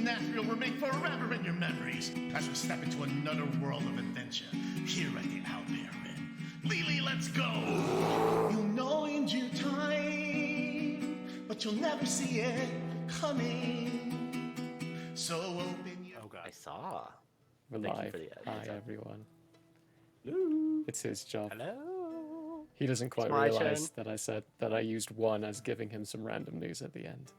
Nathriel remain forever in your memories as we step into another world of adventure here at the Owlbear Inn. Lily, let's go! You'll know in due time, but you'll never see it coming. So open your... Oh, God. I saw. We're Thank you live. for the Hi, heads up. everyone. Ooh. It's his job. Hello. He doesn't quite It's my realize turn. that I said that I used one as giving him some random news at the end.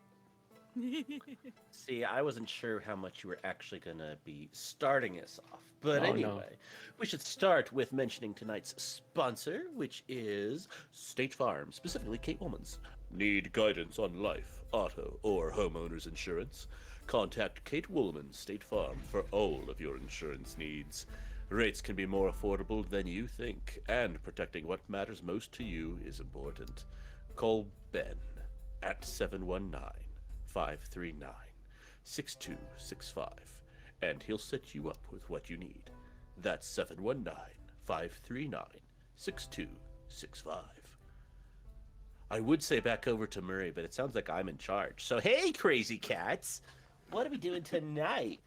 See, I wasn't sure how much you were actually going to be starting us off. But Oh, no. anyway, we should start with mentioning tonight's sponsor, which is State Farm, specifically Kate Woolman's. Need guidance on life, auto, or homeowners insurance? Contact Kate Woolman State Farm for all of your insurance needs. Rates can be more affordable than you think, and protecting what matters most to you is important. Call Ben at 719-539-6265, and he'll set you up with what you need. That's 719-539-6265. I would say back over to Murray, but it sounds like I'm in charge. So hey, crazy cats! What are we doing tonight?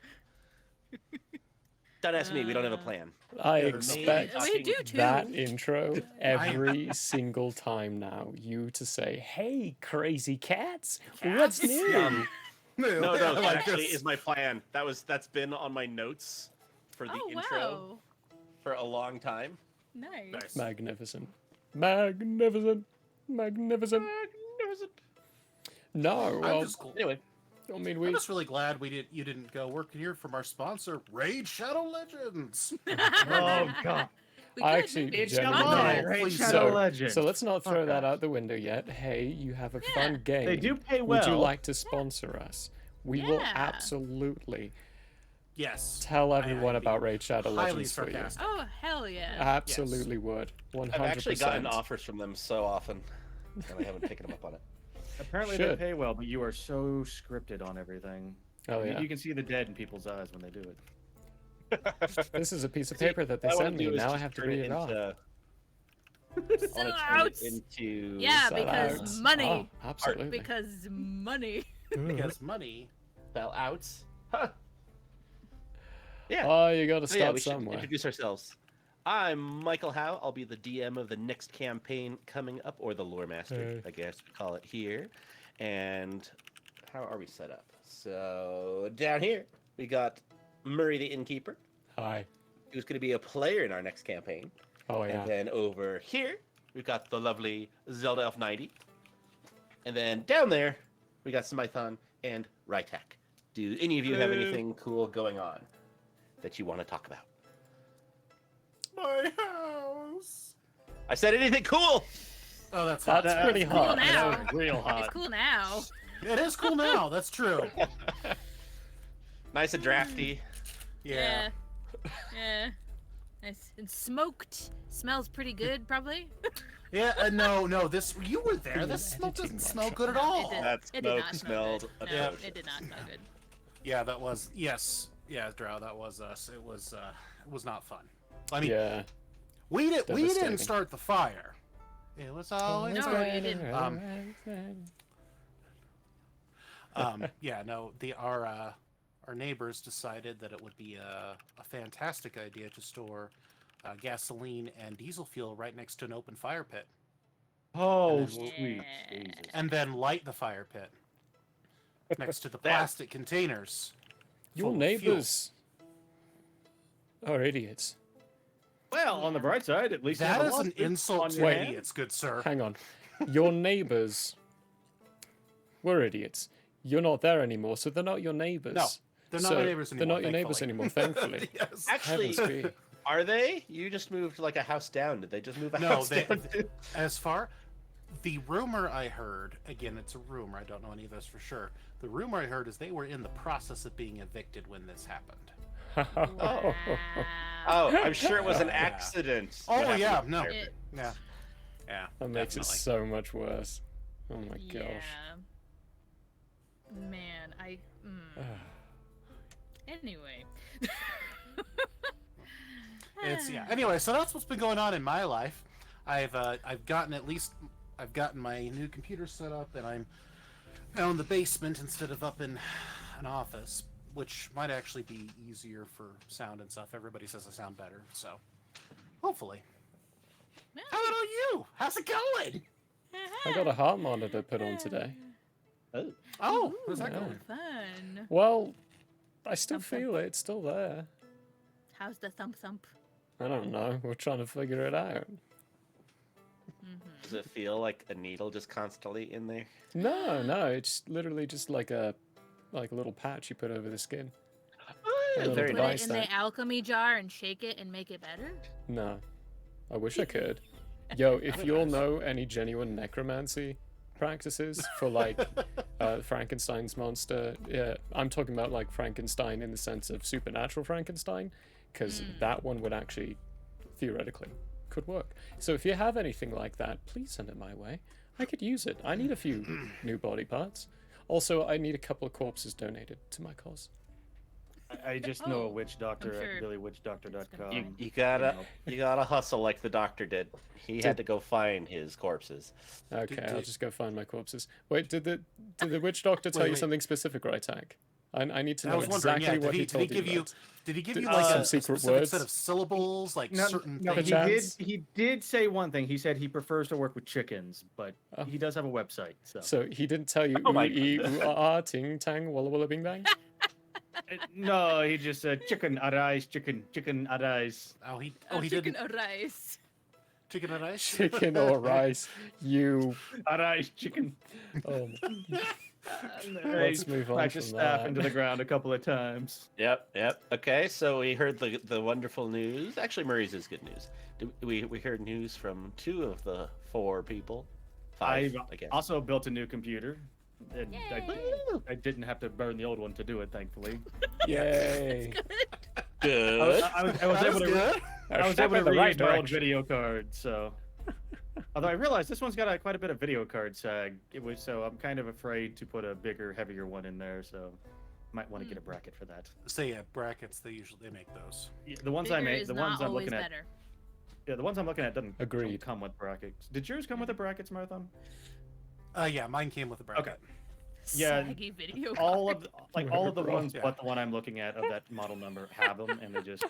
Don't ask me, we don't have a plan. I Yeah, expect We do too. that intro every single time now. You to say, "Hey, crazy cats, what's new?" No, that like actually this. is my plan. That's been on my notes for the Oh, intro wow. for a long time. Nice. Nice. Magnificent, magnificent, magnificent. No, I'm well, just cool. Anyway, I mean, I'm we just really glad you didn't go work here from our sponsor, Raid Shadow Legends. Oh god. We I could, actually maybe. It's genuinely- your mind, No, right? please Shadow don't. Legend. So let's not throw Fuck that off. out the window yet. Hey, you have a Yeah. fun game. They do pay Would you well. like to sponsor us? We will Yeah. absolutely Yes. tell everyone I'd be about Raid Shadow highly Legends for you. sarcastic. Oh, hell yeah. Absolutely would. 100%. I've actually gotten offers from them so often, and I haven't taken them up on it. Apparently Should. they pay well, but you are so scripted on everything. Oh yeah. You can see the dead in people's eyes when they do it. This is a piece of See, paper that they what I wanna sent me. do is Now I just have to turn read it it off. into- I wanna turn it Sellouts. into Yeah, Sell because outs. money. Oh, absolutely. Because money. Because money. spell outs. Huh. Yeah. Oh, you got to So yeah, start we should somewhere. introduce ourselves. I'm Michael Howe. I'll be the DM of the next campaign coming up, or the lore master, Hey. I guess we call it here. And how are we set up? So down here we got Murray the innkeeper, Hi. who's going to be a player in our next campaign. Oh yeah. And then over here we've got the lovely Zelda Elf 90. And then down there we got Smython and Rytek. Do any of you have anything cool going on that you want to talk about? My house. I said anything cool. Oh, that's That's pretty cool hot. now. That was real It's hot. cool now. It is cool now. That's true. Nice and drafty. Yeah. Yeah. Nice and smoked. Smells pretty good, probably. Yeah. No. This you were there. This Editing smell doesn't much. smell good at No, all. it did. That It did smoke not smell smelled good. No, atrocious. it did not smell good. Yeah, that was yes. Yeah, Drow, that was us. It was not fun. I mean, Yeah. we didn't Devastating. start the fire. It was always No, been- you didn't. Yeah, no, our neighbors decided that it would be a fantastic idea to store gasoline and diesel fuel right next to an open fire pit, Oh, And sweet Yeah. Jesus. and then light the fire pit next to the That- plastic containers. Your full of neighbors are idiots. Well, on the bright side, at least you That have a is an lawsuit insult on to your hands. idiots, good sir. Hang on. Your neighbors were idiots. You're not there anymore, so they're not your neighbors. No, they're not So, my neighbors anymore. They're not your neighbors thankfully. anymore, thankfully. Yes. Actually, Heavens be. are they? You just moved like a house down. Did they just move a No, house they, down? as far the rumor I heard, again, it's a rumor. I don't know any of this for sure. The rumor I heard is they were in the process of being evicted when this happened. Wow. Oh, I'm sure it was an Yeah. accident. Oh, What happened yeah, with the no. fire It- pit? Yeah. Yeah. That makes it definitely. so much worse. Oh my gosh. Yeah. Man, Anyway. It's yeah. Anyway, so that's what's been going on in my life. I've gotten my new computer set up, and I'm now in the basement instead of up in an office. which might actually be easier for sound and stuff. Everybody says I sound better, so hopefully. How about you? How's it going? I got a heart monitor put on today. Oh, how's that yeah. going? Fun. Well, I still Thump, thump. feel it. It's still there. How's the thump thump? I don't know. We're trying to figure it out. Does it feel like a needle just constantly in there? No. It's literally just like a little patch you put over the skin. A little very Put device it in that- the alchemy jar and shake it and make it better? No. I wish I could. Yo, if you all know any genuine necromancy practices for like Frankenstein's monster, yeah, I'm talking about like Frankenstein in the sense of supernatural Frankenstein, because that one would actually theoretically could work. So if you have anything like that, please send it my way. I could use it. I need a few new body parts. Also, I need a couple of corpses donated to my cause. I just know a Oh, witch doctor sure at billywitchdoctor.com. You gotta hustle like the doctor did. He had to go find his corpses. Okay, I'll did- just go find my corpses. Wait, did the witch doctor tell you wait. something specific, right, Tack? I need to I know was wondering, exactly yeah, what did he told give you? about. Did he give you Did- like some a secret specific words? set of syllables, like certain No, things? he did. Perchance? He did say one thing. He said he prefers to work with chickens, but Oh. he does have a website. So, So he didn't tell you Oh ooh my ee goodness. ooh ah ah ting tang walla walla bing bang? No, he just said chicken arise, chicken arise. Oh, he chicken didn't. or rice. Chicken and rice. Chicken or rice? You. Arise, chicken. Oh, Let's move on Practice from staff that. into the ground a couple of times. Yep. Okay, so we heard the wonderful news. Actually, Murray's is good news. We heard news from 2 of the 4 people. 5, I again. also built a new computer. And Yay. I didn't have to burn the old one to do it, thankfully. Yay! Good. I was able to. good. I was Step able to in the read right my old direction. video card, so. Although I realized this one's got quite a bit of video card sag. So I'm kind of afraid to put a bigger, heavier one in there. So might want to get a bracket for that. So yeah, brackets. They make those. Yeah, the ones Bigger I made, is the not ones I'm always looking at. better. Yeah, the ones I'm looking at don't Agreed. come with brackets. Did yours come with the brackets, Marathon? Yeah, mine came with a bracket. Okay. Yeah, Saggy video all card. of all of the Bro. ones Yeah. but the one I'm looking at of that model number have them, and they just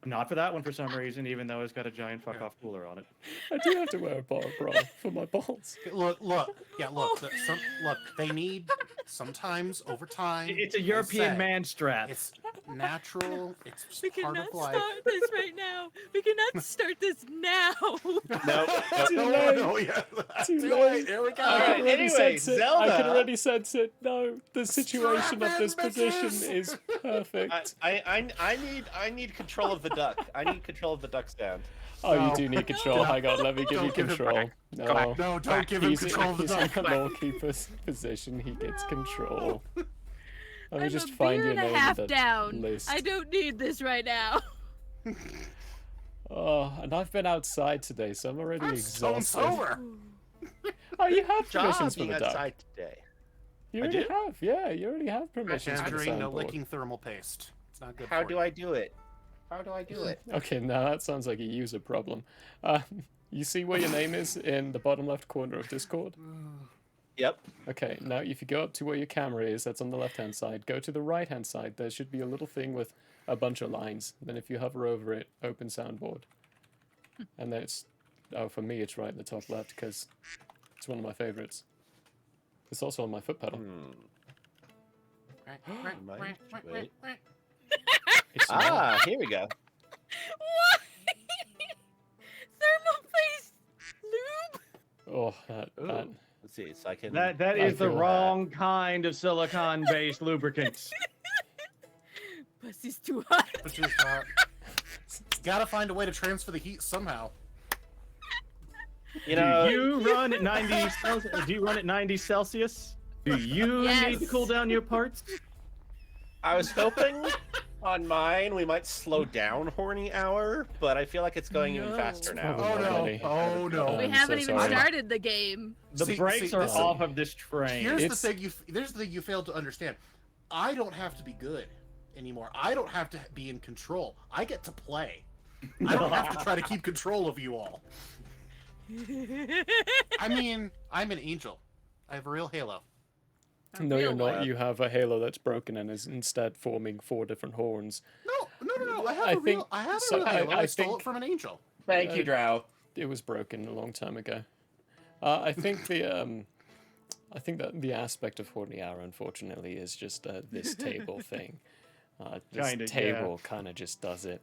not for that one for some reason, even though it's got a giant fuck off cooler on it. I do have to wear a bra for my balls. Look. Yeah, look. Look. They need sometimes over time. It's a they European say, man strap. It's natural. It's just We part cannot of life. start this right now. We cannot start this now. Too No, late. no, yeah. Too Too late. late. Here we go. I can Alright, already anyway, sense it. I can Zelda. already sense it. No, the situation of this Strap in, position bitches. is perfect. I need control of the duck. I need control of the duck stand. Oh, No. you do need control. Hang on, let me give you Don't give it control. back. No, No, don't give him he's, control of the he's duck. in a lawkeeper's position. He gets control. Let me I'm just a find beer your and a name half in the down. list. I don't need this right now. Oh, and I've been outside today, so I'm already I'm stone exhausted. sober. Oh, you have Job permissions for being the duck. outside today. You I already do? have, yeah. You already have permissions for the Tangerine, no soundboard. licking thermal paste. It's not good. How for do you. I do it? How do I do it? Okay, now that sounds like a user problem. You see where your name is in the bottom left corner of Discord? Yep. Okay, now if you go up to where your camera is, that's on the left-hand side, go to the right-hand side, there should be a little thing with a bunch of lines. Then if you hover over it, open soundboard. And then it's, oh, for me it's right at the top left, because it's one of my favorites. It's also on my foot pedal. Wait. It's not. Ah, here we go. Why? Thermal paste lube? Oh, that. Ooh. Let's see. So I can. That I is the feel wrong kind of silicon-based lubricants. Pussy's too hot. It's just, gotta find a way to transfer the heat somehow. You know. Do you run at 90 Celsius? Do you run at 90 Celsius? Do you need to Yes. cool down your parts? I was hoping on mine we might slow down horny hour, but I feel like it's going even No. faster now. Oh, no. Oh no! We I'm haven't so even sorry. started the game. The See- brakes see, are listen. off of this train. Here's It's- the thing there's the thing you failed to understand. I don't have to be good anymore. I don't have to be in control. I get to play. I don't have to try to keep control of you all. I mean, I'm an angel. I have a real halo. No, you're real not. one. You have a halo that's broken and is instead forming 4 different horns. No. I have I a real. think- I have so a real halo. I stole think- it from an angel. Thank you, Drow. It was broken a long time ago. I think I think that the aspect of Horny Hour, unfortunately, is just this table thing. This Kinda, yeah. table kind of just does it.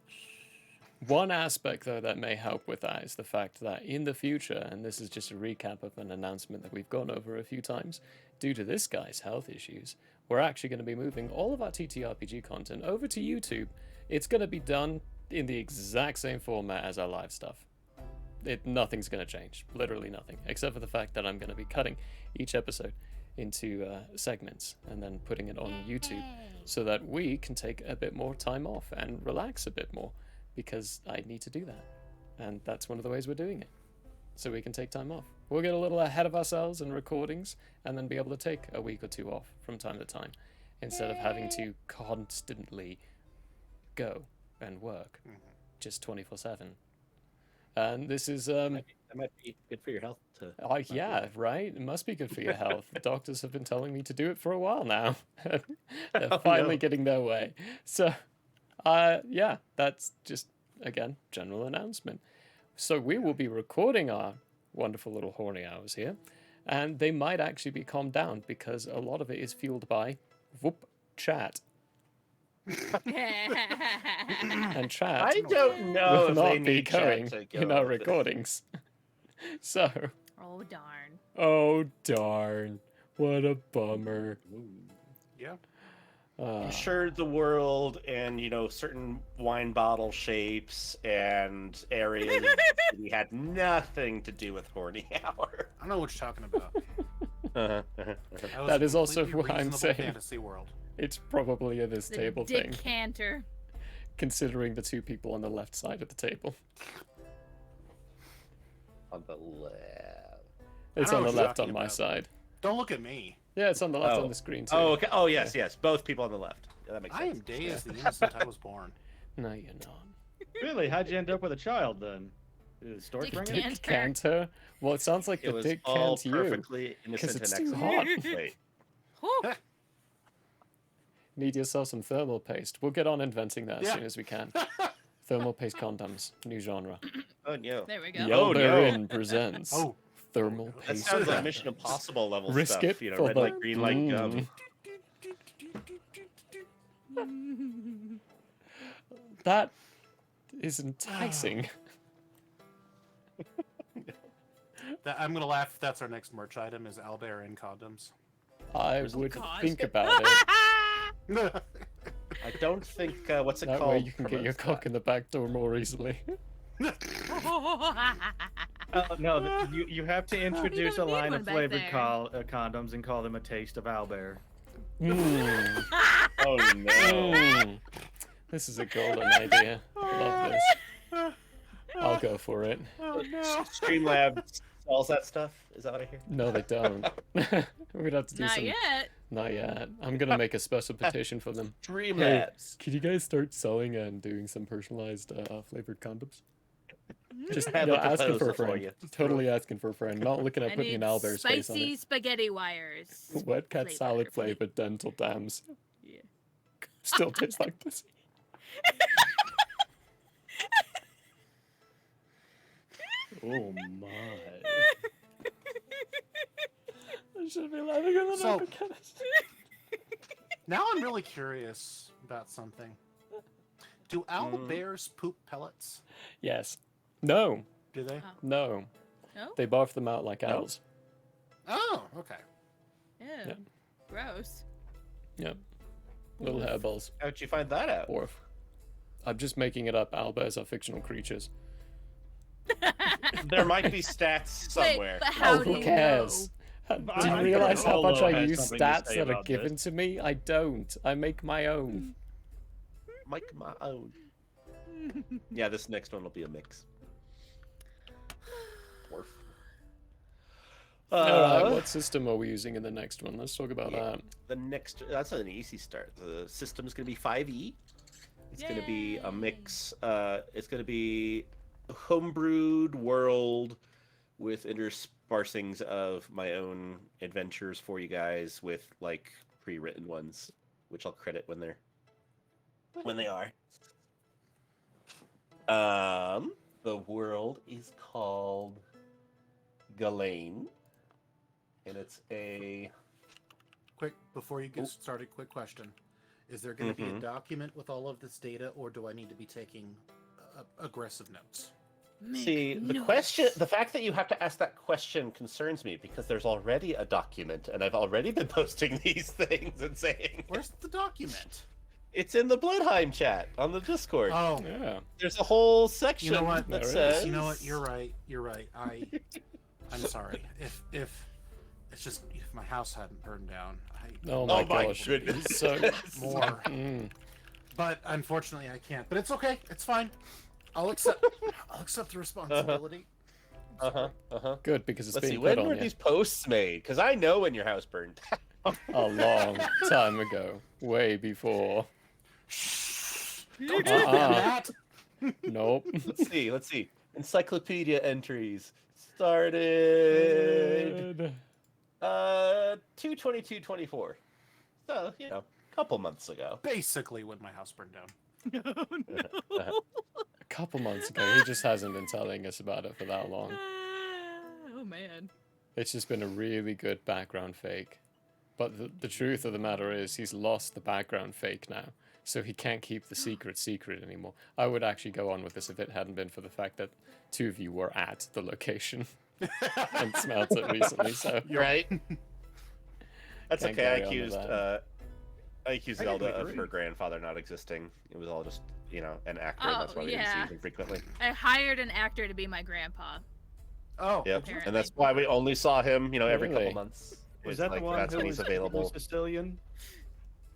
One aspect, though, that may help with that is the fact that in the future, and this is just a recap of an announcement that we've gone over a few times, due to this guy's health issues, we're actually going to be moving all of our TTRPG content over to YouTube. It's going to be done in the exact same format as our live stuff. Nothing's going to change, literally nothing, except for the fact that I'm going to be cutting each episode into segments and then putting it on YouTube so that we can take a bit more time off and relax a bit more, because I need to do that, and that's one of the ways we're doing it, so we can take time off. We'll get a little ahead of ourselves in recordings and then be able to take a week or 2 off from time to time instead of having to constantly go and work just 24/7. And this is That might be good for your health. yeah, right. It must be good for your health. The doctors have been telling me to do it for a while now. They're finally getting their way. So, yeah, that's just again general announcement. So we will be recording our wonderful little horny hours here, and they might actually be calmed down because a lot of it is fueled by chat. And chat I don't know will if not they be need chat going to go in our with it. recordings. So. Oh darn. Oh darn! What a bummer. Yeah. I'm sure the world and certain wine bottle shapes and areas we had nothing to do with Horny Hour. I don't know what you're talking about. was That a is also completely what I'm reasonable saying. Fantasy world. It's probably a this The table thing, decanter. considering the 2 people on the left side of the table. On the left. It's know on the what you're left on talking my about. side. Don't look at me. Yeah, it's on the left Oh. on the screen too. Oh, okay. Oh, yes, yes. Both people on the left. Yeah, that makes I sense. am day as the innocent I was born. No, you're not. Really? How'd you end up with a child then? Is Stork bringing it? Decanter. Canter? Well, it sounds like It the was dick all can't you. perfectly 'cause innocent it's and too excellent. hot. Wait. Whew. Need yourself some thermal paste. We'll get on inventing that as Yeah. soon as we can. Thermal paste condoms, new genre. Oh, no. There we go. Oh, no. Yelberin presents Oh. thermal That paste. sounds like condoms. Mission Impossible level Risk stuff. it for Red the light, green light, gum. That is enticing. I'm gonna laugh if that's our next merch item is Albert in condoms. I Where's the would cause? think about it. I don't think, what's it That called? way you can get your promotes cock that. in the back door more easily. No, you have to introduce a don't need line one of back flavored there. condoms and call them a taste of owlbear. Mm, Oh, no. mm. This is a golden idea. Love this. I'll go for it. Streamlabs sells that stuff? Is that what I hear? No, they don't. We'd have to do Not some. yet. Not yet. I'm gonna make a special petition for them. Streamlabs. Could you guys start selling and doing some personalized flavored condoms? Just Have a asking for a proposal for friend. you. Totally asking for a friend. Not looking at I putting need an owlbear's face on spicy it. spaghetti wires. Wet cat flavor, salad please. flavored dental dams. Yeah. Still tastes like pussy. Oh, my. I should be laughing at So- that because Now I'm really curious about something. Do owl bears poop pellets? yes. No. Do they? No. No? They barf them out like owls. Oh, okay. Ew. Yeah. Gross. Yep. Little hairballs. How'd you find that out? Barf. I'm just making it up. Owlbears are fictional creatures. There might be stats somewhere. Wait, but how Oh, do who you cares? know? Do I'm you sure realize how much Rolo I has use something to stats say that are about given this. to me? I don't. I make my own. Mike my own. Yeah, this next one will be a mix. Dwarf. Alright, what system are we using in the next one? Let's talk about yeah. that. The next, that's an easy start. The system's going to be 5e. It's going to be a mix. It's going to be a homebrewed world with sparsings of my own adventures for you guys with like pre-written ones, which I'll credit when they are. The world is called Ghislaine, and it's a Quick, before you get started, quick question. Is there going to be a document with all of this data, or do I need to be taking aggressive notes? See, the fact that you have to ask that question concerns me because there's already a document and I've already been posting these things and saying Where's the document? it's in the Blodheim chat on the Discord. Oh, Yeah. There's a whole section you know what? that There says, You know what? You're right. You're right. I'm sorry. If it's just if my house hadn't burned down, Oh Oh my my gosh. goodness. So more. But unfortunately, I can't. But it's okay. It's fine. I'll accept the responsibility. good because it's Let's see, being when put were on you. these posts made? Because I know when your house burned down. A long time ago, way before. Don't do Uh-uh. that. Nope. Let's see. Encyclopedia entries started 2/22/24. So, you know, a couple months ago. Basically, when my house burned down. A couple months ago. He just hasn't been telling us about it for that long. Oh man. It's just been a really good background fake. But the truth of the matter is he's lost the background fake now. So he can't keep the secret anymore. I would actually go on with this if it hadn't been for the fact that two of you were at the location and smelt it recently. So Right? That's Can't okay. carry on with I accused I Zelda agree. of her grandfather not existing. It was all just, you know, an actor, and that's Oh, why we didn't yeah. see him frequently. I hired an actor to be my grandpa. Oh, Yep. Apparently. And that's why we only saw him, you know, every couple Really? months. Is that like, the one that's who when was he's available. Sicilian?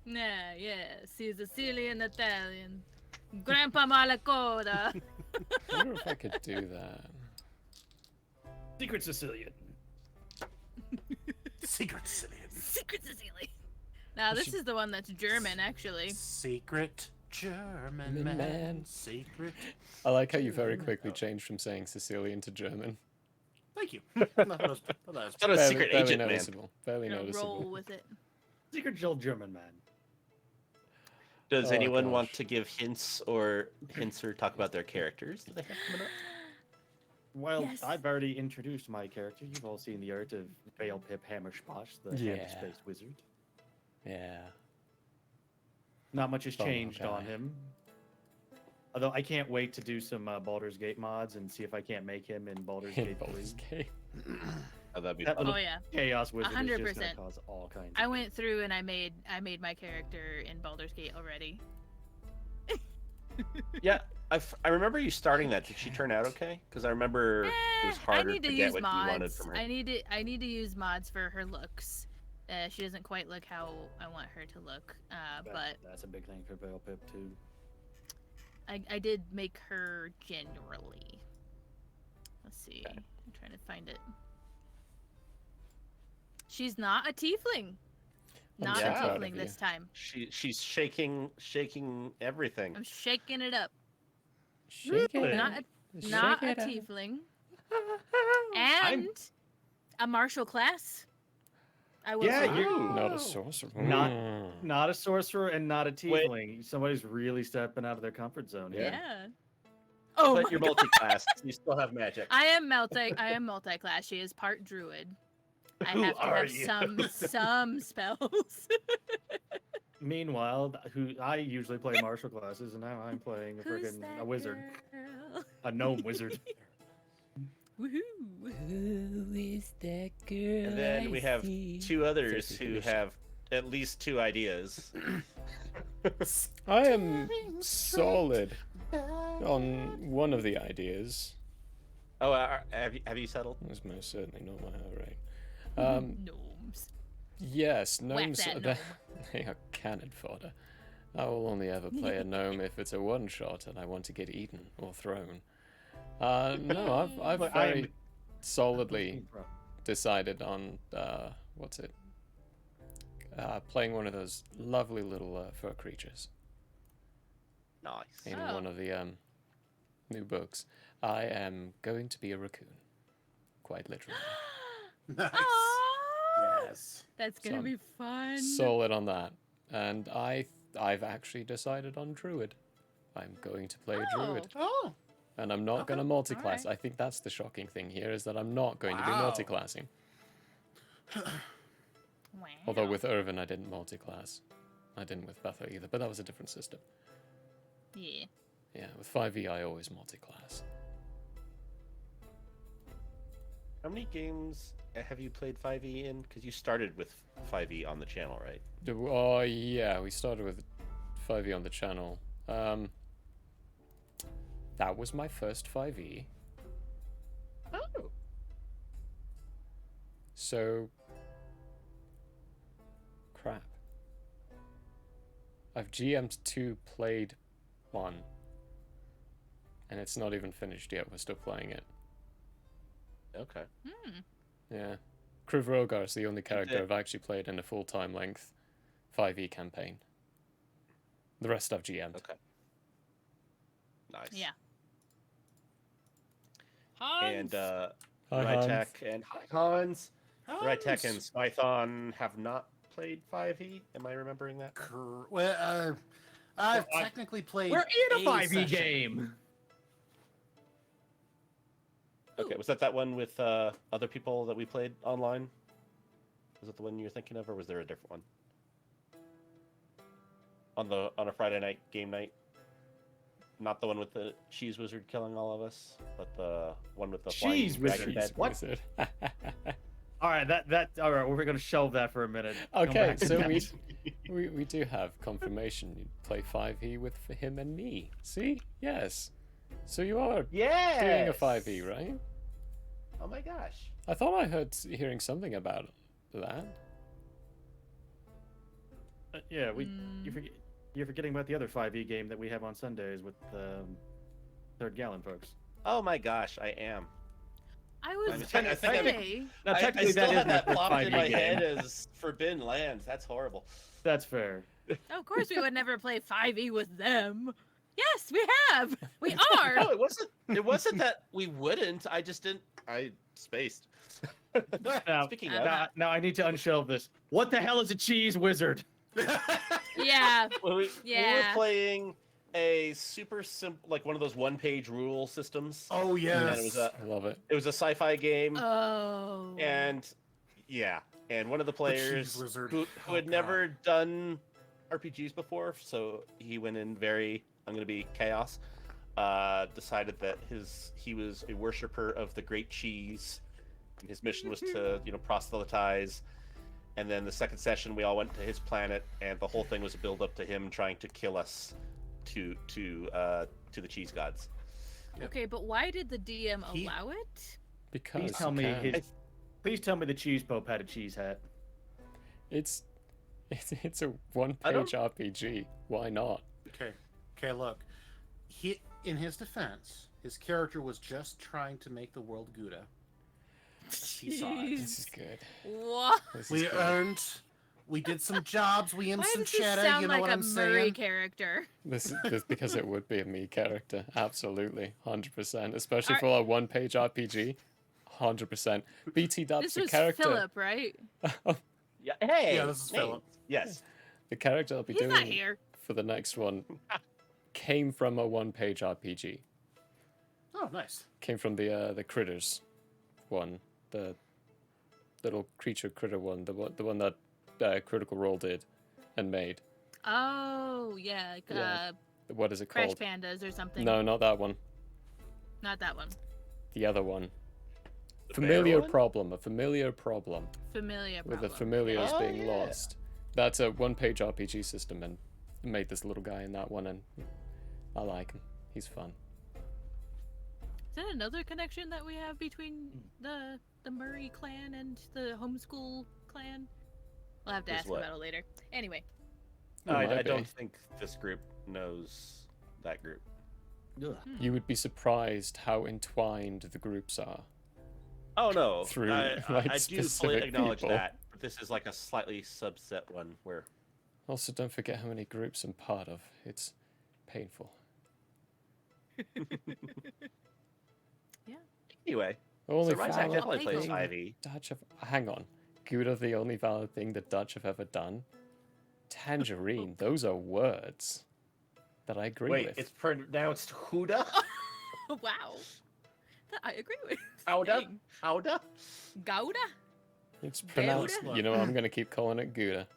Nah, yes, he's a Sicilian Italian. Grandpa Malacoda. I wonder if I could do that. Secret Sicilian. Secret Sicilian. Secret Sicilian. Now this is the one that's German, actually. Secret German Man. man. Secret. I like how you very quickly changed from saying Sicilian to German. Thank you. That was Not a secret agent, man. noticeable. Barely Gonna roll noticeable. with it. Secret Jill German man. Does Oh, anyone want gosh. to give hints or talk about their characters that they have coming up? Well, Yes. I've already introduced my character. You've all seen the art of Veil Pip Hammersposh, the Yeah. hammer-spaced wizard. Yeah. Not much has Bummer changed on guy. him. Although I can't wait to do some Baldur's Gate mods and see if I can't make him in Baldur's In Gate 3. Baldur's Gate. Oh, that'd be That fun. little Oh yeah. Chaos Wizard is just 100%. going to cause all kinds I of... went through and I made my character in Baldur's Gate already. Yeah, I remember you starting that. Did she turn out okay? Because I remember it was I harder need to to get use what you wanted mods. from her. I need to use mods for her looks. She doesn't quite look how I want her to look. But That's a big thing for Veil Pip, too. I did make her generally. Let's see. I'm trying to find it. She's not a tiefling. Not so a proud of tiefling you. this time. She's shaking everything. I'm shaking it up. Shake it. Not a, Shake not a it up. tiefling. And a martial class. I will Yeah, say. you're- Not a sorcerer. Not- Mm. Not a sorcerer and not a tiefling. Somebody's really stepping out of their comfort zone here. Yeah. Oh But my you're God. multi-class. You still have magic. I am multi-class. She is part druid. I Who have to are have you? some spells. Meanwhile, I usually play martial classes, and now I'm playing a wizard, Girl? a gnome wizard. Woohoo! Who is that girl? And then we have two others Sexy who condition. have at least two ideas. I am solid on one of the ideas. Oh, have you settled? That's most certainly not my outright. Gnomes. Yes, gnomes. that They, gnome. they are cannon fodder. I will only ever play a gnome if it's a one shot and I want to get eaten or thrown. No, I've But very I'm- solidly decided on what's it? Playing one of those lovely little fur creatures Nice. in Oh. one of the new books. I am going to be a raccoon, quite literally. Nice. Aw! Yes. That's gonna So be fun. Solid on that. And I've actually decided on Druid. I'm going to play Druid. Oh. And I'm not Okay. going to multi-class. Alright. I think that's the shocking thing here, is that I'm not going to be Wow. multi-classing. Wow. Although with Irvin I didn't multi-class. I didn't with Betha either, but that was a different system. Yeah. Yeah, with 5e I always multi-class. How many games have you played 5e in? Because you started with 5e on the channel, right? Oh yeah, we started with 5e on the channel. That was my first 5e. Oh. So crap. I've GM'd 2, played 1. And it's not even finished yet, we're still playing it. Okay. Hmm. Yeah. Krivrogar is the only character it- I've actually played in a full-time length 5e campaign. The rest I've GM'd. Okay. Nice. Yeah. And Hi, Hans. Rytek and Hans. Rytek Hans. and Spython have not played 5e. Am I remembering that? Well, I've Well, technically played. We're in a 5e session. game. Okay, was that one with other people that we played online? Was it the one you're thinking of, or was there a different one? On a Friday night game night. Not the one with the cheese wizard killing all of us, but the one with the Cheese flying dragon wizard? bed. What? Wizard. All right, all right. We're gonna shelve that for a minute. Come Okay, back to so that. we do have confirmation. You play 5e with him and me. See? Yes. So you are Yeah. doing a 5e, right? Oh my gosh. I thought I hearing something about that. Yeah, Mm. You're forgetting about the other 5e game that we have on Sundays with Third Gallon folks. Oh my gosh, I am. I was I gonna think I'm- say. Now, I technically, still that have is that a plopped 5e in my game. head as Forbidden Lands. That's horrible. That's fair. Of course, we would never play 5e with them. Yes, we have. We No, are. it wasn't. It wasn't that we wouldn't. I just didn't. I spaced. Now, Speaking uh, of, now I need to unshelve this. What the hell is a cheese wizard? Yeah. when we were Yeah. playing a super simple, like one of those one-page rule systems. Oh And yes. it was a I love it. sci-fi game, Oh. and yeah, and one of the cheese players wizard. who Oh, had God. never done RPGs before, so he went in very, I'm gonna be chaos. Decided that he was a worshiper of the great cheese, and his mission was to proselytize. And then the second session, we all went to his planet, and the whole thing was a build up to him trying to kill us to the cheese gods. Okay, but why did the DM He- allow it? Because Please tell you me can. Please tell me the cheese pope had a cheese hat. It's a I one-page RPG. Why not? Okay. Look, in his defense, his character was just trying to make the world Gouda. He saw it. This is good. What? This is We good. we did some jobs. We aimed Why some does this cheddar. sound You know like what a I'm Murray saying? character? This is because it would be a me character. Absolutely. 100%. Especially Are- for a one-page RPG. 100%. BT Dub's This the was character. Philip, right? Yeah. Hey. Yeah, this is hey, Philip. Yes. The character I'll be He's not doing here. for the next one came from a one-page RPG. Oh, nice. Came from the critters one, the little critter one, the one that Critical Role did and made. Oh, yeah. Like, Yeah. What is it Crash called? Pandas or something. No, not that one. Not that one. The other one. The Familiar bear one? problem. A familiar problem Familiar with the problem. familiars Oh, being yeah. lost. That's a one-page RPG system, and made this little guy in that one, and I like him. He's fun. Is that another connection that we have between the Murray clan and the homeschool clan? We'll have to Is ask what? about it later. Anyway. It I might don't be. think this group knows that group. You would be surprised how entwined the groups are. Oh no, Through, I like, do fully specific acknowledge people. that. But this is like a slightly subset one where Also, don't forget how many groups I'm part of. It's painful. anyway. Only So Ryzak valid definitely plays thing 5e. Dutch have... Hang on. Gouda, the only valid thing the Dutch have ever done? Tangerine. Those are words that I agree Wait, with. it's pronounced Huda? Wow. That I agree with. Howda? Dang. Howda? Gouda? It's pronounced... Gouda? You know, I'm going to keep calling it Gouda.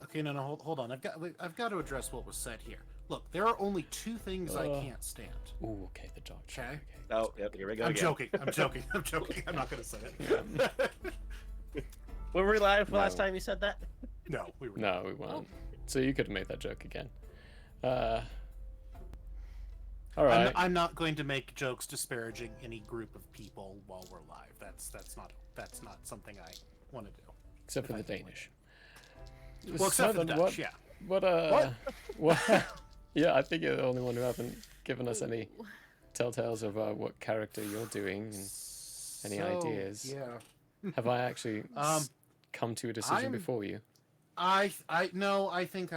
Okay, no, hold on. I've got to address what was said here. Look, there are only two things I can't stand. Ooh, okay, the dog. Okay. Oh, yep, here we go I'm again. joking. I'm joking. I'm joking. I'm not gonna say it. Were we live last No. time you said that? No, we were. No, we weren't. So you could have made that joke again. All right. I'm not going to make jokes disparaging any group of people while we're live. That's not something I want to do. Except for the Danish. Well, except for the Southern, Dutch, yeah. What? Yeah, I think you're the only one who haven't given us any telltales of what character you're doing and any So, ideas. Yeah. Have I actually come to a decision I'm- before you? I think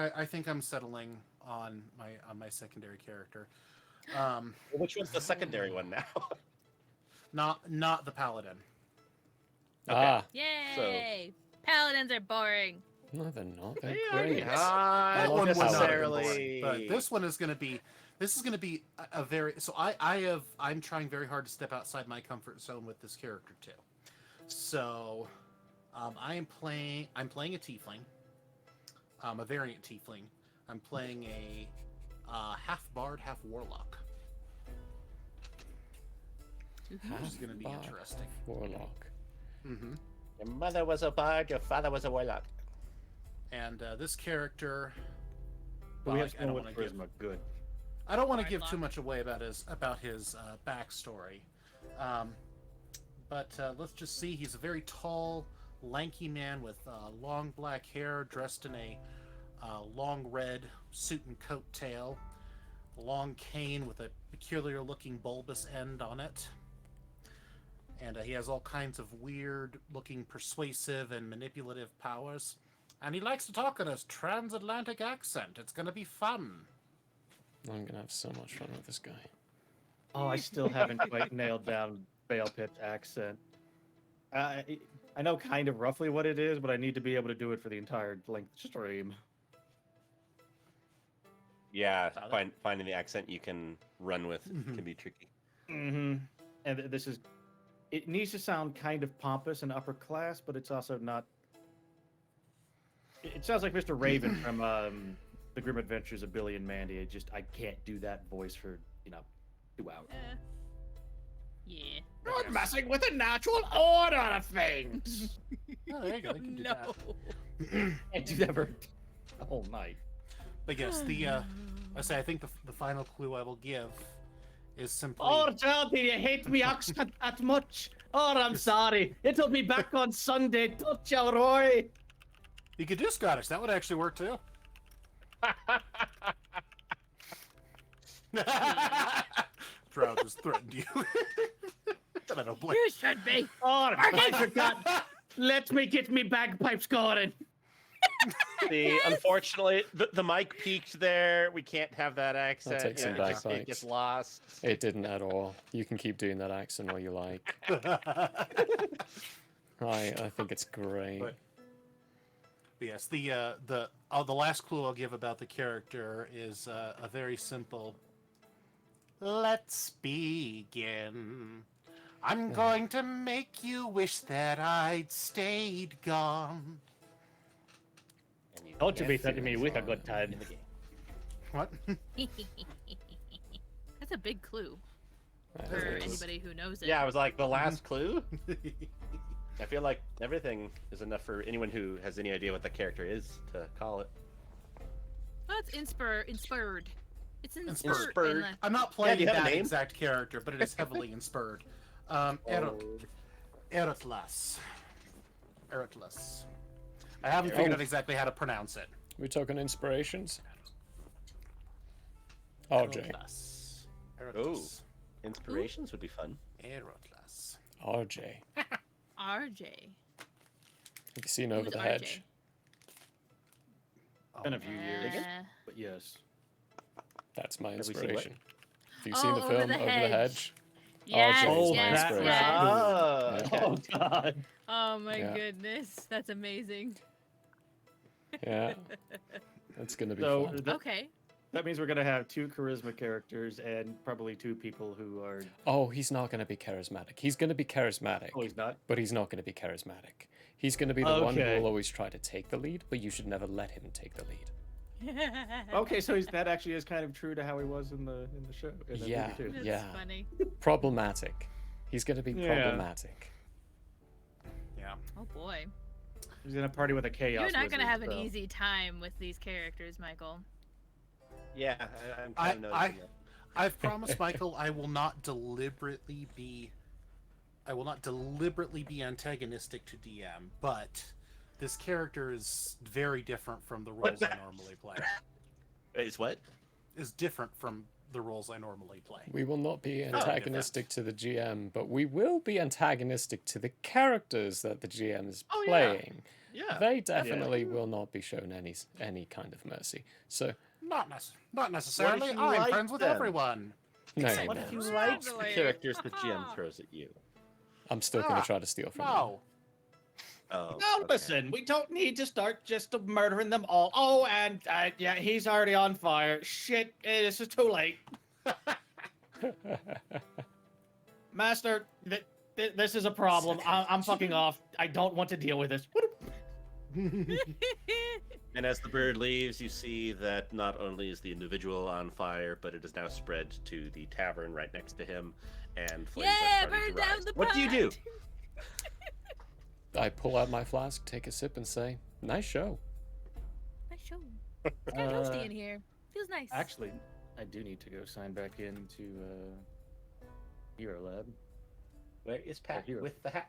I'm settling on my secondary character. Which one's the secondary one now? Not the paladin. Ah, Yay! Paladins are boring. no, they're not. They're They great. are That not one would not have been necessarily. boring, but this one is going to be. This is going to be a very. So I'm trying very hard to step outside my comfort zone with this character too. So, I'm playing a tiefling. A variant tiefling. I'm playing a half bard, half warlock. Which is going to be Half-bard interesting. Warlock. Mm-hmm. Your mother was a bard, your father was a warlock. And this character. But we well, have I don't someone with want to give. charisma. Good. I don't want to give Hardlock. too much away about his backstory, but let's just see. He's a very tall, lanky man with long black hair, dressed in a long red suit and coat tail, a long cane with a peculiar-looking bulbous end on it, and he has all kinds of weird-looking, persuasive and manipulative powers. And he likes to talk in his transatlantic accent. It's going to be fun. I'm gonna have so much fun with this guy. Oh, I still haven't quite nailed down Bale Pit's accent. I know kind of roughly what it is, but I need to be able to do it for the entire length stream. Yeah, finding the accent you can run with can be tricky. Mm-hmm. And this is... It needs to sound kind of pompous and upper class, but it's also not... It sounds like Mr. Raven from The Grim Adventures of Billy and Mandy. I can't do that voice for, 2 hours. Yeah. You're messing with the natural order of things! Oh, there you go. You can do No. that. Can't do that for the whole night. But yes, I think the final clue I will give is simply. Oh, John, do you hate me accent that much? Oh, I'm sorry. It'll be back on Sunday. Don't you, Roy? You could do Scottish. That would actually work too. Drow just threatened you. I don't blame. You should be. Oh, I forgot. Let me get me bagpipes going. See, unfortunately, the mic peaked there. We can't have that accent. take some it just- bagpipes. It gets lost. It didn't at all. You can keep doing that accent all you like. I think it's great. But- Yes, the last clue I'll give about the character is a very simple. Let's begin. I'm going to make you wish that I'd stayed gone. And you Don't you be can't touching me feel with a it good time. in the game. What? That's a big clue That for is- anybody who knows it. Yeah, I was like, the last clue? I feel like everything is enough for anyone who has any idea what the character is to call it. Oh, it's inspired. It's Inspired. inspired. in the- I'm not do playing you have a that name? exact character, but it is heavily inspired. Eretlas. I haven't figured out exactly how to pronounce it. We talking inspirations? Oh, Jay. Eretlas. Inspirations would be fun. Eretlas. RJ. RJ. Have you seen Over Who's the RJ? Hedge? Been a few years, Uh, but yes. That's my Have we seen what? inspiration. Have you seen the Oh, film Over the Over the Hedge. Hedge? Yes, Oh, yes, that's yes. Ah, Yeah. Oh god. Oh my Yeah. goodness, that's amazing. Yeah, that's gonna be So fun. Okay. that means we're gonna have 2 charisma characters and probably 2 people who are. Oh, he's not gonna be charismatic. He's gonna be charismatic, Oh, he's not. but he's not gonna be charismatic. He's gonna be the one who Okay. will always try to take the lead, but you should never let him take the lead. Okay, so that actually is kind of true to how he was in the show. In the Yeah. movie too. That's Yeah. funny. Problematic. He's gonna be Yeah. problematic. Yeah. Oh boy. He's gonna party with a chaos. You're not gonna wizard, have an so. easy time with these characters, Michael. yeah, I'm kind of noticing that. I've promised Michael I will not deliberately be antagonistic to DM, but this character is very different from the roles I normally play. It's what? Is different from the roles I normally play. We will not be defense. antagonistic to the GM, but we will be antagonistic to the characters that the GM is Oh, yeah. playing. Yeah. They definitely will not be shown any kind of mercy. So Not necessarily. What if you I'm like friends with them? everyone. no, What no, if you no. like the Probably. characters the GM throws at you? I'm still gonna try to steal from them. No. Oh, No, okay. listen, we don't need to start just murdering them all. Oh, and yeah, he's already on fire. Shit, this is too late. Master, this is a problem. I'm fucking off. I don't want to deal with this. And as the bird leaves, you see that not only is the individual on fire, but it is now spread to the tavern right next to him, and flames Yeah, are starting burn to down rise. the What do you do? pot. I pull out my flask, take a sip, and say, "Nice show." Nice show. It's kind of toasty in here. Feels nice. Actually, I do need to go sign back into Hero Lab. Where is Pat here. with the hat?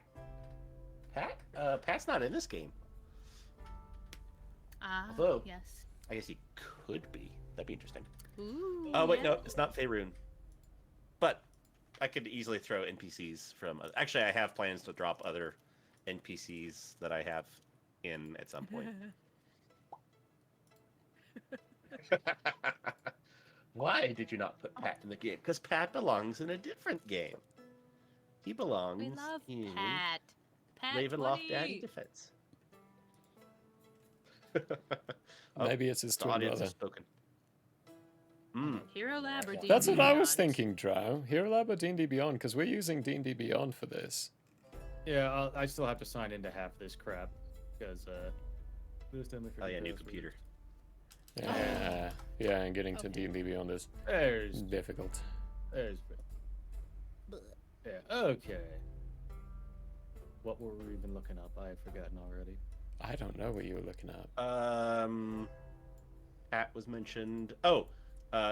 Pat? Pat's not in this game. Ah, Although- yes. I guess he could be. That'd be interesting. Ooh. Oh wait, yeah. no, it's not Faerun. But I could easily throw NPCs from. Actually, I have plans to drop other NPCs that I have in at some point. Why did you not put Pat in the game? Because Pat belongs in a different game. He belongs We love in Pat. Pat Ravenloft 20. Daddy Defense. Maybe it's his The twin audience brother. has spoken. Hmm. Hero Lab or D&D That's what I was Beyond? thinking, Drow. Hero Lab or D&D Beyond, because we're using D&D Beyond for this. Yeah, I still have to sign into half this crap because this time I Oh yeah, forget new the password. computer. Yeah, and getting to Okay. D&D Beyond is There's difficult. yeah. Okay. What were we even looking up? I've forgotten already. I don't know what you were looking at. Pat was mentioned. Oh,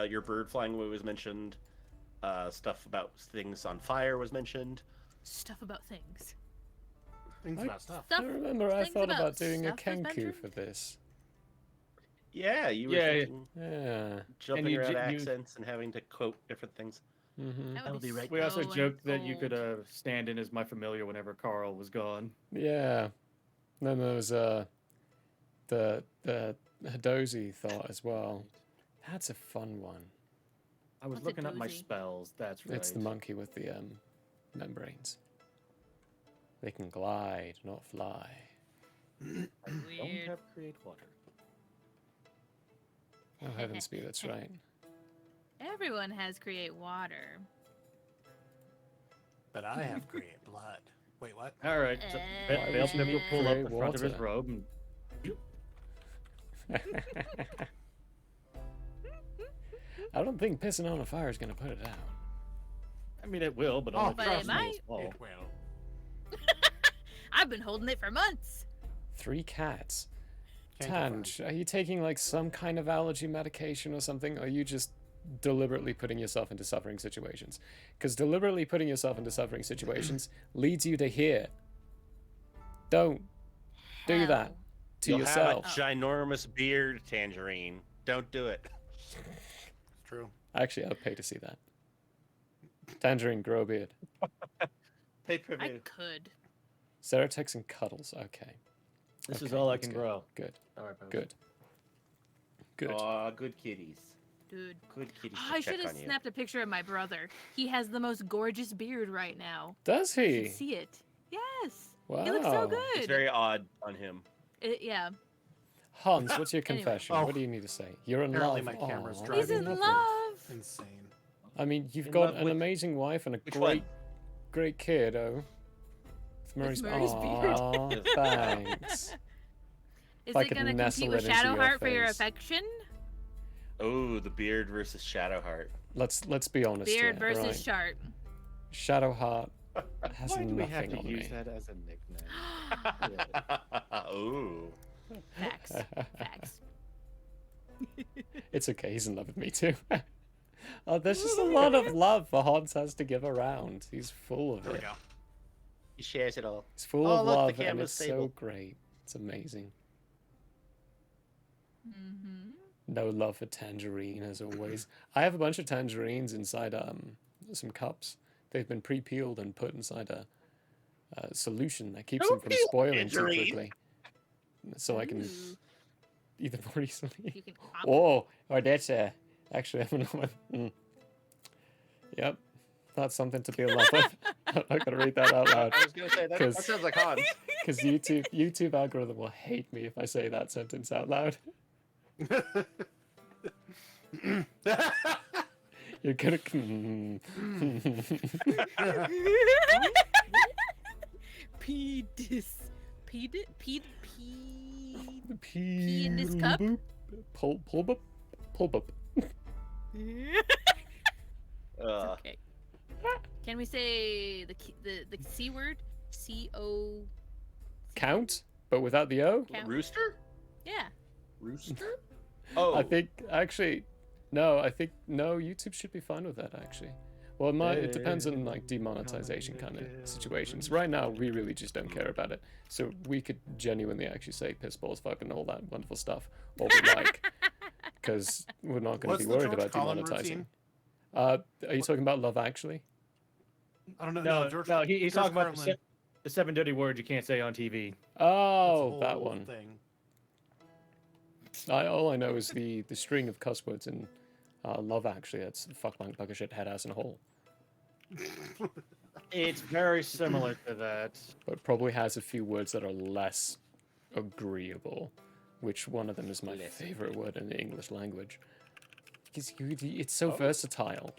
your bird flying away was mentioned. Stuff about things on fire was mentioned. Stuff about things. Things about stuff. I remember I things thought about about doing a stuff was Kenku mentioned? for this. Yeah, you were Yeah, yeah. thinking, Yeah. jumping you around you- accents and having to quote different things. Mm-hmm. That I'll would be right We also so joked that you could unfold. stand in as my familiar whenever Carl was gone. Yeah. Then there was the Hadozi thought as well. That's a fun one. I was What's a looking up my doozy? spells. That's right. It's the monkey with the membranes. They can glide, not fly. Don't Weird. have create water. Oh heavens be, that's right. Everyone has create water. But I have create blood. Wait, what? All right. So Why Bale would you will pull up create the front of his water? robe and I don't think pissing on a fire is gonna put it out. I mean it will, but Oh, only but trust it me might. as well. It will. I've been holding it for months. 3 cats. Can't confirm. Tanj, are you taking like some kind of allergy medication or something? Or are you just deliberately putting yourself into suffering situations? Because deliberately putting yourself into suffering situations leads you to here. Don't do that Hell. to You'll yourself. have a ginormous beard, Tangerine. Don't do it. It's true. Actually, I'd pay to see that. Tangerine, grow a beard. Pay per I view. could. Ceretex and cuddles. Okay. This is Okay, all I that's can good. grow. Good. All right, folks. Good. Good. Aw, good kitties. Dude. Good kitty. I should have snapped a picture of my brother. He has the most gorgeous beard right now. Does You he? should see it. Yes. Wow. He looks so good. It's very odd on him. Yeah. Hans, what's your Anyway. confession? Oh. What do you need to say? You're in Apparently love. my camera's Aw, driving He's in me love. insane. I mean, you've In got love an with- amazing wife and a Which great, one? great kid. Oh, with Murray's. Murray's Aw, thanks. Is I it could gonna nestle compete with it into your Shadowheart for your face. affection? Oh, the beard versus Shadowheart. Let's be honest Beard here, versus right? Shart. Shadowheart has Why do we nothing have to on use me. that as a nickname? Ooh. Facts. Facts. It's okay, he's in love with me too. Oh, there's just a lot of love for Hans has to give around. He's full of There we it. go. He shares it all. He's full Oh, of look, the love, and camera's it's so stable. great. It's amazing. Mm-hmm. No love for tangerine, as always. I have a bunch of tangerines inside some cups. They've been pre-peeled and put inside a solution that keeps them from peel spoiling too tangerine. quickly, so I can Ooh. eat them more easily. You can Oh, that's actually I'm another one. Yep, that's something to be in love with. I'm not gonna read that out loud I was gonna say that, 'Cause- that sounds like Hans. because YouTube algorithm will hate me if I say that sentence out loud. You're gonna. Pedis. Pee in this cup? Pull up. Okay. Can we say the C word? C-O... Count, but without the O. Count? Rooster? Yeah. Rooster? Oh, I think actually, no. I think no. YouTube should be fine with that actually. Well, it depends on like demonetization kind of situations. Right now, we really just don't care about it. So we could genuinely actually say piss balls, fuck, and all that wonderful stuff, all we like, because we're not going What's to the be worried George about Carlin demonetizing. routine? Are you talking about Love Actually? I don't know. No, George, no, he's George talking about Carlin, the 7 dirty words you can't say on TV. that's a Oh, that whole one. Thing. All I know is the string of cuss words in Love Actually. It's fuck, blank, bugger, shit, head, ass, and a hole. It's very similar to that. But probably has a few words that are less agreeable. Which one of them is my favorite word in the English language? Because it's so versatile.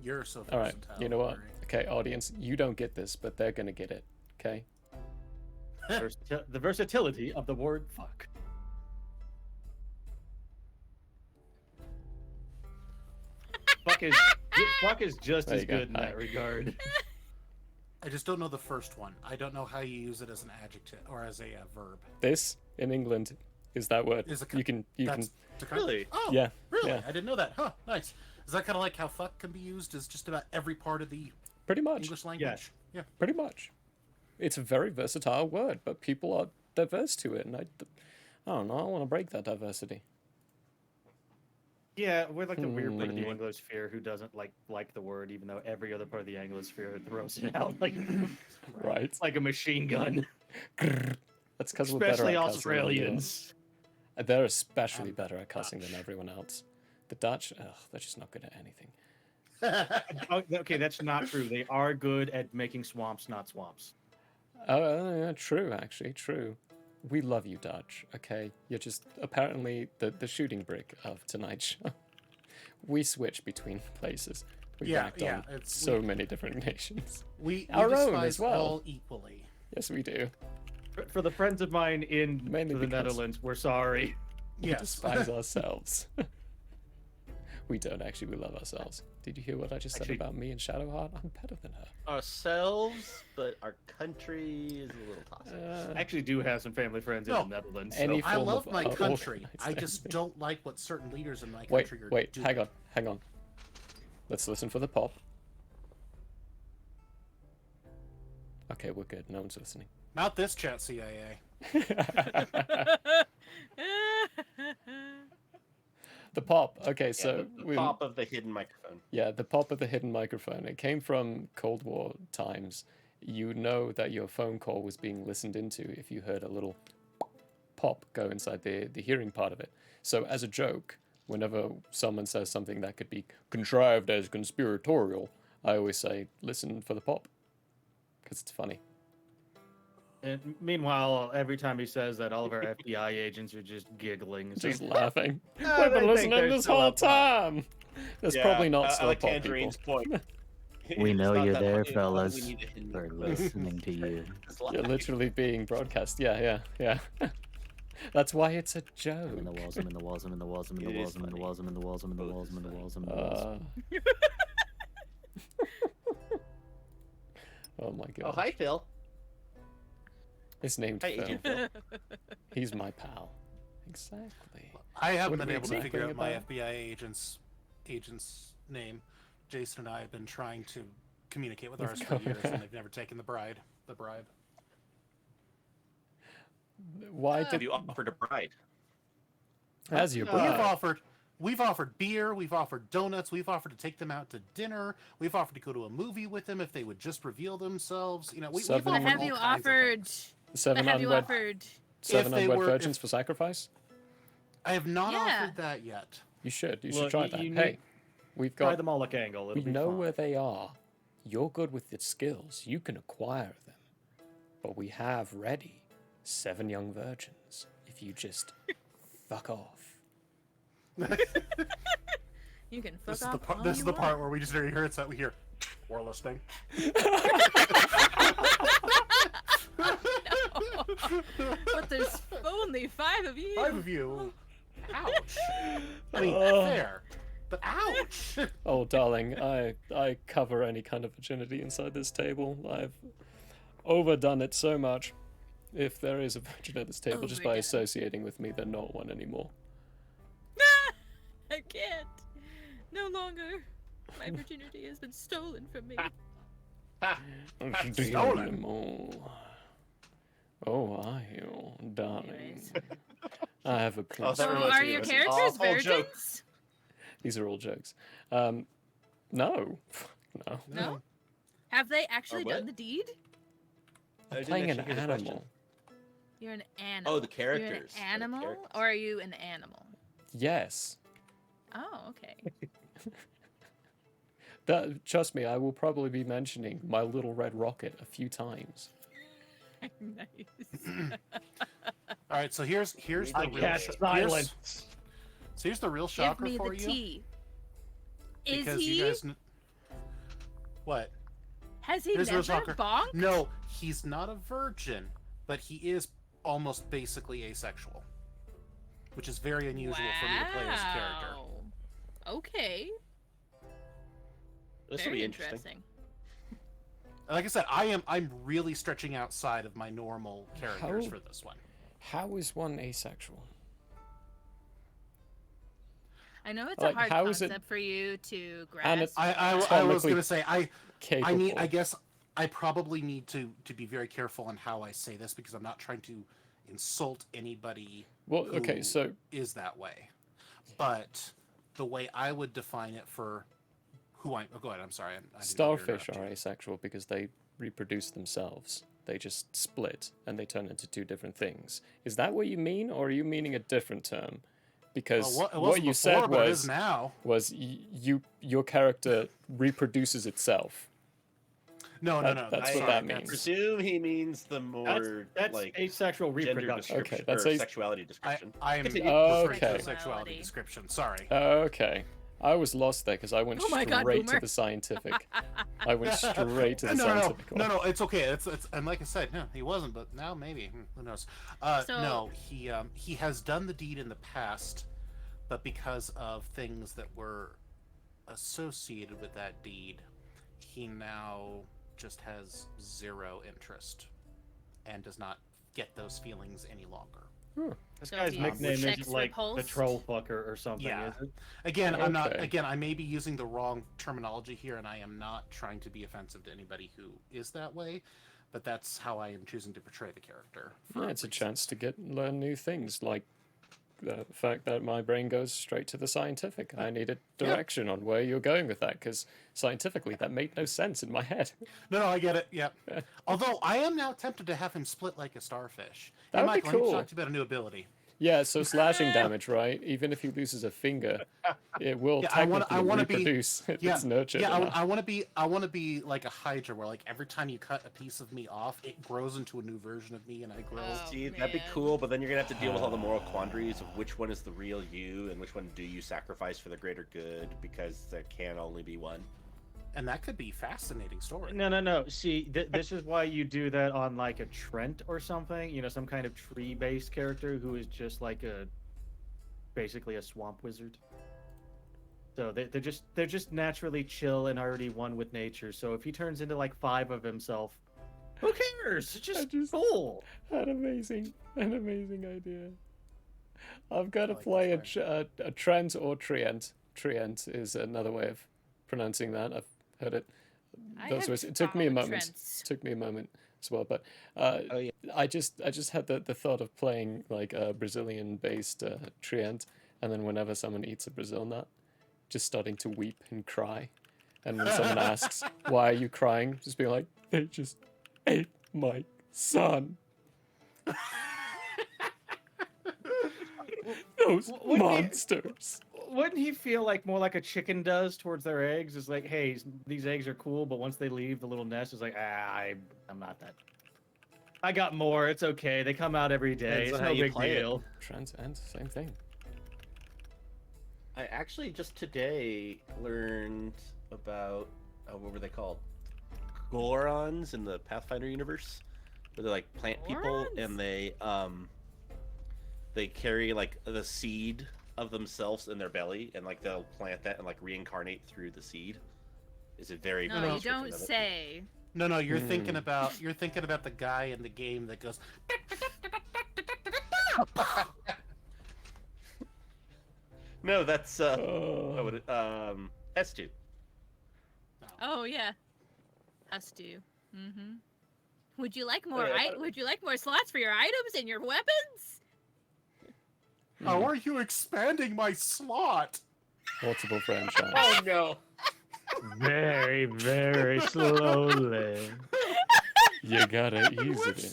You're so All right, versatile. you know what? Murray. Okay, audience, you don't get this, but they're gonna get it. Okay. The versatility of the word fuck. Fuck is just There as you go. good in that regard. I just don't know the first one. I don't know how you use it as an adjective or as a verb. This in England is that word. Is a You can That's to kind Really? Oh, Yeah, Really? yeah. I didn't know that. Huh. Nice. Is that kind of like how fuck can be used as just about every part of the pretty much. English language? Yeah. Pretty much. It's a very versatile word, but people are diverse to it, and I don't know. I want to break that diversity. Yeah, we're like the weird part of the Hmm. Anglosphere who doesn't like the word, even though every other part of the Anglosphere throws it out like Right. like a machine gun. That's because we're better Especially at cussing than you are. Australians. They're especially better at cussing than everyone else. The Dutch, they're just not good at anything. Oh, okay, that's not true. They are good at making swamps not swamps. Oh, yeah, true, actually, true. We love you, Dutch, okay? You're just apparently the shooting brick of tonight's show. We switch between places. We Yeah, act yeah, on it's- so many different nations. We Our own despise as well. all equally. Yes, we do. For the friends of mine in Mainly the because- Netherlands, we're sorry. We Yes. despise ourselves. We don't actually, we love ourselves. Did you hear what I just said Actually- about me and Shadowheart? I'm better than her. ourselves, but our country is a little toxic. I actually do have some family friends in No. the Netherlands. Any I form love of, my country. organized I just activity. don't like what certain leaders in my Wait, country are wait, doing. hang on. Let's listen for the pop. Okay, we're good. No one's listening. Not this chat, CIA. The pop. Okay, so the pop of the hidden microphone. yeah, the pop of the hidden microphone. It came from Cold War times. You know that your phone call was being listened into if you heard a little pop go inside the hearing part of it. So as a joke, whenever someone says something that could be contrived as conspiratorial, I always say, listen for the pop, because it's funny. And meanwhile, every time he says that, all of our FBI agents are just giggling. Just saying, laughing. "Ah, We've they been think listening they're this still whole up top." time. There's probably not I still like pop Tangerine's people. point. We It's know not you're that there, funny, fellas. we need it in We're the- listening to you. It's You're live. literally being broadcast. Yeah. That's why it's a joke. I'm in the walls, I'm in the walls, I'm in the walls, I'm in the It is walls, I'm in the funny. walls, I'm in the walls, I'm in the Both walls, is I'm in the funny. walls, I'm in the walls. Oh my god. Oh, hi, Phil. It's named Hi, Phil. Agent Phil. He's my pal. Exactly. I haven't What been are we able to figure exactly out my about? FBI agent's name. Jason and I have been trying to communicate with ours for years, and they've never taken the bribe. Why Have did you offered a bride? as your We've bride? offered beer, we've offered donuts, we've offered to take them out to dinner, we've offered to go to a movie with them if they would just reveal themselves. You know, we've Seven- offered But have all you kinds of offered? things. Seven But have you unwed, offered? seven they unwed were- virgins if- for sacrifice? I have not Yeah. offered that yet. You should. You should Look, try you- that. you Hey, need- we've Try got. the Moloch angle. We It'll be know fine. where they are. You're good with the skills. You can acquire them. But we have ready 7 young virgins. If you just fuck off. You can fuck This is off the part. all This is you the want. part where we just hear it's that we hear. We're listening. But there's only 5 of you. 5 of you. Ouch. I mean, Oh. fair, but ouch. Oh, darling, I cover any kind of virginity inside this table. I've overdone it so much. If there is a virgin at this table, just by Overdone. associating with me, they're not one anymore. I can't. No longer. My virginity has been stolen from me. Stolen. Oh, are you, darling? Anyways. I have a Oh, clue. that So reminds are me your of an characters awful virgins? joke. These are all jokes. No. No. No. Have they actually what? done the deed? I I'm didn't playing an actually hear the question. animal. You're an animal. Oh, the You're an characters. The animal, characters. or are you an animal? Yes. Oh, okay. Trust me, I will probably be mentioning my little red rocket a few times. Nice. All right, so here's the I real. cast silence. So here's the real Give shocker me for the you. tea. Is Because he? you guys. What? Has he Here's the real never shocker. bonked? No, he's not a virgin, but he is almost basically asexual, which is very unusual for me to play his character. Wow. Okay. This will Very be interesting. Like I said, I'm really stretching outside of my normal characters How- for this one. How is one asexual? I know it's Like, a hard how is it- concept for you to grasp. And it's I was Technically gonna say I capable. guess I probably need to be very careful on how I say this because I'm not trying to insult anybody Well, okay, who so is that way. But the way I would define it for who I go ahead, I'm sorry. I didn't mean to starfish interrupt are you. asexual because they reproduce themselves. They just split and they turn into 2 different things. Is that what you mean, or are you meaning a different term? Because Well, it what wasn't you before, said but it is was now. your character reproduces itself. No. That's I what that means. presume he means the more That's like asexual gender reproduction. description that's or a- sexuality description. I am Continue. referring to Okay. the sexuality description. Sorry. Okay. I was lost there because I went Oh my God, straight to boomer. the scientific. I went straight to the scientific one. No, it's okay. It's and like I said, no, he wasn't, but now maybe. Who knows? So- No, he has done the deed in the past, but because of things that were associated with that deed, he now just has 0 interest and does not get those feelings any longer. This So guy's he's nickname sex isn't like the repulsed? troll fucker or something, Yeah. is it? Again, I'm not. Okay. Again, I may be using the wrong terminology here, and I am not trying to be offensive to anybody who is that way, but that's how I am choosing to portray the character. for Yeah, it's a reason. chance to learn new things, like the fact that my brain goes straight to the scientific. I needed direction on where you're going with that, because scientifically that made no sense in my head. No, I get it. Yep. Although I am now tempted to have him split like a starfish. That would Hey, be Michael, I need cool. to talk to you about a new ability. Yeah, so slashing damage, right? Even if he loses a finger, it will Yeah, I technically wanna be- reproduce if Yeah, it's nurtured yeah. enough. I want to be like a Hydra, where like every time you cut a piece of me off, it grows into a new version of me, and I grow. Oh, See, that'd be man. cool, but then you're gonna have to deal with all the moral quandaries of which one is the real you and which one do you sacrifice for the greater good, because there can only be one. And that could be fascinating story. No. See, this is why you do that on like a Trent or something. You know, some kind of tree-based character who is just like basically a swamp wizard. So they're just naturally chill and already one with nature. So if he turns into like 5 of himself, who cares? It's just cool. An amazing idea. I've got to like play this a Trent or Trient. Trient is another way of pronouncing that. I've heard it. I Those have ways. It took me a followed moment. Trents. Took me a moment as well, but Oh yeah. I just had the thought of playing like a Brazilian-based Trient, and then whenever someone eats a Brazil nut, just starting to weep and cry. And when someone asks, "Why are you crying?" just be like, "They just ate my son." Those monsters. Wouldn't he feel like more like a chicken does towards their eggs? It's like, hey, these eggs are cool, but once they leave the little nest, it's like, I'm not that. I got more. It's okay. They come out every day. Depends It's on no how you big play it. deal. Trent and same thing. I actually just today learned about what were they called? Gorons in the Pathfinder universe, where they're like plant people, Gorons? and they carry like the seed of themselves in their belly, and like they'll plant that and like reincarnate through the seed. Is it very? No, brief you description don't of it? say. No, you're thinking about the guy in the game that goes. No, that's Oh. what would it, S2. Oh yeah, us do. Mm-hmm. Would you like more? Wait, I thought- Would you like more slots for your items and your weapons? How are you expanding my slot? Multiple franchise. Oh no! Very, very slowly. You gotta ease it in.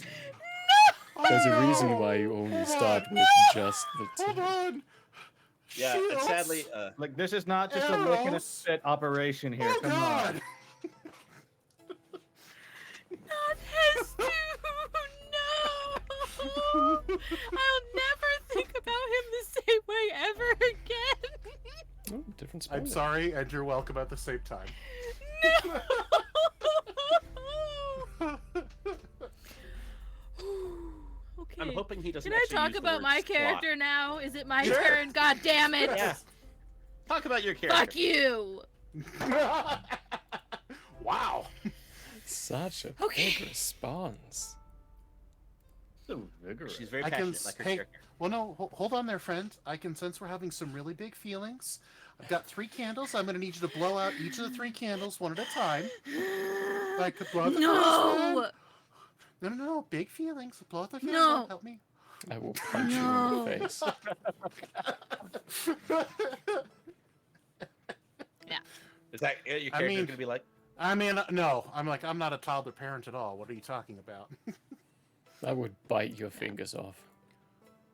There's a reason why you only start with just the Hold two. on. Yeah, and Shields. sadly, Like, this is not just a look and a Arrows. set operation here. Oh Come God. on. Not his dude. No. I'll never think about him the same way ever again. Oh, different spell. I'm sorry, and you're welcome at the same time. No. Okay. I'm hoping he doesn't. Can I actually talk use the about word my squat. character now? Is it my Sure. turn? God damn it! Yeah. Talk about your character. Fuck you! Wow. Such a Okay. big response. So vigorous. She's very I can. passionate, like her Hey, character. well, no, hold on there, friend. I can sense we're having some really big feelings. I've got 3 candles. I'm going to need you to blow out each of the 3 candles one at a time. I could blow out the first one. No! No. Big feelings. Blow out the candle. No. Help me. I will punch you in No. the face. Is that your I character's mean- gonna be like? I mean, no. I'm not a toddler parent at all. What are you talking about? I would bite your fingers off.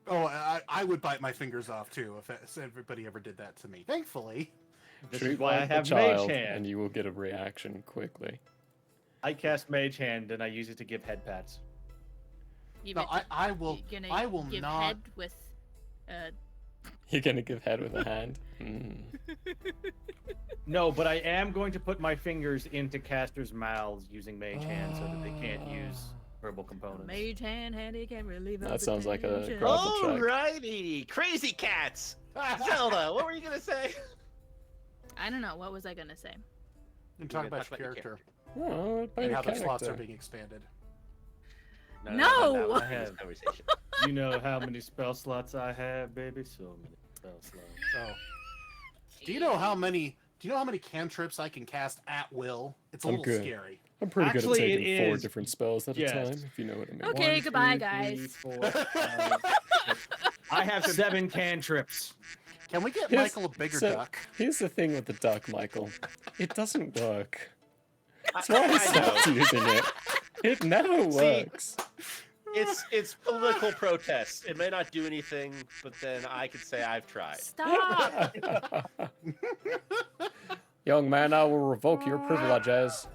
Oh, I would bite my fingers off too if everybody ever did that to me. Thankfully. This Treat is why I like a have child, Mage Hand. and you will get a reaction quickly. I cast Mage Hand and I use it to give head pats. You No, meant I will. you're gonna I will give not. head with, You're gonna give head with a hand. Mm. No, but I am going to put my fingers into casters' mouths using Mage Hand so that they can't use verbal components. mage hand handy can relieve. That of the sounds like a tension. grapple check. Alrighty, crazy cats. Zelda, what were you gonna say? I don't know. What was I gonna say? And talk We're gonna about talk your about your character Oh, by and the how the slots are character. being expanded. No! I have conversation. You know how many spell slots I have, baby? So many spell slots. So, do you know how many? Do you know how many cantrips I can cast at will? It's a I'm little good. scary. I'm pretty Actually, good at it taking 4 is- different spells at yes. a time, if you know what I mean. Okay. 1, goodbye, 2, guys. 3, 4, 5, 6. I have 7 cantrips. Can we get Yes, Michael a bigger so- duck? Here's the thing with the duck, Michael. It doesn't work. I That's why I know. stopped using it. It never works. It's political protest. It may not do anything, but then I could say I've tried. Stop! Young man, I will revoke your privileges.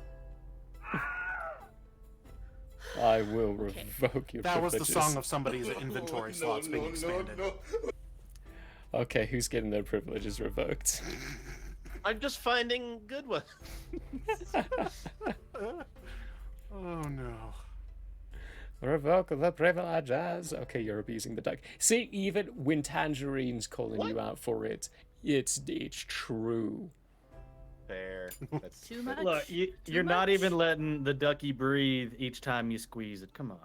I will Okay. revoke your That was privileges. the song of somebody's inventory slots being expanded. Okay, who's getting their privileges revoked? I'm just finding good ones. Oh no. Revoke the privileges. Okay, you're abusing the duck. See, even when Tangerine's calling you out for it, it's true. Fair. That's Too much. Look, Too you're not even much? letting the ducky breathe each time you squeeze it. Come on.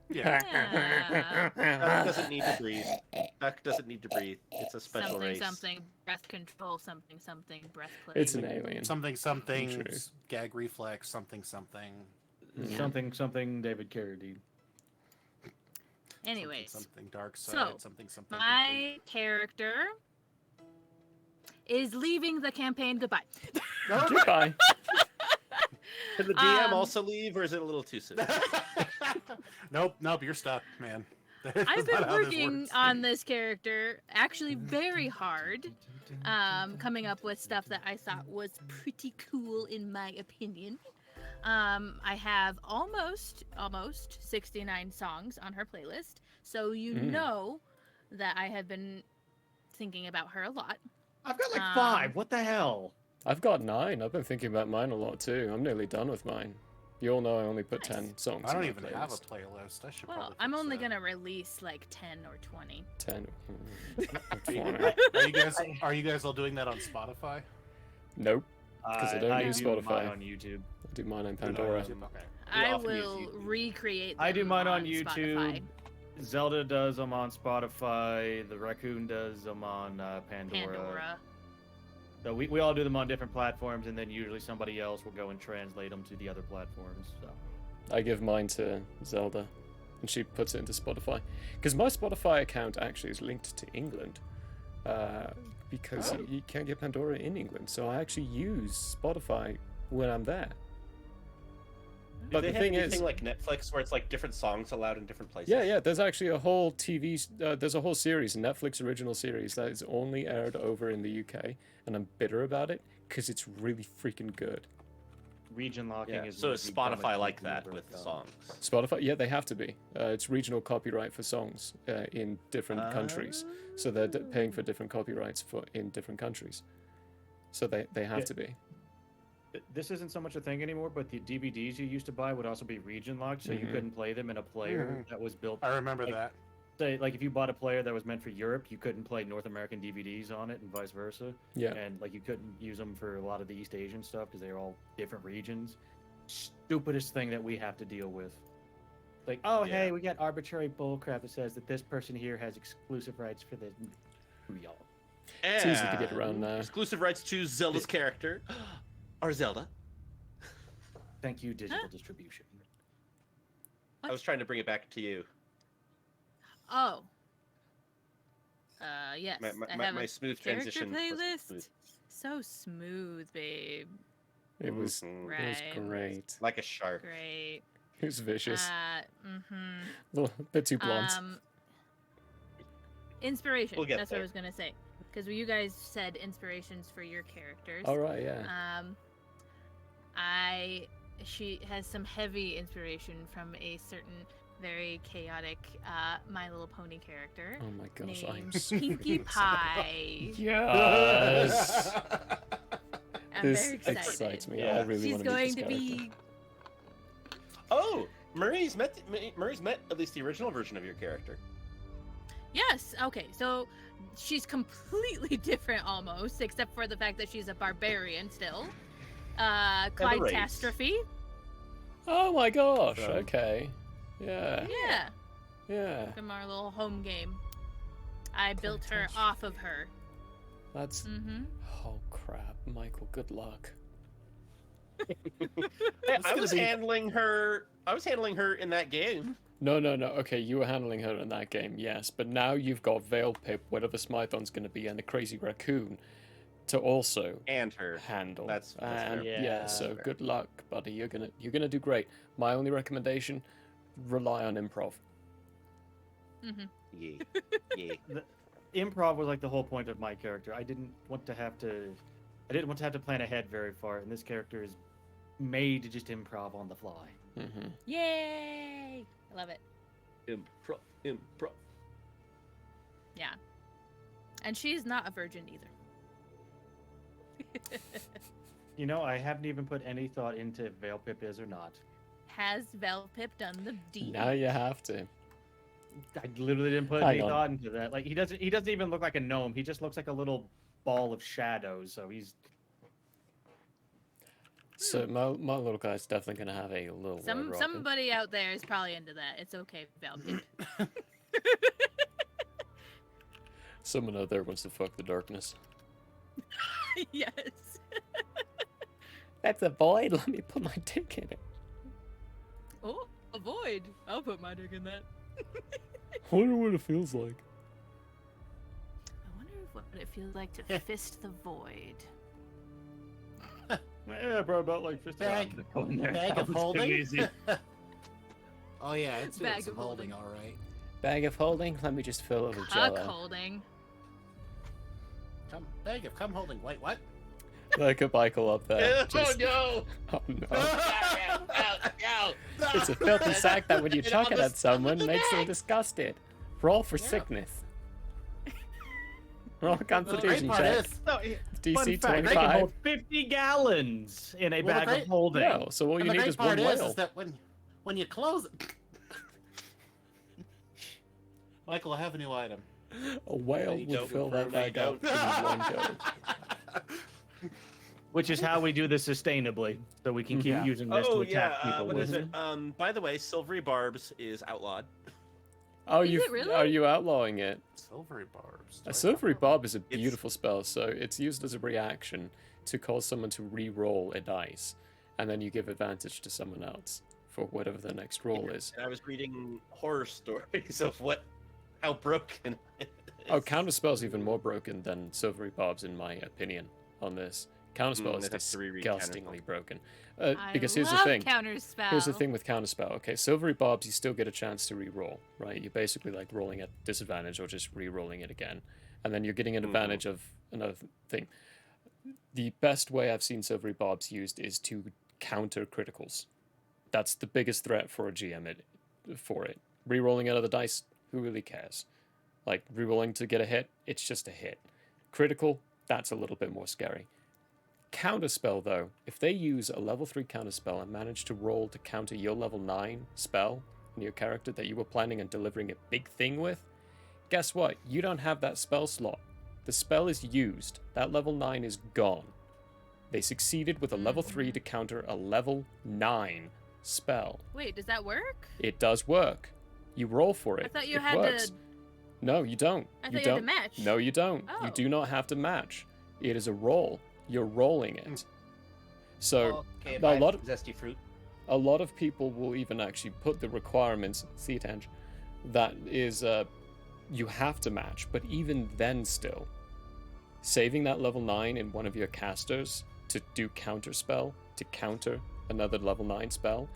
Yeah. Yeah. Duck doesn't need to breathe. Duck doesn't need to breathe. It's a special Something, race. something, breath control, something, something, breath play. It's an alien. Something, something, True. gag reflex, something, something. Yeah. Something David Carradine. Anyways, Something dark side, so, something, something. my character is leaving the campaign goodbye. Goodbye. Can the DM Um, also leave, or is it a little too soon? Nope, you're stuck, man. I've That's been not how this working works. on this character actually very hard, coming up with stuff that I thought was pretty cool in my opinion. I have almost 69 songs on her playlist, so you know that I have been thinking about her a lot. I've got like Um, 5. What the hell? I've got 9. I've been thinking about mine a lot too. I'm nearly done with mine. You all know I only put Nice. 10 songs. I don't in even my have a playlist. playlist. I should Well, probably. I'm fix only that. gonna release like 10 or 20. 10. Are you guys all doing that on Spotify? Nope. 'Cause I don't use do Spotify. mine on YouTube. I do mine on Pandora. Okay. I often use will YouTube. recreate. I do them mine on on YouTube. Spotify. Zelda does them on Spotify. The raccoon does them on Pandora. So we all do them on different platforms, and then usually somebody else will go and translate them to the other platforms. So I give mine to Zelda, and she puts it into Spotify. Because my Spotify account actually is linked to England, because you can't get Pandora in England. So I actually use Spotify when I'm there. Do But they the have thing anything is, like Netflix where it's like different songs allowed in different places? yeah, there's actually a whole there's a whole series, a Netflix original series that is only aired over in the UK, and I'm bitter about it because it's really freaking good. region locking Yeah. is. So what is we become Spotify a like company that over with God. songs? Spotify, yeah, they have to be. It's regional copyright for songs in different countries, so they're paying for different copyrights in different countries. So they have Yeah. to be. This isn't so much a thing anymore, but the DVDs you used to buy would also be region locked, so you Mhm. couldn't play them in a player Mhm. that was built. I remember Like- that. Say, like if you bought a player that was meant for Europe, you couldn't play North American DVDs on it, and vice versa. Yeah. And like you couldn't use them for a lot of the East Asian stuff because they're all different regions. Stupidest thing that we have to deal with. Like, oh Yeah. hey, we got arbitrary bullcrap that says that this person here has exclusive rights for this. Screw y'all. It's easy to get And around now. Exclusive rights to Zelda's character, or Zelda. Thank you, digital distribution. I was trying to bring it back to you. Oh. Yes. My, I my, have my a smooth character transition. wasn't playlist. smooth. So smooth, babe. It was Mhm. Right. great. Like a shark. Great. It was vicious. Mm-hmm. A bit too blunt. Inspiration. We'll get That's what I there. was gonna say. Because you guys said inspirations for your characters. All right, yeah. She has some heavy inspiration from a certain very chaotic My Little Pony character Oh my gosh, I'm named so Pinkie Pie. Yes. I'm This very excited. excites me. Yeah. I really She's want to meet going this to be Oh, Murray's met at least the original version of your character. Yes. Okay. So she's completely different almost, except for the fact that she's a barbarian still. race. Clyde-tastrophe. Oh my gosh. So- Okay. Yeah. Yeah. Yeah. From our little home game. I built her Clyde-tastrophe. off of her. That's. Mm-hmm. Oh crap, Michael. Good luck. Hey, I was handling her. I was handling her in that game. No. Okay, you were handling her in that game, yes, but now you've got Veil Pip, whatever Smython's going to be, and the Crazy Raccoon to also And her. handle. That's and fair. yeah, Yeah. so good luck, buddy. You're gonna do great. My only recommendation: rely on improv. Hmm. Yeah. Yeah. Improv was like the whole point of my character. I didn't want to have to plan ahead very far, and this character is made to just improv on the fly. Hmm. Yay! I love it. Improv. Yeah. And she's not a virgin either. You know, I haven't even put any thought into if Veil Pip is or not. Has Velpip done the deed? Now you have to. I literally didn't put Hang any on. thought into that. Like he doesn't even look like a gnome. He just looks like a little ball of shadows. So he's So my little guy's definitely gonna have a little word rocket. Somebody out there is probably into that. It's okay, Velpip. Someone out there wants to fuck the darkness. Yes. That's a void. Let me put my dick in it. Oh, a void. I'll put my dick in that. I wonder what it feels like. I wonder what it feels like to fist the void. yeah, bro, about like fist Bag of holding. Oh yeah, it's doing Bag some of holding, holding. all right. Bag of holding. Let me just fill it with Cuck jello. holding. Come holding. Wait, what? Like a Michael up there. Just... no! Oh no. No! It's a filthy sack that when you chuck it at someone makes them disgusted. Roll for sickness. Roll a The great constitution part check. is, DC Fun fact, they can 25. hold 50 gallons in a Well, bag the of great- holding. No, so all and you the need great is part one is whale. that when you close it, Michael, I have a new item. A whale you would don't fill that confirm, you bag up don't. in one go. Which is how we do this sustainably, so we can keep Yeah. using this to Oh attack yeah, people what with. is it? By the way, silvery barbs is outlawed. Oh, Is it really? are you outlawing it? Silvery barbs. Do I A have silvery one? bob is a beautiful spell, so it's used as a reaction to cause someone to re-roll a dice, and then you give advantage to someone else for whatever the next roll is. And I was reading horror stories of how broken. It is. Oh, counterspell's even more broken than silvery bobs, in my opinion, on this. Counterspell is I'd have to reread disgustingly Counterspell. broken. I Because here's the love thing. Counterspell. Here's the thing with counterspell. Okay, silvery bobs, you still get a chance to re-roll, right? You're basically like rolling at disadvantage or just re-rolling it again, and then you're getting an advantage of another thing. The best way I've seen silvery bobs used is to counter criticals. That's the biggest threat for a GM for it. Re-rolling out of the dice, who really cares? Like re-rolling to get a hit, it's just a hit. Critical, that's a little bit more scary. Counterspell, though, if they use a level 3 counterspell and manage to roll to counter your level 9 spell on your character that you were planning on delivering a big thing with, guess what? You don't have that spell slot. The spell is used. That level 9 is gone. They succeeded with a level 3 to counter a level 9 spell. Wait, does that work? It does work. You roll for it. I thought you it had works. to. No, you don't. I you thought you had don't. to match. No, you don't. You Oh. do not have to match. It is a roll. You're rolling it. So Okay, a lot of zesty fruit. a lot of people will even actually put the requirements, see it, Ange, that is you have to match, but even then still, saving that level 9 in one of your casters to do counter spell, to counter another level 9 spell,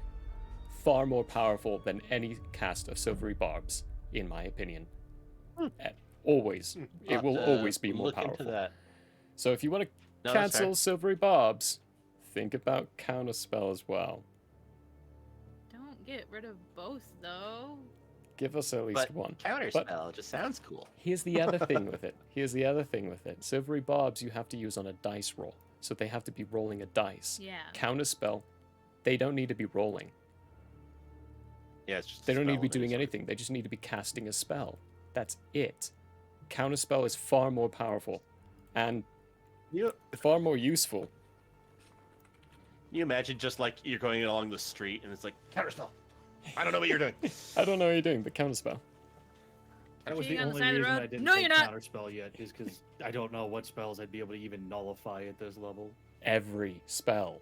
far more powerful than any cast of silvery barbs, in my opinion. Always. It will always be more look powerful. Into that. So if you want to No, that's cancel fair. silvery barbs, think about counter spell as well. Don't get rid of both, though. Give us at least But one. counterspell just sounds cool. Here's the other thing with it. Silvery barbs you have to use on a dice roll. So they have to be rolling a dice. Yeah. Counterspell, they don't need to be rolling. Yeah, it's just. They a don't need to spell be of any doing sort. anything. They just need to be casting a spell. That's it. Counterspell is far more powerful and You far more useful. you imagine just like you're going along the street and it's like counterspell. I don't know what you're doing. I don't know what you're doing, but counterspell. That was the Being on the only side of the reason road. I didn't No, take you're not. counterspell yet, is because I don't know what spells I'd be able to even nullify at this level. Every spell.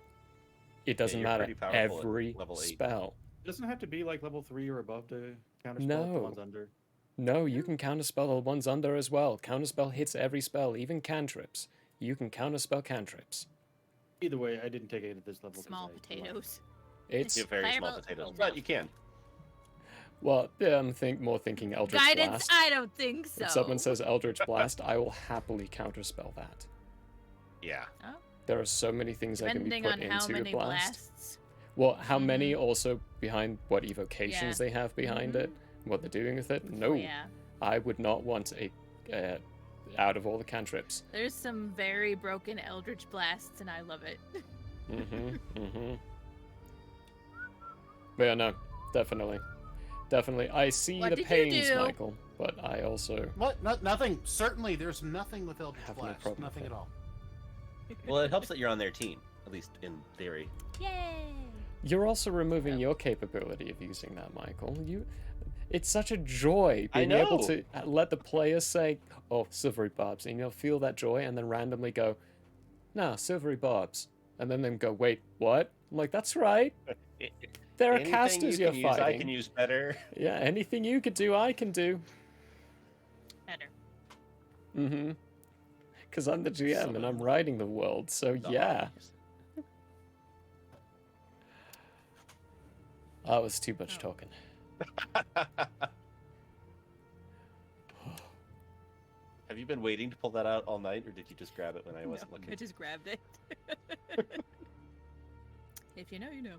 It doesn't you're matter. pretty powerful at Every level 8. spell. It doesn't have to be like level 3 or above to counterspell No. the ones under. No, you can counterspell the ones under as well. Counterspell hits every spell, even cantrips. You can counterspell cantrips. Either way, I didn't take it at this level. 'cause Small I- potatoes. It's You have very small Fireball. potatoes, Oh, but no. you can. Well, yeah, I'm more thinking Eldritch Guidance? Blast. I don't think so. If someone says Eldritch Blast, I will happily counterspell that. Yeah. There are so many things that can be Depending put on how into many a blast. blasts. Well, how many also behind what evocations Yeah. they have behind it, what they're doing with it. No, Oh, yeah. I would not want a out of all the cantrips. There's some very broken Eldritch Blasts, and I love it. But yeah, no, definitely. I see What the did you pains, do? Michael, but I also What? Nothing. Certainly, there's nothing with Eldritch Have no Blast. problem Nothing with at it. all. Well, it helps that you're on their team, at least in theory. Yay! You're also removing your capability of using that, Michael. It's such a joy I being able know. to let the player say, "Oh, silvery barbs," and you'll feel that joy, and then randomly go, "Nah, silvery barbs," and then go, "Wait, what?" I'm like, "That's right. There are Anything casters you you're can use, I fighting. can use better. Yeah, anything you could do, I can do." Better. Mm-hmm. Because I'm the GM and I'm riding the world, so yeah. That was too much talking. Have you been waiting to pull that out all night, or did you just grab it when I wasn't looking? I just grabbed it. If you know, you know.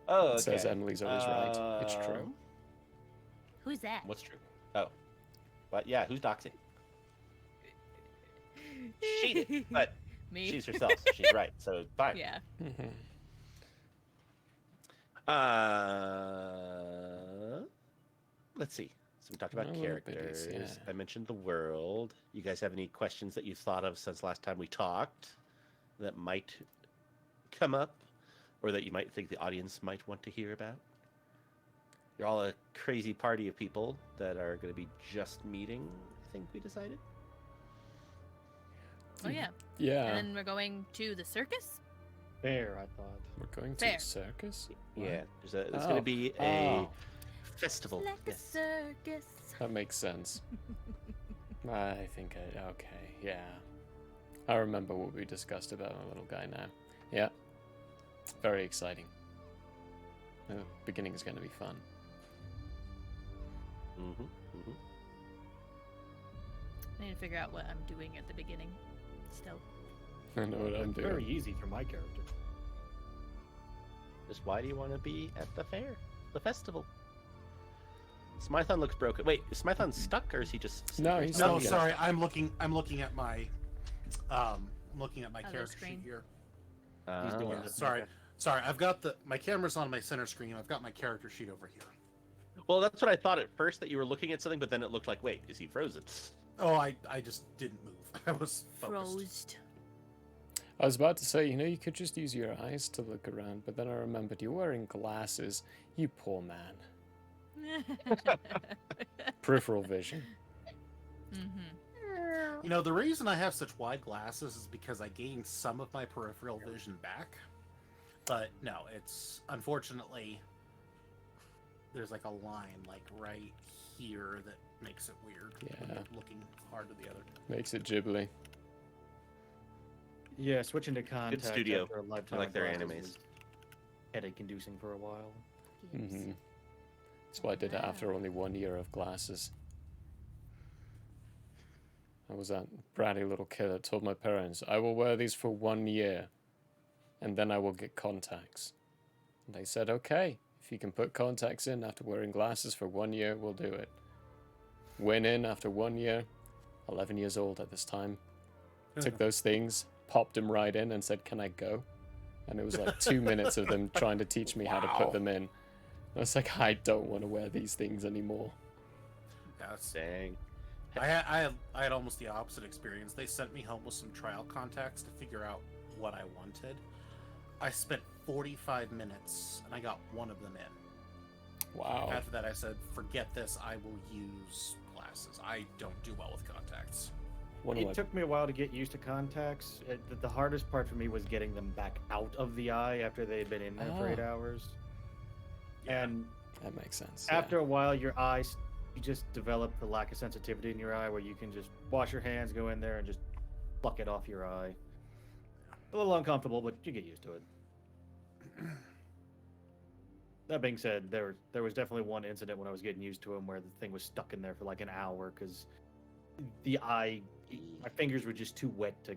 Oh, okay. It says Emily's always right. It's true. Who's that? What's true? Oh. But yeah, who's doxing? She did, but Me. she's herself. So she's right, so fine. Yeah. Mm-hmm. Let's see. So we talked about Little characters. bitties, yeah. I mentioned the world. You guys have any questions that you've thought of since last time we talked that might come up, or that you might think the audience might want to hear about? You're all a crazy party of people that are going to be just meeting, I think we decided. Oh yeah. Yeah. And then we're going to the circus. Fair, I thought. We're going to Fair. a circus? What? Yeah, there's going to be a Oh, festival. Like Yes. a circus. that makes sense. Okay, yeah. I remember what we discussed about my little guy now. Yeah. Very exciting. The beginning is going to be fun. Mm-hmm, mm-hmm. I need to figure out what I'm doing at the beginning. Still. I know what I'm Very doing. easy for my character. Just why do you want to be at the fair, the festival? Smython looks broken. Wait, is Smython stuck, or is he just? No, he's No, not. sorry. I'm looking at my character screen. sheet here. He's doing Yeah, the sorry. I've got my camera's on my center screen. I've got my character sheet over here. Well, that's what I thought at first, that you were looking at something, but then it looked like, wait, is he frozen? Oh, I just didn't move. I was focused. Frozen. I was about to say, you could just use your eyes to look around, but then I remembered you're wearing glasses. You poor man. Peripheral vision. Mm-hmm. You know, the reason I have such wide glasses is because I gained some of my peripheral vision back. But no, it's unfortunately there's like a line like right here that makes it weird. when Yeah. you're looking hard to the other. Makes it jibbly. Yeah, switching to contacts studio. after a lifetime like of their glasses animes. was headache-inducing for a while. Mm-hmm. That's why I did it after only 1 year of glasses. I was that bratty little kid that told my parents, I will wear these for 1 year, and then I will get contacts. And they said, okay, if you can put contacts in after wearing glasses for 1 year, we'll do it. Went in after 1 year, 11 years old at this time. Took those things, popped them right in, and said, can I go? And it was like 2 minutes of them trying to teach me how to put them in. I was like, I don't want to wear these things anymore. Yeah, that's, Dang. I had almost the opposite experience. They sent me home with some trial contacts to figure out what I wanted. I spent 45 minutes and I got one of them in. Wow. After that, I said, forget this. I will use glasses. I don't do well with contacts. One of my It took me a while to get used to contacts. The hardest part for me was getting them back out of the eye after they had been in there for 8 hours. And That makes sense. after a while, your eyes, you just develop the lack of sensitivity in your eye where you can just wash your hands, go in there, and just pluck it off your eye. A little uncomfortable, but you get used to it. That being said, there was definitely one incident when I was getting used to him where the thing was stuck in there for like an hour because my fingers were just too wet to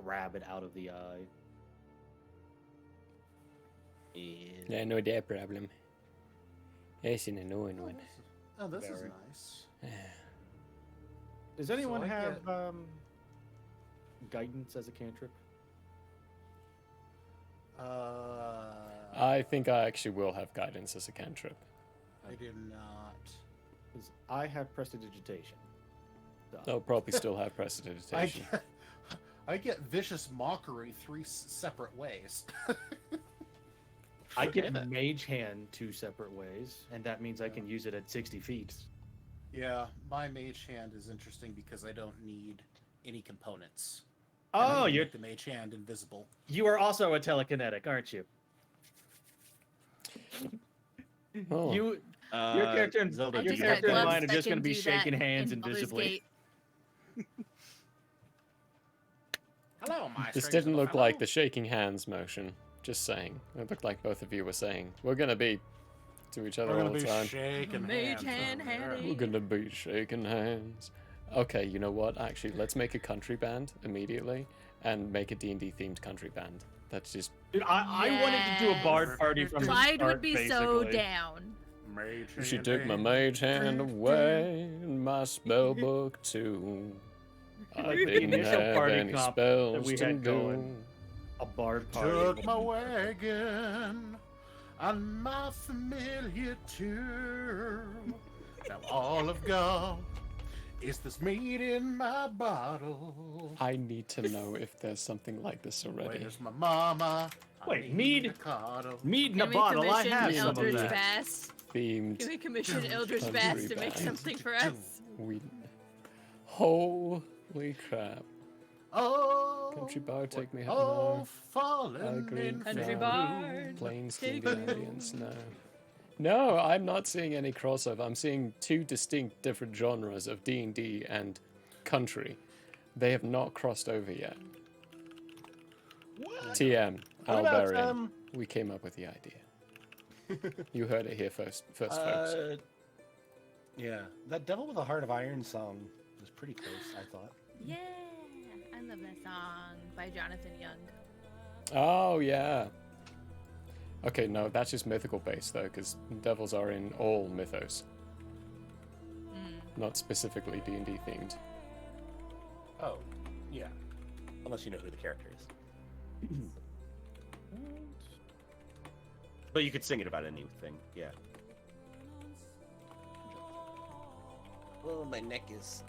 grab it out of the eye. Yeah, no, that problem. That's an annoying one. Oh, this is Very. nice. Does anyone I have guidance as a cantrip? I think I actually will have guidance as a cantrip. I do not. 'Cause I have prestidigitation. So. I'll probably still have I prestidigitation. get, I get vicious mockery three separate ways. I get mage hand 2 separate ways, and that means I can use it at 60 feet. Yeah, my mage hand is interesting because I don't need any components. Oh, I can you're make the mage hand invisible. you are also a telekinetic, aren't you? Oh. Your character and Zelda, I your just do got you character and gloves mine are that just can going to be do that shaking hands in Baldur's invisibly. Gate. Hello, my This strange didn't little look like fellow. the shaking hands motion. Just saying. It looked like both of you were saying, we're gonna be to each other We're all gonna the be time. shaking Mage hands. hand, over there. handy. We're gonna be shaking hands. Okay, you know what? Actually, let's make a country band immediately and make a D&D themed country band. That's just Dude, I wanted to do a bard Yes. party from the Clyde start, would be so basically. down. Mage she hand, took my hand. mage hand away and my spell book too. I Like the didn't initial have party any comp spells that we to had do. going. A bard party. Took my wagon on my familiar tour. Now all I've got is this meat in my bottle. I need to know if there's something like this already. Where's my mama? I Wait, need mead? a cuddle. Mead in a Can we bottle. I commission have some of Eldritch that. Bass? Themed. Can we commission Eldritch Country Bass to make band. something for us? We. Holy crap. Oh, Country bard, take me home oh, now. falling Agree. in Country Flower. bard. Plain Take Scandinavian snow. No, I'm not seeing any crossover. I'm seeing two distinct different genres of D&D and country. They have not crossed over yet. What? TM, What about, Albarian, we came up with the idea. You heard it here first folks. Yeah, that Devil with a Heart of Iron song was pretty close, I thought. Yeah, I love that song by Jonathan Young. Oh, yeah. Okay, no, that's just mythical based, though, because devils are in all mythos. Not specifically D&D themed. Oh, yeah. Unless you know who the character is. But you could sing it about anything, yeah. Oh, my neck is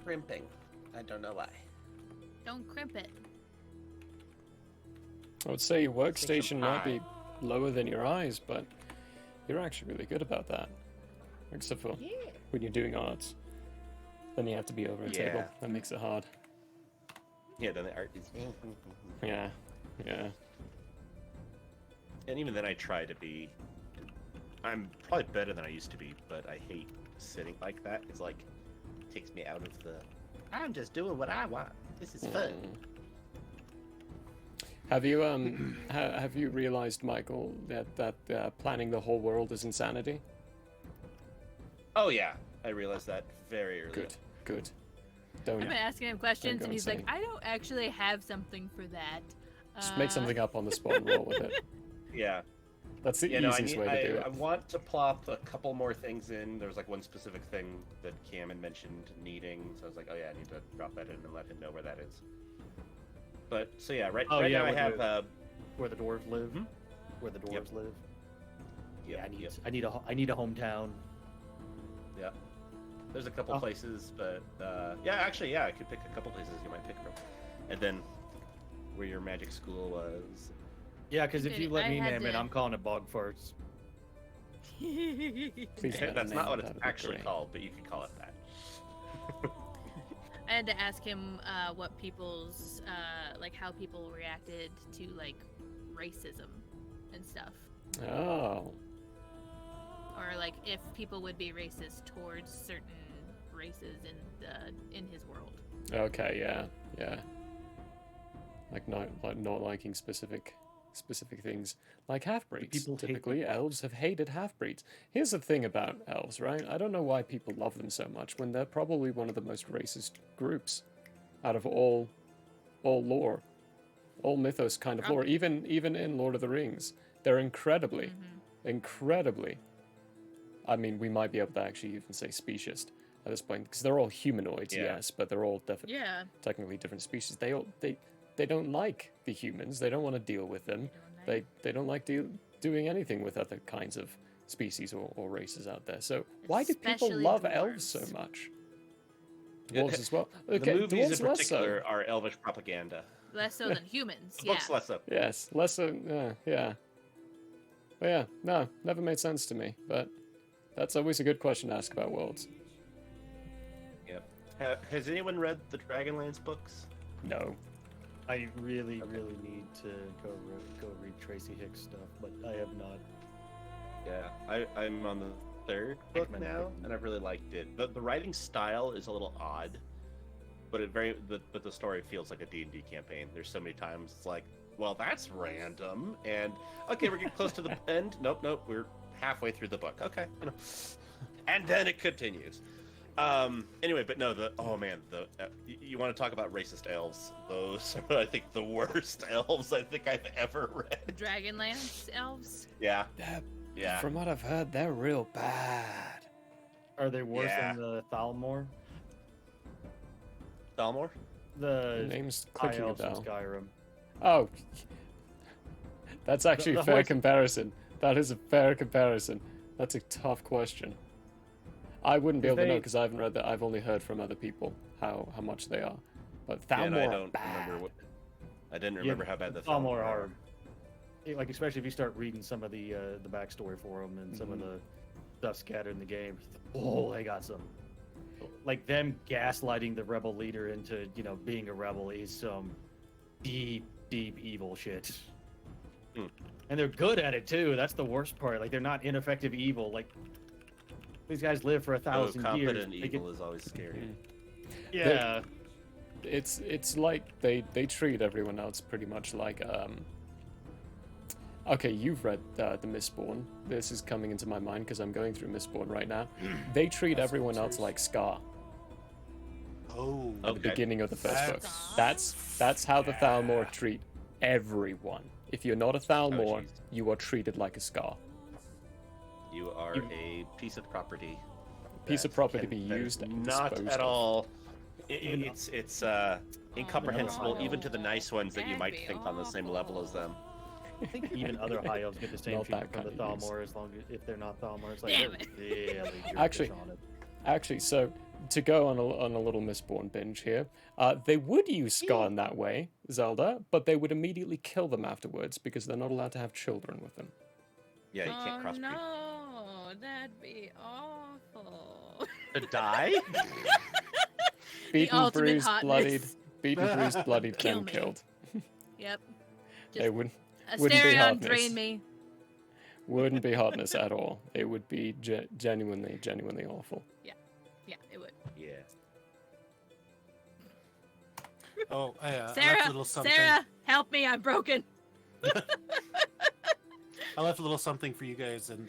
crimping. I don't know why. Don't crimp it. I would say your workstation might high. be lower than your eyes, but you're actually really good about that. Except for when you're doing arts. Then you have to be over a table. Yeah. That makes it hard. Yeah, then the art is... Yeah, yeah. And even then I try to be... I'm probably better than I used to be, but I hate sitting like that. It's like, it takes me out of the... I'm just doing what I want. This is fun. Have you have you realized, Michael, that planning the whole world is insanity? Oh yeah, I realized that very early. Good, good. Don't I've been asking him questions, go and he's like, insane. I don't actually have something for that. just make something up on the spot and roll with it. Yeah. That's the You know, easiest way to do I it. want to plop a couple more things in. There was like one specific thing that Cam had mentioned needing, so I was like, oh yeah, I need to drop that in and let him know where that is. But so yeah, right now I with have the- where the dwarves live. Hmm? Where the dwarves live. yeah, Yeah, I need a hometown. yeah. There's a couple Oh. places, but yeah, actually, yeah, I could pick a couple places you might pick from, and then where your magic school was. Yeah, because if you let I me had name it, to- I'm calling it bog farts. Please let That's him not know, what it's that'd be actually great. called, but you could call it that. I had to ask him what people's like how people reacted to like racism and stuff, Oh, or like if people would be racist towards certain races in his world. okay, yeah, yeah. Like not liking specific specific things like half-breeds. people hate Typically, elves have hated half-breeds. Here's the thing about elves, right? I don't know why people love them so much when they're probably one of the most racist groups out of all lore, all mythos kind of lore. Even in Lord of the Rings, they're incredibly. I mean, we might be able to actually even say speciest at this point because they're all humanoids, Yeah. yes, but they're all definitely Yeah. technically different species. They don't like the humans. They don't want to deal with them. They don't like doing anything with other kinds of species or races out there. So why do people Especially love elves so dwarves. much? Yeah, Dwarves as well. The Okay, movies dwarves in less so. particular are elvish propaganda. Less so than humans. The Yeah. books less so. Yes, less so. Yeah. But yeah, no, never made sense to me. But that's always a good question to ask about worlds. Yep. Has anyone read the Dragonlance books? No. I really need to go read Tracy Hicks stuff, but I have not. Yeah, I'm on the third book Recommend now, it. and I've really liked it. The writing style is a little odd, but but the story feels like a D&D campaign. There's so many times it's like, well, that's random, and okay, we're getting close to the end. Nope, we're halfway through the book. Okay, and then it continues. Anyway, but no, you want to talk about racist elves? Those are, I think, the worst elves I think I've ever read. Dragonlance elves. Yeah, yeah. From what I've heard, they're real bad. Are they worse Yeah. than the Thalmor? Thalmor? The The name's high clicking a elves in bell. Skyrim. Oh, that's actually The a fair horse- comparison. That is a fair comparison. That's a tough question. I wouldn't be able to know They- because I haven't read that. I've only heard from other people how much they are. But Yeah, Thalmor and I are don't bad. remember I didn't remember how bad the Thalmor are. hard. Like especially if you start reading some of the backstory for them and some of the stuff scattered in the game. Oh, they got some. Like them gaslighting the rebel leader into being a rebel is some deep evil shit. Hmm. And they're good at it too. That's the worst part. Like they're not ineffective evil. Like these guys live for 1,000 years. Competent They evil get- is always scary. Yeah. It's like they treat everyone else pretty much like okay, you've read the Mistborn. This is coming into my mind because I'm going through Mistborn right now. They treat everyone else like Scar Oh. at the beginning of the first book. That's- That's how the Thalmor treat everyone. If you're not a Thalmor, jeez. you are treated like a Scar. You are a piece of property. Piece of that property to can- be that is used and not disposed at of. all. It's incomprehensible, Oh, even to the nice ones that you that'd might be think on the same level as them. I think even other high elves get the same Not that treatment from the kind of use. Thalmor as long as if they're not Thalmor. It's like Damn they're it. really Actually- jerkish on it. Actually, so to go on a little Mistborn binge here, they would use Scar in that way, Zelda, but they would immediately kill them afterwards because they're not allowed to have children with them. Yeah, you can't Oh crossbreed. no, that'd be awful. To die? Beaten, ultimate bruised, hotness. bloodied, beaten, bruised, bloodied, Kill then me. killed. Yep. They Just wouldn't be Asterion, hotness. drain me. Wouldn't be hotness at all. It would be genuinely awful. Yeah, it would. Yeah. Oh, I left a Sarah, little something. Sarah, help me! I'm broken. I left a little something for you guys in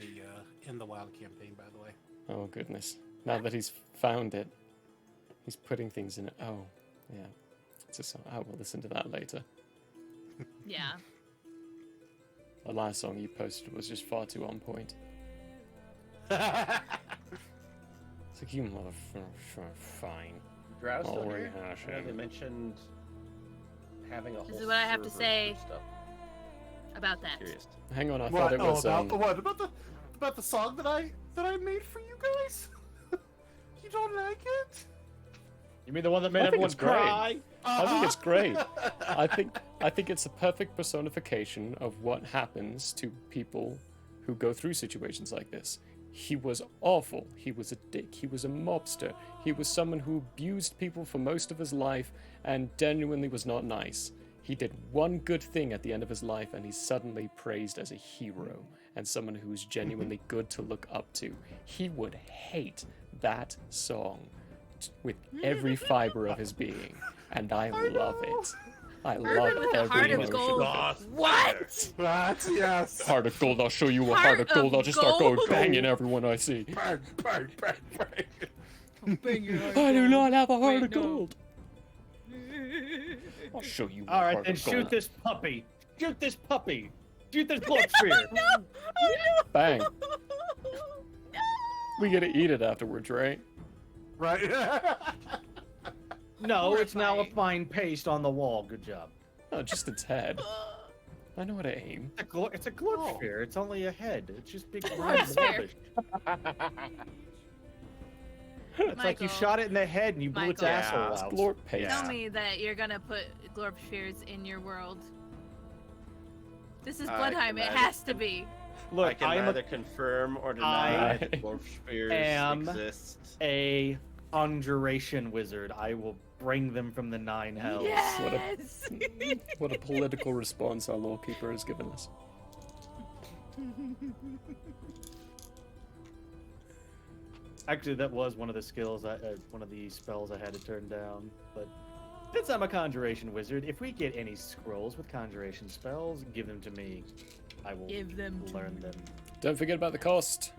the WoW campaign, by the way. Oh goodness! Now that he's found it, he's putting things in it. Oh, yeah. It's a song. I will listen to that later. Yeah. The last song you posted was just far too on point. It's like, you motherfucker, fine. Drow still Oh, here? yeah, I know shame. they mentioned having a whole This is what I have to server say. for stuff. About that. Curious. Hang on, I What? thought it Oh, was. about the song that I made for you guys? You don't like it? You mean the one that made I think everyone it's great. cry? I think it's great. I think it's a perfect personification of what happens to people who go through situations like this. He was awful. He was a dick. He was a mobster. He was someone who abused people for most of his life and genuinely was not nice. He did one good thing at the end of his life and he's suddenly praised as a hero and someone who's genuinely good to look up to. He would hate that song with every fiber of his being, and I love it. I love Urban with a every heart of motion gold. of it. What? What? Yes. Heart of gold, I'll show you a heart Heart of gold. of I'll just start going gold? banging everyone I see. Bang, bang, bang, bang. I do not have a heart Wait, of no. gold. I'll show you a All right, heart then of shoot gold. this puppy. Shoot this puppy. Shoot this blood sphere. Oh no! Bang. No! We gotta eat it afterwards, right? Right. No, it's now a Horrifying. fine paste on the wall. Good job. No, just its head. I know how to aim. It's a glorp sphere. It's only a head. It's just big Glorp round sphere. rubbish. It's like you Michael. shot it in the head and you blew its Michael. asshole It's out. glorp paste. Tell me that you're gonna put glorp spheres in your world. This is I Blodheim. can It neither- has to be. I Look, can I am neither confirm or deny I that dwarf spheres am exist. a conjuration wizard. I will bring them from the nine hells. Yes. What a political response our lawkeeper has given us. Actually, that was one of the skills, one of the spells I had to turn down. But since I'm a conjuration wizard, if we get any scrolls with conjuration spells, give them to me. I will Give them to learn me. them. Don't forget about the cost.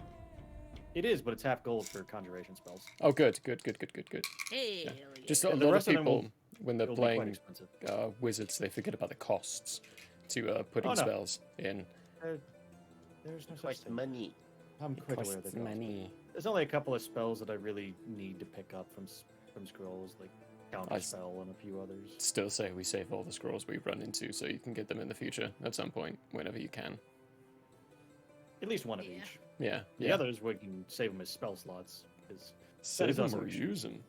It is, but it's half gold for conjuration spells. Oh, good. Hell Hey. Just Yeah, a the lot of rest of them people, when they're It'll be quite playing expensive. wizards, they forget about the costs to putting Oh, no. spells in. There's no such Like thing. money. I'm It quite aware costs of the cost. money. There's only a couple of spells that I really need to pick up from scrolls, like counterspell and a few others. Still say we save all the scrolls we run into so you can get them in the future at some point, whenever you can. At least one of Yeah. each. Yeah. The others we can save them as spell slots. 'Cause Save is them also or a shame. use them.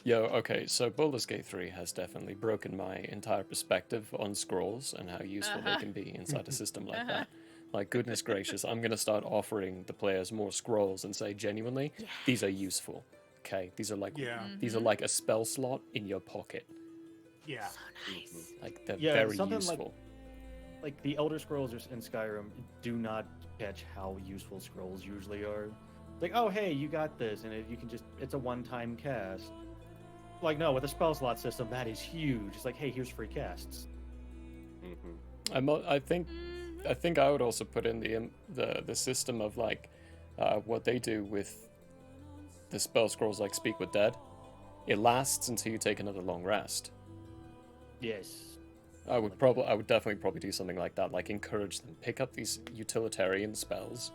Yo, okay, so Baldur's Gate 3 has definitely broken my entire perspective on scrolls and how useful they can be inside a system like that. Like, goodness gracious, I'm going to start offering the players more scrolls and say, genuinely, these are useful. Okay, these are like Yeah. these are like a spell slot in your pocket. Yeah. So nice. Like, they're Yeah, very something like- useful. Like the Elder Scrolls in Skyrim do not catch how useful scrolls usually are. Like, oh hey, you got this, and you can it's a one-time cast. Like no, with a spell slot system, that is huge. It's like, hey, here's free casts. I think I would also put in the system of like what they do with the spell scrolls, like Speak with Dead. It lasts until you take another long rest. Yes. I would definitely probably do something like that, like encourage them pick up these utilitarian spells,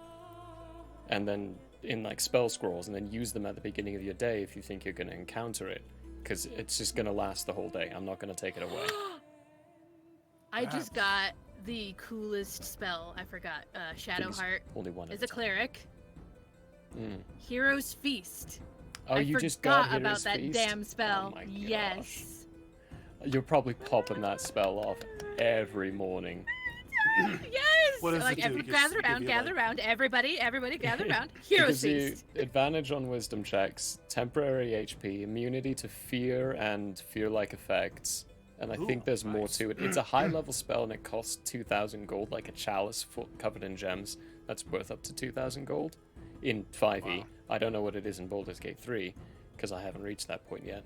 and then in like spell scrolls, and then use them at the beginning of your day if you think you're going to encounter it, because it's just going to last the whole day. I'm not going to take it away. I just got the coolest spell. I forgot. Shadowheart Only one. is at a a time. cleric. Mm. Hero's Feast. Oh, I you forgot just got about Hero's that Feast? damn spell. Oh my Yes. gosh. You're probably popping that spell off every morning. Yes. What does Like it do? every, Just gather give around, you, gather like- around. Everybody gather around. It Hero's gives you Feast. advantage on wisdom checks, temporary HP, immunity to fear and fear-like effects, and I think Ooh, there's more nice. to it. It's a high-level spell and it costs 2,000 gold, like a chalice covered in gems. That's worth up to 2,000 gold in 5e. Wow. I don't know what it is in Baldur's Gate 3 because I haven't reached that point yet.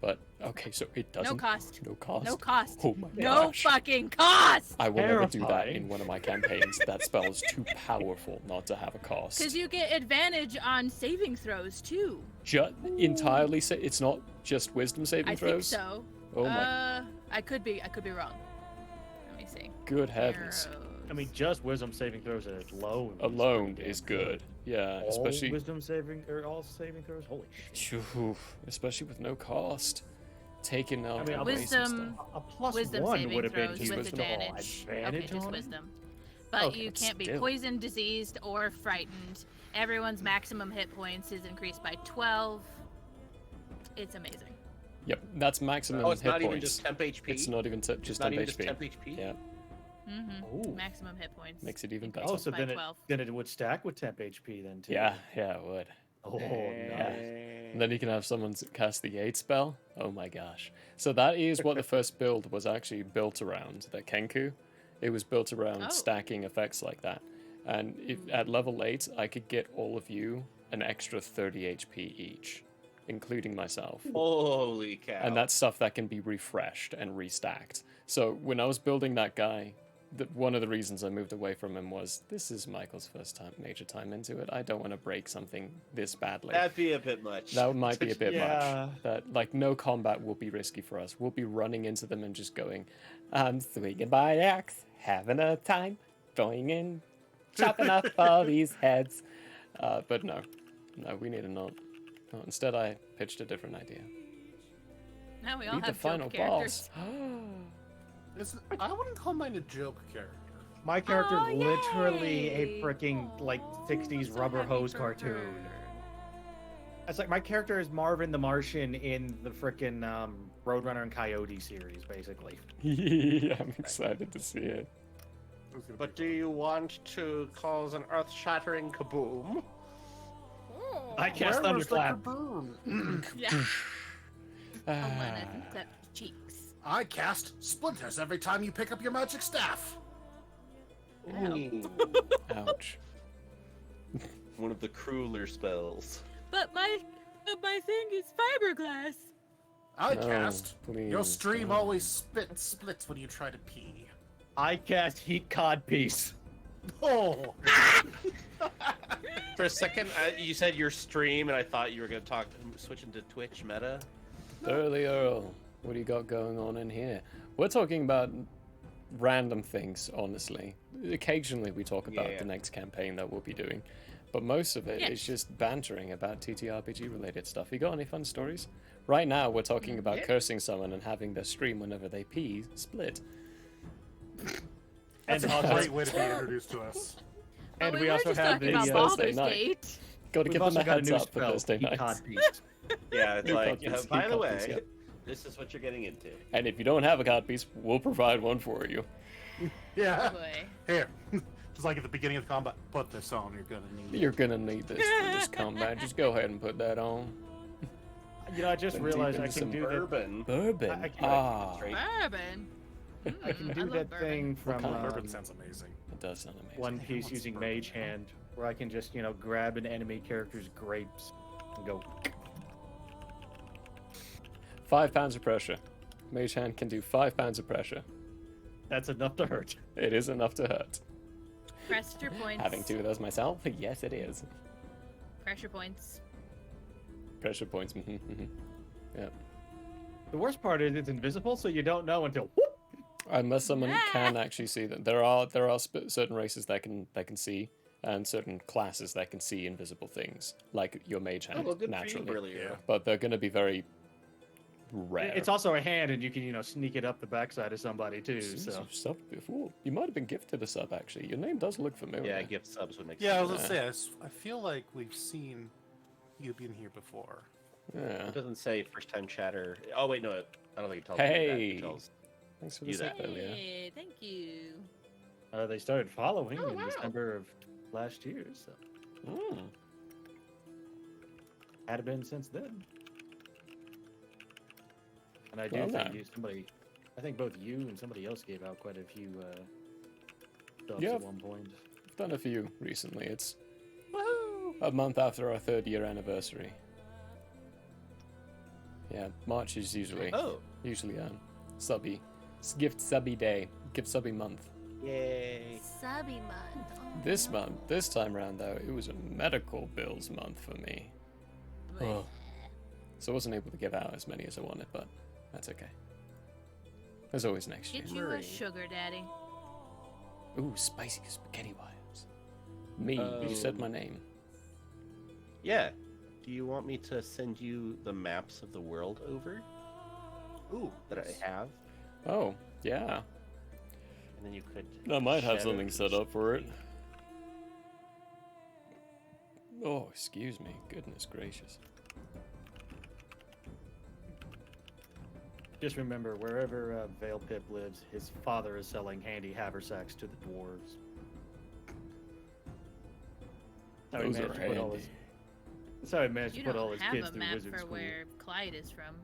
But okay, so it doesn't. No cost. No cost. No cost. Oh my No gosh. fucking cost. I will never do that Terrifying. in one of my campaigns. That spell is too powerful not to have a cost. Because you get advantage on saving throws too. Entirely it's not just wisdom saving I throws. think so. Oh my I could be wrong. Let me see. good heavens. I mean, just wisdom saving throws at alone. Alone pretty is damn good. Yeah, All especially wisdom saving or all saving throws. Holy shit! Phew, especially with no cost. Taking out I mean, away some Wisdom- stuff. A plus Wisdom one saving would have been throws huge. with wisdom. advantage. Advantage Okay, just on it? wisdom. But Okay, you but can't be still. poisoned, diseased, or frightened. Everyone's maximum hit points is increased by 12. It's amazing. Yep, that's maximum Oh, it's hit not even points. just temp HP. It's not even It's just not temp even just HP. temp HP. Yeah, Mm-hmm. Ooh. Maximum hit points. makes it even better. Oh, so by then 12. it would stack with temp HP then too. Yeah, it would. Oh, nice. And then you can have someone cast the Aid spell. Oh my gosh. So that is what the first build was actually built around, the Kenku. It was built around Oh. stacking effects like that. And if at level 8, I could get all of you an extra 30 HP each. including myself. Holy cow! And that's stuff that can be refreshed and restacked. So when I was building that guy, one of the reasons I moved away from him was, this is Michael's first major time into it. I don't want to break something this badly. That'd be a bit much. That might be a bit Yeah. much. That, like, no combat will be risky for us. We'll be running into them and just going, I'm swinging my axe, having a time, going in, chopping up all these heads. But no, we need a note. No, instead, I pitched a different idea. Now we all Be the have final joke characters. boss. I wouldn't call mine a joke character. My character's Oh, literally a yay. freaking like Oh, 60s so rubber happy hose for cartoon. her. It's like my character is Marvin the Martian in the freaking Roadrunner and Coyote series, basically. I'm excited to see it. But do you want to cause an earth-shattering kaboom? I cast Thunderclap. Yeah. Ah, Hold on, I think that cheeks. I cast splinters every time you pick up your magic staff. Ooh, ouch. one of the crueler spells. But my thing is fiberglass. I No, cast. Your please stream don't. always splits when you try to pee. I cast Heat Cod Piece. Oh, For a second, you said your stream, and I thought you were going to switch into Twitch meta. Early Earl, what do you got going on in here? We're talking about random things, honestly. Occasionally we talk about Yeah. the next campaign that we'll be doing, but most of it is Yes. just bantering about TTRPG related stuff. You got any fun stories? Right now we're talking about cursing someone and having their stream whenever they pee split. that's And a also- great way to be introduced to us. And But we were also just have talking the about Thursday Baldur's night. Gate. Got to We've give them also a got a heads new up for spell, Thursday Heat nights. Cod Piece. Yeah, it's Heat like, copies, by heat the copies, way, yeah. this is what you're getting into. And if you don't have a cod piece, we'll provide one for you. Yeah. Boy. Here. Just like at the beginning of the combat, put this on. You're gonna need it. You're gonna need this for this combat. Just go ahead and put that on. You know, I just Then realized deep I into can some do that. Bourbon. Bourbon. I can- Ah, Straight. Bourbon. I can do love that bourbon. thing from kind of Bourbon sounds amazing. it does sound amazing. One Who Piece wants using bourbon? Mage Hand, where I can just, grab an enemy character's grapes and go. 5 pounds of pressure. Mage Hand can do 5 pounds of pressure. That's enough to hurt. It is enough to hurt. Pressure points. Having 2 of those myself, yes, it is. Pressure points. Pressure points. Yeah. The worst part is it's invisible, so you don't know until. Whoop! Unless someone can actually see them. There are certain races that can see, and certain classes that can see invisible things, like your Mage Hand, Oh, good naturally. for you earlier. But they're going to be very rare. It's also a hand, and you can, sneak it up the backside of somebody too. Seems So you've subbed before. You might have been gifted a sub, actually. Your name does look familiar. Yeah, gift subs would make Yeah, I sense. was gonna say, I feel like we've seen you been here before. Yeah. It doesn't say first time chatter. Oh, wait, no. I don't think it tells Hey. me that. It tells... Thanks for You the that. sub earlier. Hey, thank you. they started following Oh, in wow. December of last year. So Mm. had it been since then. And I do Well, think no. I think both you and somebody else gave out quite a few subs Yeah. at one point. I've done a few recently. It's a month after our 3rd year anniversary. Yeah, March is usually Oh, subby. It's gift subby day. Gift subby month. yay. Subby month. Oh, This no. month, this time around though, it was a medical bills month for me. Oh. So I wasn't able to give out as many as I wanted, but that's okay. There's always next year. Get you a sugar daddy. Ooh, spicy spaghetti wires. Me, you said my name. Yeah. Do you want me to send you the maps of the world over Ooh, that I have? Oh, yeah. And then you could. I might have share something those. set up for it. Oh, excuse me. Goodness gracious. Just remember, wherever Vale Pip lives, his father is selling handy haversacks to the dwarves. That's how he Those managed are to put all handy. his- That's how he managed You to put all don't his have kids a through map wizard for school. where Clyde is from.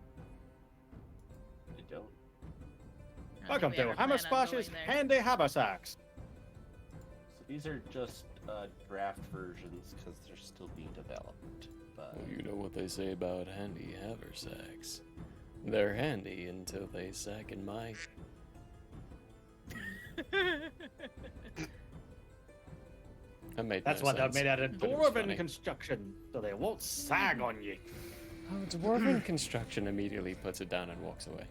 You don't. I don't Welcome think we to ever plan on Hammersplash's going there. Handy Haversacks. So these are just draft versions because they're still being developed. But Well, you know what what they say about handy haversacks. They're handy until they sack in my. I made That's no why they're sense, made out of but it was dwarven funny. construction, so they won't sag on you. Oh, dwarven construction immediately puts it down and walks away.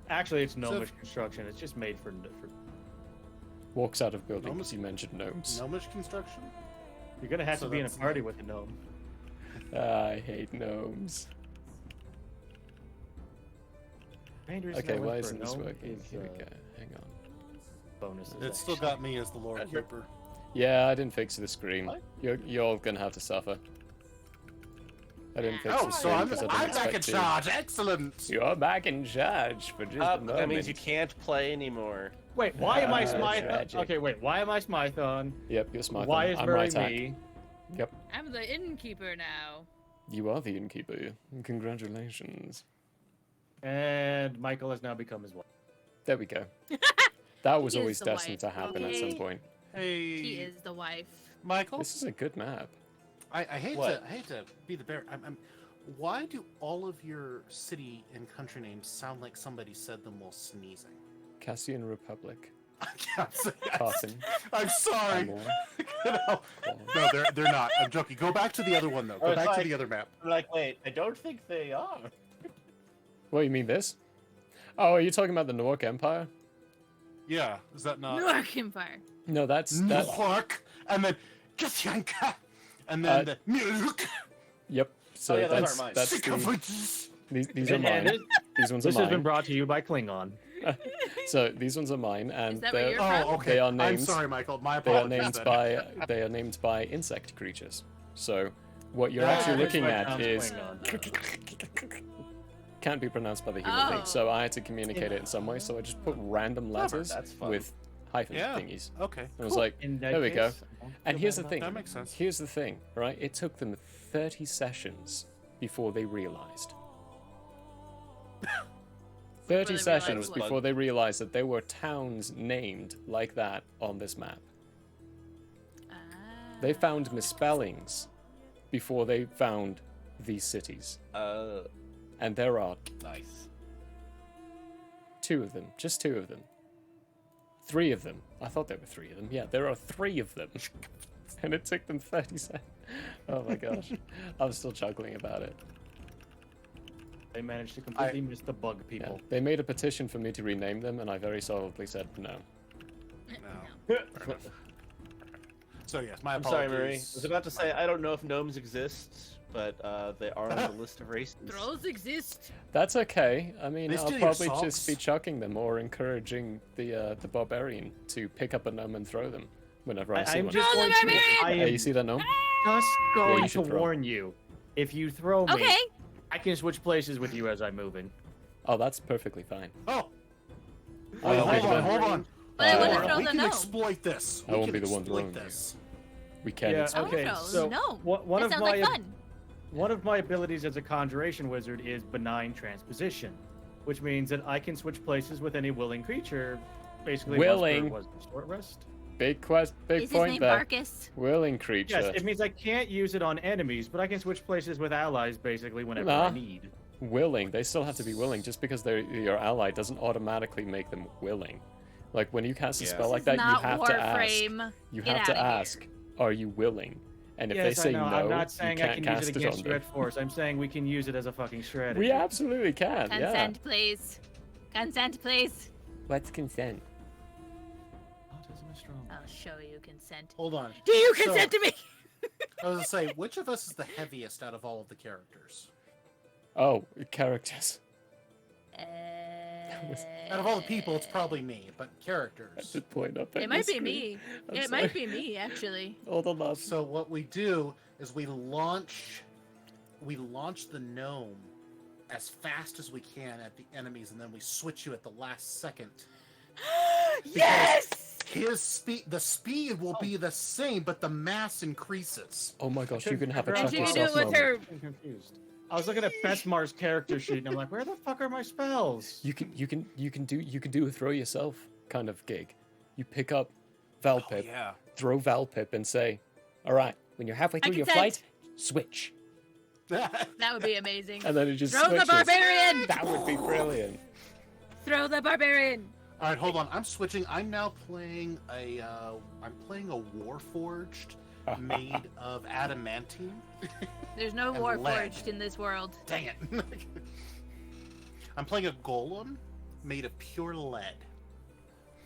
Actually, it's gnomish construction. It's just made for. Walks out of building Gnomes? because you mentioned gnomes. Gnomish construction? You're gonna have So to be in a that's- party with a gnome. I hate gnomes. Main reason I Okay, went why for a isn't this gnome working? is, Here we go. Hang on. bonuses. It's still actually. got me as the Lord Keeper. Yeah, I didn't fix the screen. What? You're all gonna have to suffer. I didn't fix Oh, the so screen I'm because I didn't back in expect to. charge. Excellent. You're back in charge for just a moment. That means you can't play anymore. Wait, why am I Ah, Smythe? tragic. Okay, wait, why am I Smython? Yep, you're smart. Why is I'm Murray right hack. me? Yep, I'm the innkeeper now. you are the innkeeper. Congratulations. And Michael has now become his wife. There we go. That was He is always the destined wife, to happen at some okay? point. Hey, He is the wife. Michael. This is a good map. I hate What? to be the bearer. Why do all of your city and country names sound like somebody said them while sneezing? Cassian Republic. I can't say Tartan. I'm sorry. Amor. No, no, they're not. I'm joking. Go back to the other one though. Go Oh, it's back to like- the other map. I'm like, wait, I don't think they are. What, you mean this? Oh, are you talking about the Nork Empire? Yeah, is that not Newark Empire. No, that's that. Newark and then Kasyanka and then the Newark. Yep. So Oh, yeah, those that's aren't mine. that's the, Sycophants. these are And mine. it- These ones are This has been mine. brought to you by Klingon. So these ones are mine, and Is that where they're you're from? Oh, okay. They are I'm named- sorry, Michael. My they are apologies. named then. by insect creatures. So what you're Yeah, actually it's looking by at Tom is Klingon. can't be pronounced by the human being. Oh. So I had to communicate it in some way. So I just put random letters that's fun. with hyphen Yeah. thingies. Okay. And I was cool. like, In that there we go. case, I won't And feel here's bad the about thing. That makes sense. Here's the thing, right? It took them 30 sessions before they realized. 30 realized sessions what? before they realized that there were towns named like that on this map. They found misspellings before they found these cities. And there are Nice. 2 of them, just 2 of them. 3 of them. I thought there were 3 of them. Yeah, there are 3 of them. And it took them 30 seconds. Oh my gosh. I'm still chuckling about it. They managed to completely miss the bug Yeah. people. They made a petition for me to rename them, and I very solidly said no. No. So yes, my I'm apologies. sorry, Marie. I was about to say, I don't know if gnomes exist, but they are on the list of races. Trolls exist. That's okay. I mean, They I'll steal your probably just socks. be chucking them or encouraging the barbarian to pick up a gnome and throw them whenever I see I'm one. just Throw going them to. at me! I Hey, am you see that gnome? just you going to should throw. warn you. If you throw me, Okay. I can switch places with you as I'm moving. Oh, that's perfectly fine. Oh, I wait, won't be hold the on, one. hold on. But I Uh, want to Hold on, throw we the can gnome. exploit this. I We won't can be the one exploit throwing this. We can. Yeah, exploit okay, I want to so throw the gnome. one That of sounds my like fun. one of my abilities as a conjuration wizard is benign transposition, which means that I can switch places with any willing creature, basically. Willing. Was a short rest. Big Is his point name there. Barkus? Willing creature. Yes, it means I can't use it on enemies, but I can switch places with allies basically whenever Nah. I need. Willing. They still have to be willing. Just because they're your ally doesn't automatically make them willing. Like when you cast a Yeah. spell like This that, is you not have to ask. Warframe. You Get have to outta here. ask, are you willing? And if they Yes, say I know. no, I'm not you saying I can't can use cast it it against on you them. at force. I'm saying we can use it as a fucking strategy. We absolutely can. Yeah. Consent, please. Consent, please. What's consent? Autism is strong. I'll show you consent. Hold on. Do you So- consent to me? I was gonna say, which of us is the heaviest out of all of the characters? Oh, characters. Out of all the people, it's probably me, but characters. Should point up. It at might your be screen. me. I'm It sorry. might be me, actually. Hold on, up. So what we do is we launch the gnome as fast as we can at the enemies, and then we switch you at the last second. Yes! The speed will be the same, but the mass increases. Oh my gosh, you can have a And And chuck she can do yourself it with moment. her. I'm confused. I was looking at Bestmar's character sheet and I'm like, where the fuck are my spells? You can do a throw yourself kind of gig. You pick up Valpip, Yeah. throw Valpip, and say, "All right, when you're halfway through your consent. flight, switch, That would be amazing. and then it just Throw the switches. barbarian! That would be brilliant. Throw the barbarian! All right, hold on. I'm switching. I'm now playing a Warforged made of adamantine. There's no And war lead. forged in this world. Dang it! I'm playing a golem made of pure lead.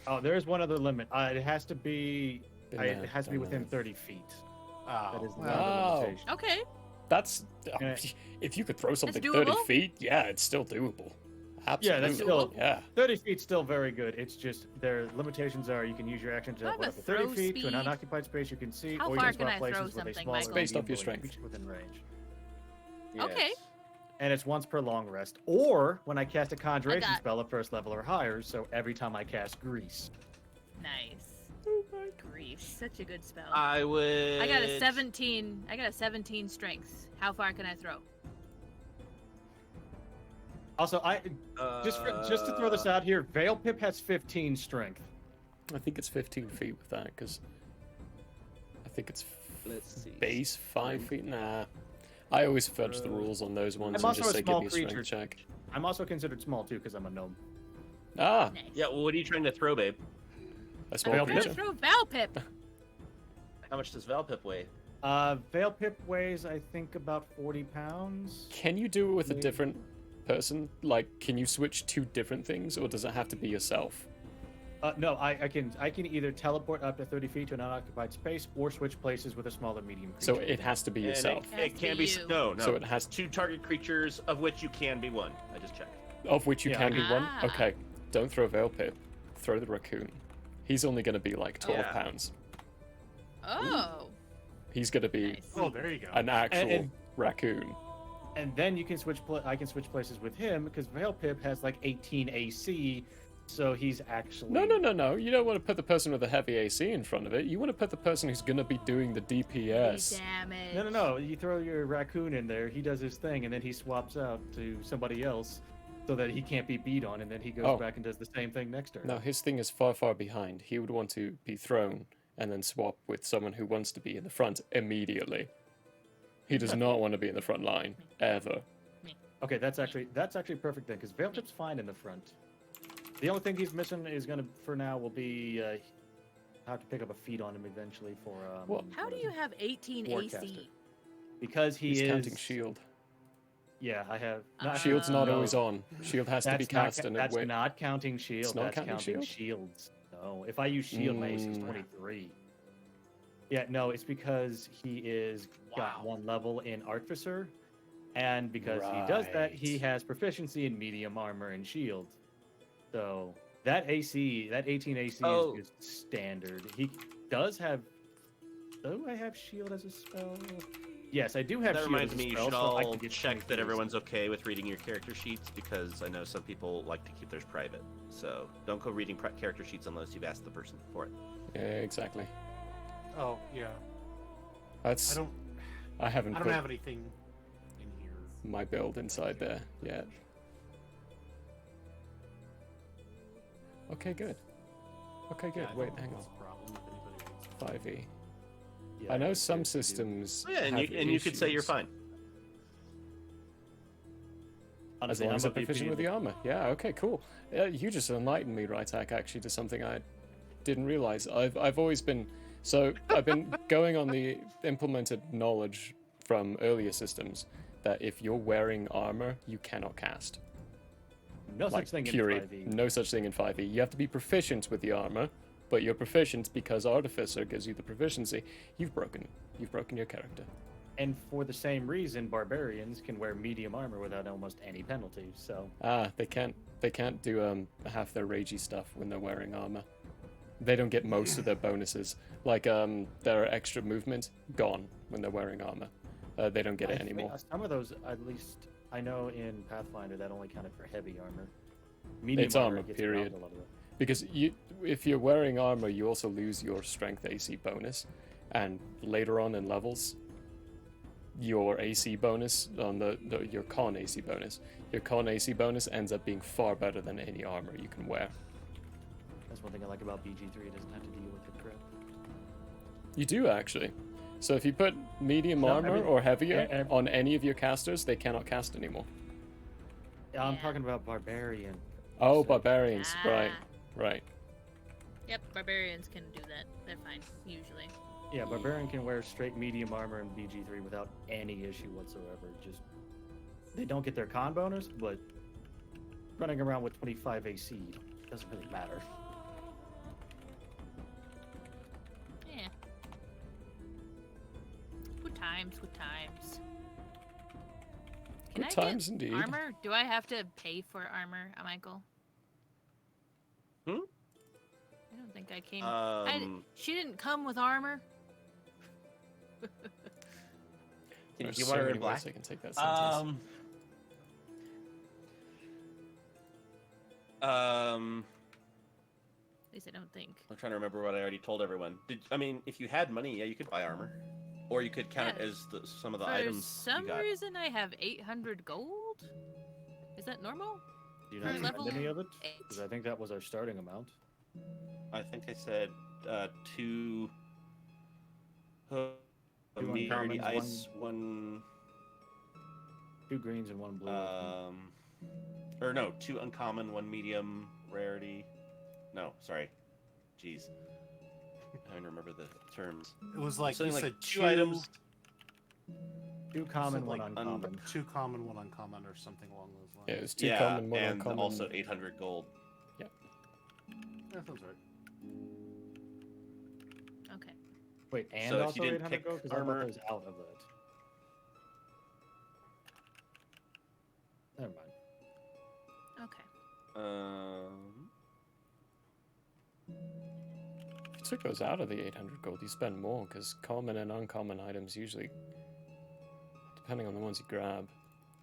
Oh, there is one other limit. It has to be. Been It there, has to be done within that. 30 feet. Oh, That is the wow. limitation. Okay. That's Yeah. if you could throw something doable? 30 feet, yeah, it's still doable. Absolutely. Yeah, that's still. Yeah. 30 feet still very good. It's just their limitations are you can use your action to I have teleport a up to 30 throw feet to an speed. unoccupied space you can see, How or you far can can swap I throw places with a something, smaller Michael? Based off your medium strength. creature within range. Okay. And it's once per long rest, or when I cast a conjuration got- spell at first level or higher. So every time I cast grease. Nice. Grief. Such a good spell. I would. I got a 17. I got a 17 strength. How far can I throw? Also, just to throw this out here, Veil Pip has 15 strength. I think it's 15 feet with that, because I think it's Let's see. base 5 feet. Nah. I always fudge the rules on those ones I'm and also just a say, give small me a strength creature. check. I'm also considered small too because I'm a gnome. Ah, Nice. Yeah, well, what are you trying to throw, babe? a small Veil I'm trying to creature. throw Valpip. How much does Valpip weigh? Veil Pip weighs, I think, about 40 pounds. Can you do it with a Maybe. different person? Like, can you switch two different things, or does it have to be yourself? No, I can either teleport up to 30 feet to an unoccupied space or switch places with a smaller medium creature. So it has to be And yourself. It, Has it can to be you. no. So it has two target creatures, of which you can be one. I just checked. Of which you Yeah. can be one? Ah. Okay. Don't throw Veil Pip. Throw the raccoon. He's only going to be like 12 Yeah. pounds. Oh. He's going to be Nice. oh, there you go. an actual and- raccoon. And then you can I can switch places with him because Veil Pip has like 18 AC, so he's actually No. You don't want to put the person with a heavy AC in front of it. You want to put the person who's going to be doing the DPS. Damage. No. You throw your raccoon in there, he does his thing, and then he swaps out to somebody else so that he can't be beat on, and then he goes Oh. back and does the same thing next turn. No, his thing is far, far behind. He would want to be thrown and then swap with someone who wants to be in the front immediately. He does not want to be in the front line, ever. Okay, that's actually perfect then, because Veil Pip's fine in the front. The only thing he's missing is gonna, for now, will be I have to pick up a feat on him eventually for. What? How do you have 18 Warcaster. AC? Because He's counting shield. Yeah, I have. Shield's not no. always on. Shield has to be That's not cast ca- and that's it not counting shield. It's not That's counting counting shield? shields. No, if I use shield, my AC is 23. Yeah, no, it's because he is got one level in Artificer, and because he does that, he Right. has proficiency in medium armor and shield. So that AC, that 18 AC Oh. is just standard. He does have. Do I have shield as a spell? Yes, I do have That shield reminds as a me, you spell, should so I all can get check 23 that AC. everyone's okay with reading your character sheets, because I know some people like to keep theirs private. So don't go reading character sheets unless you've asked the person for it. Yeah, exactly. Oh yeah. That's. I haven't I don't put have anything in here. my build inside there yet. Okay, good. Okay, good. Yeah, I Wait, don't hang think on. it's a problem if anybody reads it. 5e. Yeah, I know yes, some yes, you do. systems. Oh, yeah, and have you could say you're issues. fine. As Honestly, long as I'm they're a VP proficient with the armor. Yeah, okay, cool. You just enlightened me, Rytak, actually, to something I didn't realize. I've always been... So, I've been going on the implemented knowledge from earlier systems that if you're wearing armor, you cannot cast. No Like, such thing period. in 5e. No such thing in 5e. You have to be proficient with the armor, but you're proficient because Artificer gives you the proficiency. You've broken your character. And for the same reason, barbarians can wear medium armor without almost any penalties. So They can't do half their ragey stuff when they're wearing armor. They don't get most of their bonuses. Like their extra movement gone when they're wearing armor. They don't get I it think anymore. some of those, at least I know in Pathfinder, that only counted for heavy armor. Medium It's armor, gets around period. a lot of it. Because if you're wearing armor, you also lose your strength AC bonus, and later on in levels, your AC bonus on your con AC bonus, your con AC bonus ends up being far better than any armor you can wear. That's one thing I like about BG3. It doesn't have to deal with the crap. You do actually. So if you put medium No, I armor mean, or heavier e- e- on any of your casters, they cannot cast anymore. Yeah, I'm Yeah. talking about barbarian. Oh, So- barbarians. Right. Ah. Right. Yep, barbarians can do that. They're fine, usually. Yeah, barbarian can wear straight medium armor and BG3 without any issue whatsoever. Just they don't get their con bonus, but running around with 25 AC doesn't really matter. Yeah. Good times, good times. Can Good I times get indeed. armor? Do I have to pay for armor, Michael? Hmm? I don't think I came. She didn't come with armor. There's Do you so want her many in ways black? I can take that sentence. At least I don't think. I'm trying to remember what I already told everyone. I mean, if you had money, yeah, you could buy armor, or you could count Yeah. it as some of the For items some you got. reason, I have 800 gold. Is that normal? Do you For not spend level any of it? 8? Because I think that was our starting amount. I think I said 2. Two Rarity uncommons, ice, one. 2 greens and 1 blue. Or no, 2 uncommon, 1 medium rarity. No, sorry. Jeez. I don't remember the terms. It was like Something you like said 2 items. 2 common, 1 like uncommon. 2 common, 1 uncommon, or something along those lines. Yeah, it was 2 Yeah, common, 1 and uncommon. also 800 gold. Yeah, that sounds right. Okay. Wait, and So if you also didn't 800 pick gold? Because I thought armor- that was out of that. Never mind. Okay. If you took those out of the 800 gold, you spend more, because common and uncommon items usually, depending on the ones you grab,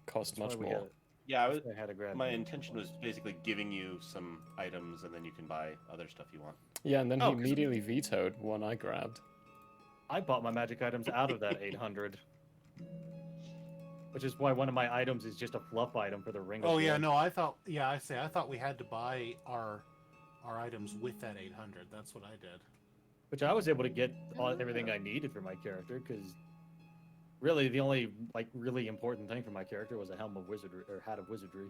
cost That's much why we more. had- Yeah, I had to grab my the- intention was basically giving you some items, and then you can buy other stuff you want. Yeah, and then Oh, he 'cause- immediately vetoed one I grabbed. I bought my magic items out of that 800. Which is why one of my items is just a fluff item for the ring. of Oh yeah, Blood. no, I thought. Yeah, I thought we had to buy our items with that 800. That's what I did. Which I was able to get everything I needed for my character, because really the only really important thing for my character was a helm of wizardry or hat of wizardry.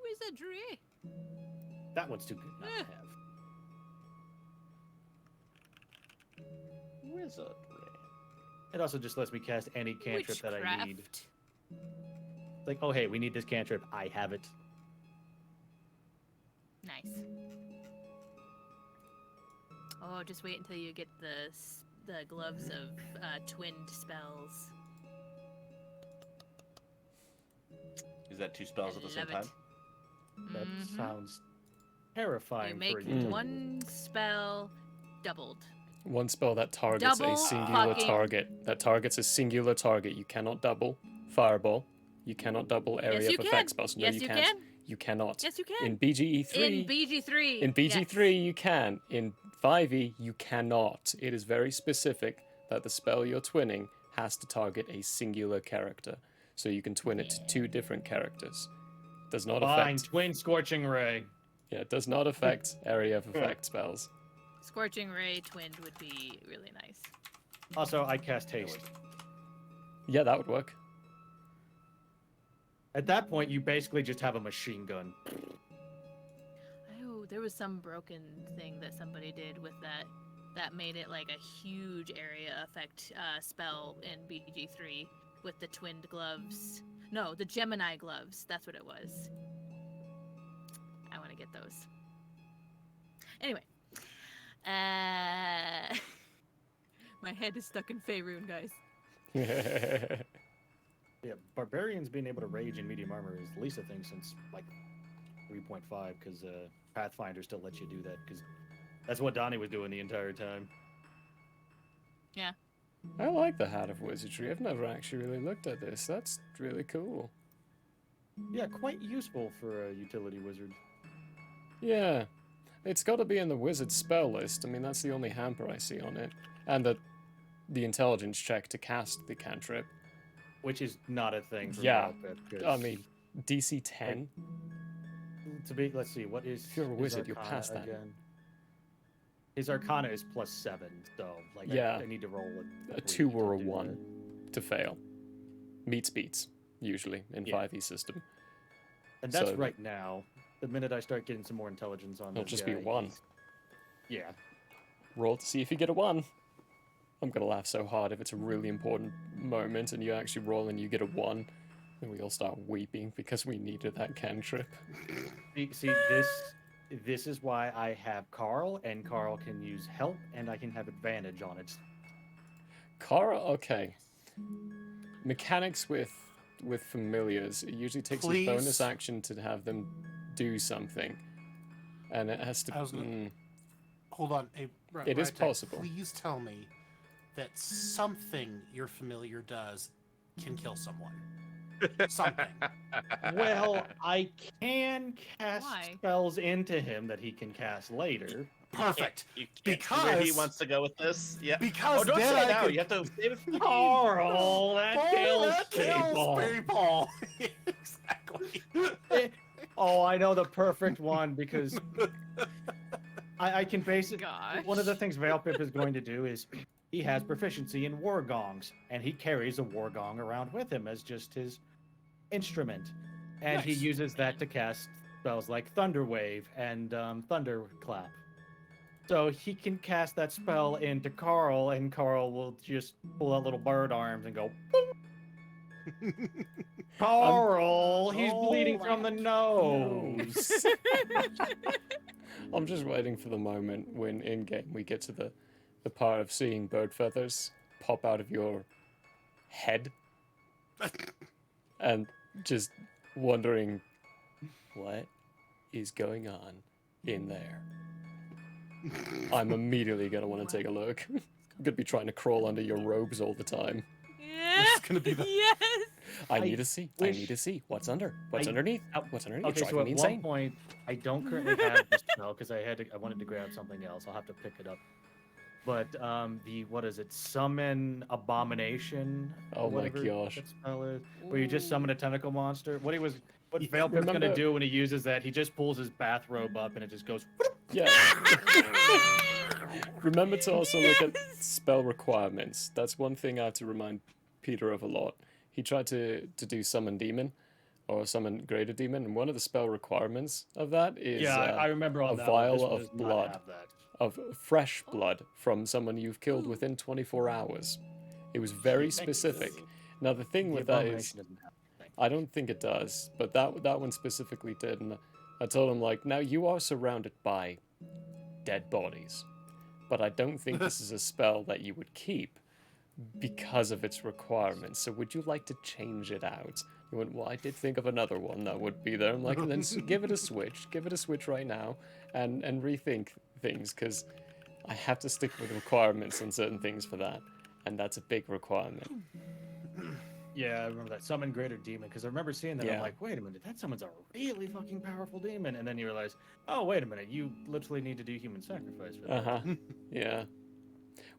Wizardry. That one's too good not to have. Wizardry. It also just lets me cast any cantrip that I need. Witchcraft. It's like, oh hey, we need this cantrip. I have it. Nice. Oh, just wait until you get the gloves of twinned spells. Is that 2 spells at the same Love time? it. That Mhm. sounds terrifying You make for a utility. one spell doubled. One spell that targets Double a singular fucking- target. That targets a singular target. You cannot double fireball. You cannot double area Yes, you of can. effect spells. No, Yes, you you can't. can. You cannot. Yes, you can. In BGE3, In BG3. in BG3 you can. In 5e you cannot. It is very specific that the spell you're twinning has to target a singular character. So you can twin it to 2 different characters. Does not Fine, affect. twin scorching ray. Yeah, it does not affect area of effect spells. Scorching Ray twinned would be really nice. Also, I cast haste. Yeah, that would work. At that point, you basically just have a machine gun. Oh, there was some broken thing that somebody did with that made it like a huge area effect spell in BG3 with the twinned gloves. No, the Gemini gloves. That's what it was. I want to get those. Anyway. My head is stuck in Faerun, guys. Yeah, barbarians being able to rage in medium armor is the least a thing since like 3.5, because Pathfinder still lets you do that, because that's what Donnie was doing the entire time. Yeah. I like the Hat of Wizardry. I've never actually really looked at this. That's really cool. Yeah, quite useful for a utility wizard. Yeah. It's got to be in the wizard spell list. I mean, that's the only hamper I see on it. And the intelligence check to cast the cantrip. Which is not a thing for Yeah, Malphite, 'cause I mean, DC 10. to be, let's see, what is If you're a is wizard, you're Arcana past that. again? His Arcana is +7, so like Yeah. I need to roll A 3 2 to or a do 1 to fail. Meets beats, usually, in Yeah. 5e system. that. And that's so- right now. The minute I start getting some more intelligence on It'll this just be guy, a 1. he's- Yeah. Roll to see if you get a 1. I'm gonna laugh so hard if it's a really important moment and you actually roll and you get a 1. Then we all start weeping because we needed that cantrip. See, this is why I have Carl, and Carl can use help, and I can have advantage on it. Kara, okay. Mechanics with familiars, it usually takes Please? a bonus action to have them do something. And it has to... I was gonna- Hold on. Hey, It is Rytek, possible. Please tell me that something your familiar does can kill someone. Something. Well, I can cast Why? spells into him that he can cast later. Perfect. You can't see where he Because- wants to go with this. Yeah. Because Oh, don't then say I it now. can- You have to save it for the game. Carl, that Oh, kills that kills people. people. Exactly. Oh, I know the perfect one because I can basically. Gosh. One of the things Veilpip is going to do is he has proficiency in war gongs, and he carries a war gong around with him as just his instrument, and he Nice. uses that to cast spells like Thunder Wave and Thunderclap. So he can cast that spell into Carl, and Carl will just pull out little bird arms and go. Carl, he's bleeding from the nose. I'm just waiting for the moment when in-game we get to the part of seeing bird feathers pop out of your head and just wondering what is going on in there. I'm immediately going to want to take a look. I'm going to be trying to crawl under your robes all the time. Yeah. It's gonna be the- Yes. I need to see. I wish- need to see what's under. What's I- underneath? Oh, What's underneath? Okay, It's so driving at me one insane. point, I don't currently have this spell because I wanted to grab something else. I'll have to pick it up. But the what is it? Summon abomination. or Oh my whatever gosh. that spell is, where you just summon a tentacle monster. What Veilpip's Remember- gonna do when he uses that? He just pulls his bathrobe up and it just goes. Yeah. Remember to also look at spell requirements. That's one thing I have to remind Peter of a lot. He tried to do summon demon or summon greater demon, and one of the spell requirements of that is Yeah, I remember all a that. vial This one of does not blood. have that. of fresh blood from someone you've killed within 24 hours. It was very Thank you. specific. Now the thing The with that is, abomination doesn't have that. I don't think it does, but that one specifically did, and I told him like, now you are surrounded by dead bodies, but I don't think this is a spell that you would keep because of its requirements. So would you like to change it out? He went, well, I did think of another one that would be there. I'm like, then give it a switch right now, and rethink things, because I have to stick with requirements on certain things for that, and that's a big requirement. Yeah, I remember that summon greater demon because I remember seeing that. Yeah. I'm like, wait a minute, that summons a really fucking powerful demon, and then you realize, oh wait a minute, you literally need to do human sacrifice for that. Uh-huh. Yeah. I had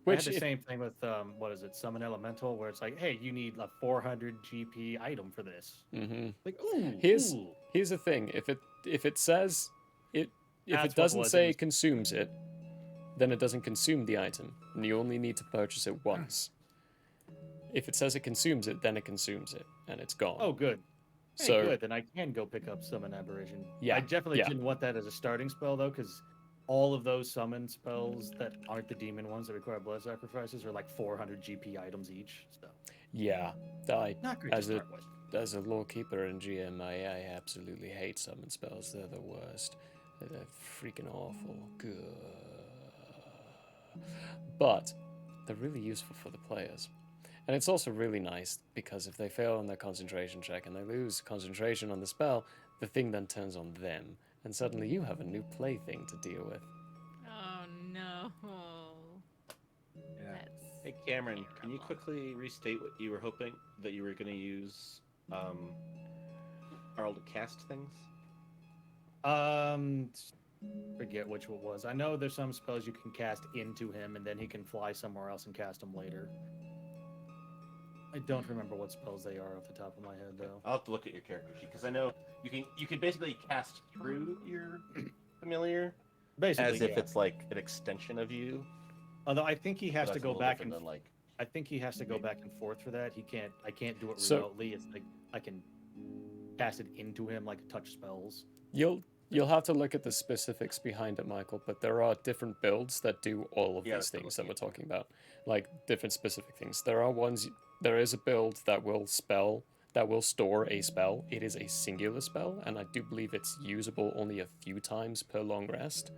Which the if- same thing with what is it, summon elemental, where it's like, hey, you need a 400 GP item for this. Mhm. Like, ooh, Here's ooh. here's the thing. If it says it if That's it what doesn't it was, say it was- it consumes it, then it doesn't consume the item, and you only need to purchase it once. If it says it consumes it, then it consumes it, and it's gone. Oh, good. Hey, so good. Then I can go pick up summon aberration. Yeah, I definitely yeah. didn't want that as a starting spell though, because all of those summon spells that aren't the demon ones that require blood sacrifices are like 400 GP items each. So yeah, I not great to As a- start with. as a lore keeper and GM, I absolutely hate summon spells. They're the worst. They're freaking awful. Good. But they're really useful for the players. And it's also really nice because if they fail on their concentration check and they lose concentration on the spell, the thing then turns on them. And suddenly you have a new plaything to deal with. Oh no. Yeah. That's Hey Cameron, can you terrible. quickly restate what you were hoping that you were going to use Carl to cast things? Forget which one it was. I know there's some spells you can cast into him, and then he can fly somewhere else and cast them later. I don't remember what spells they are off the top of my head, though. I'll have to look at your character sheet because I know you can basically cast through your familiar, Basically, as if yeah. it's like an extension of you. Although I think he So has to that's a go little back different and than like. I think he has to go back and forth for that. He can't. I can't do it So- remotely. It's like I can cast it into him like touch spells. You'll have to look at the specifics behind it, Michael, but there are different builds that do all of Yeah, these that's what things I'm that we're talking about. Like different specific things. There is a build that will store a spell. It is a singular spell, and I do believe it's usable only a few times per long rest.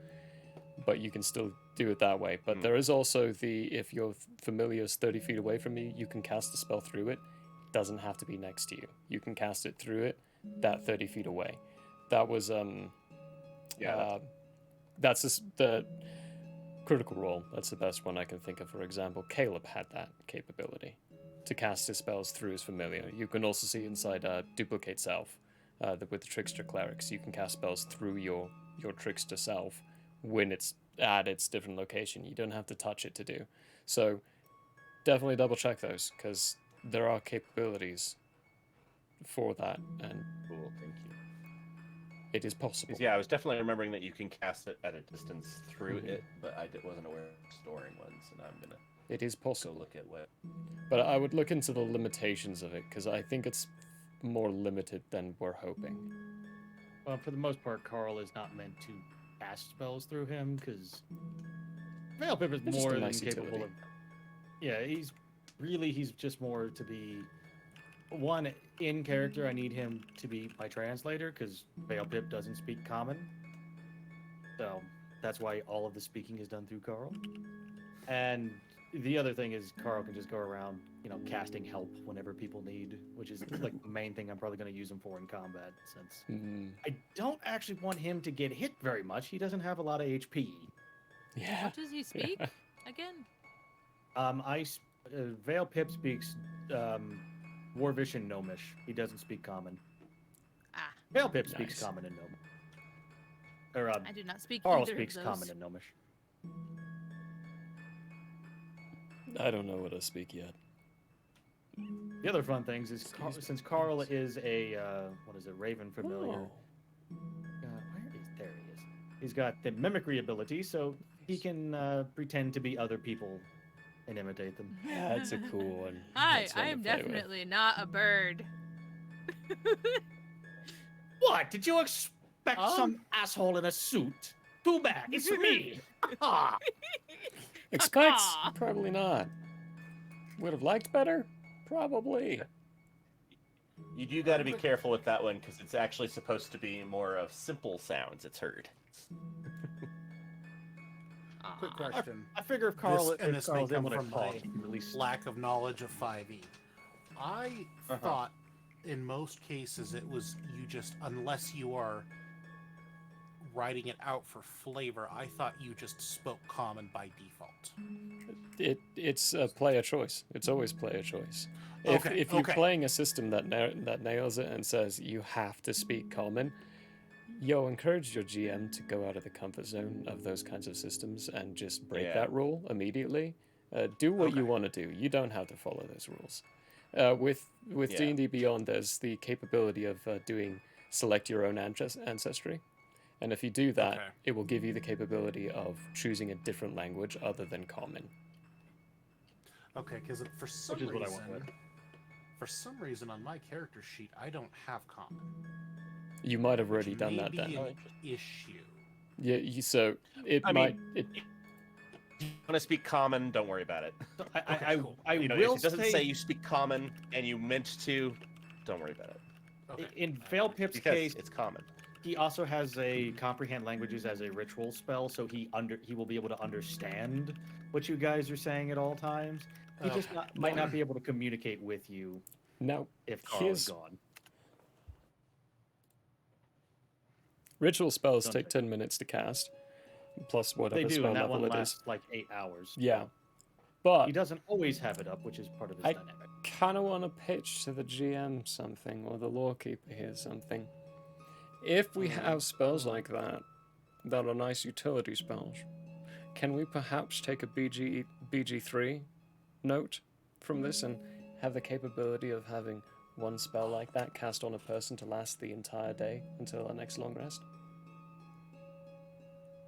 But you can still do it that way. But there is also if your familiar is 30 feet away from you, you can cast a spell through it. It doesn't have to be next to you. You can cast it through it, that 30 feet away. That was that's the Critical Role. That's the best one I can think of. For example, Caleb had that capability to cast his spells through his familiar. You can also see inside Duplicate Self with the Trickster Clerics. You can cast spells through your Trickster Self when it's at its different location. You don't have to touch it to do. So definitely double check those, because there are capabilities for that, and Cool, thank you. it is possible. 'Cause, yeah, I was definitely remembering that you can cast it at a distance through it, but I wasn't aware of storing ones, and I'm gonna It is go possible. look at what. But I would look into the limitations of it, because I think it's more limited than we're hoping. Well, for the most part, Carl is not meant to cast spells through him because Veil Pip is It's just a more than nice capable utility. of. Yeah, he's just more to be one in character. I need him to be my translator because Veil Pip doesn't speak Common, so that's why all of the speaking is done through Carl. And the other thing is Carl can just go around, casting help whenever people need, which is like the main thing I'm probably going to use him for in combat, since I don't actually want him to get hit very much. He doesn't have a lot of HP. Yeah. What does he speak again? Veil Pip speaks Dwarvish and Gnomish. He doesn't speak Common. Ah, Veil Pip speaks Nice. Common and Gnomish. Or I do not speak Carl either speaks of those. Common and Gnomish. I don't know what I speak yet. The other fun things is Excuse me. since Carl is a Raven familiar. Oh. There he is. He's got the mimicry ability, so he can pretend to be other people and imitate them. Yeah, that's a cool one. Hi, That's fun I to am play with. definitely not a bird. What? Did you expect some asshole in a suit? Too bad. It's me. Ah. Expect? Aw. Probably not. Would have liked better? Probably. You do got to be careful with that one because it's actually supposed to be more of simple sounds. It's heard. Quick Aw. question. I figure if Carl, This- and this may Carl's come able to from talk, my he can at least Lack of knowledge of 5e. I Uh-huh. thought in most cases it was you just, unless you are writing it out for flavor, I thought you just spoke common by default. It's a player choice. It's always player choice. If Okay, if you're okay. playing a system that nails it and says you have to speak common, encourage your GM to go out of the comfort zone of those kinds of systems and just break Yeah. that rule immediately. Do what you Okay. want to do. You don't have to follow those rules. With Yeah. D&D Beyond, there's the capability of doing select your own ancestry. And if you do that, Okay. it will give you the capability of choosing a different language other than common. Okay, because for some Which is what I reason, went with. for some reason on my character sheet, I don't have common. You might have Which already done may that be then. Oh, an interesting. issue. Yeah, so it I might. mean, If you want to speak common, don't worry about it. So Okay, cool. I If will it doesn't say you speak common and you meant to, don't worry about it. Okay. in Veil Pip's Because case, it's common. he also has a comprehend languages as a ritual spell, so he will be able to understand what you guys are saying at all times. He just Okay. might not be able to communicate with you Now, if Carl is here's gone. ritual spells Don't take they? 10 minutes to cast, plus whatever They do, spell and that level one it is. lasts like 8 hours. Yeah, He but doesn't always have it up, which is part of his I- dynamic. kind of want to pitch to the GM something, or the lawkeeper here something. If we have spells like that are nice utility spells, can we perhaps take a BG3 note from this and have the capability of having one spell like that cast on a person to last the entire day until our next long rest?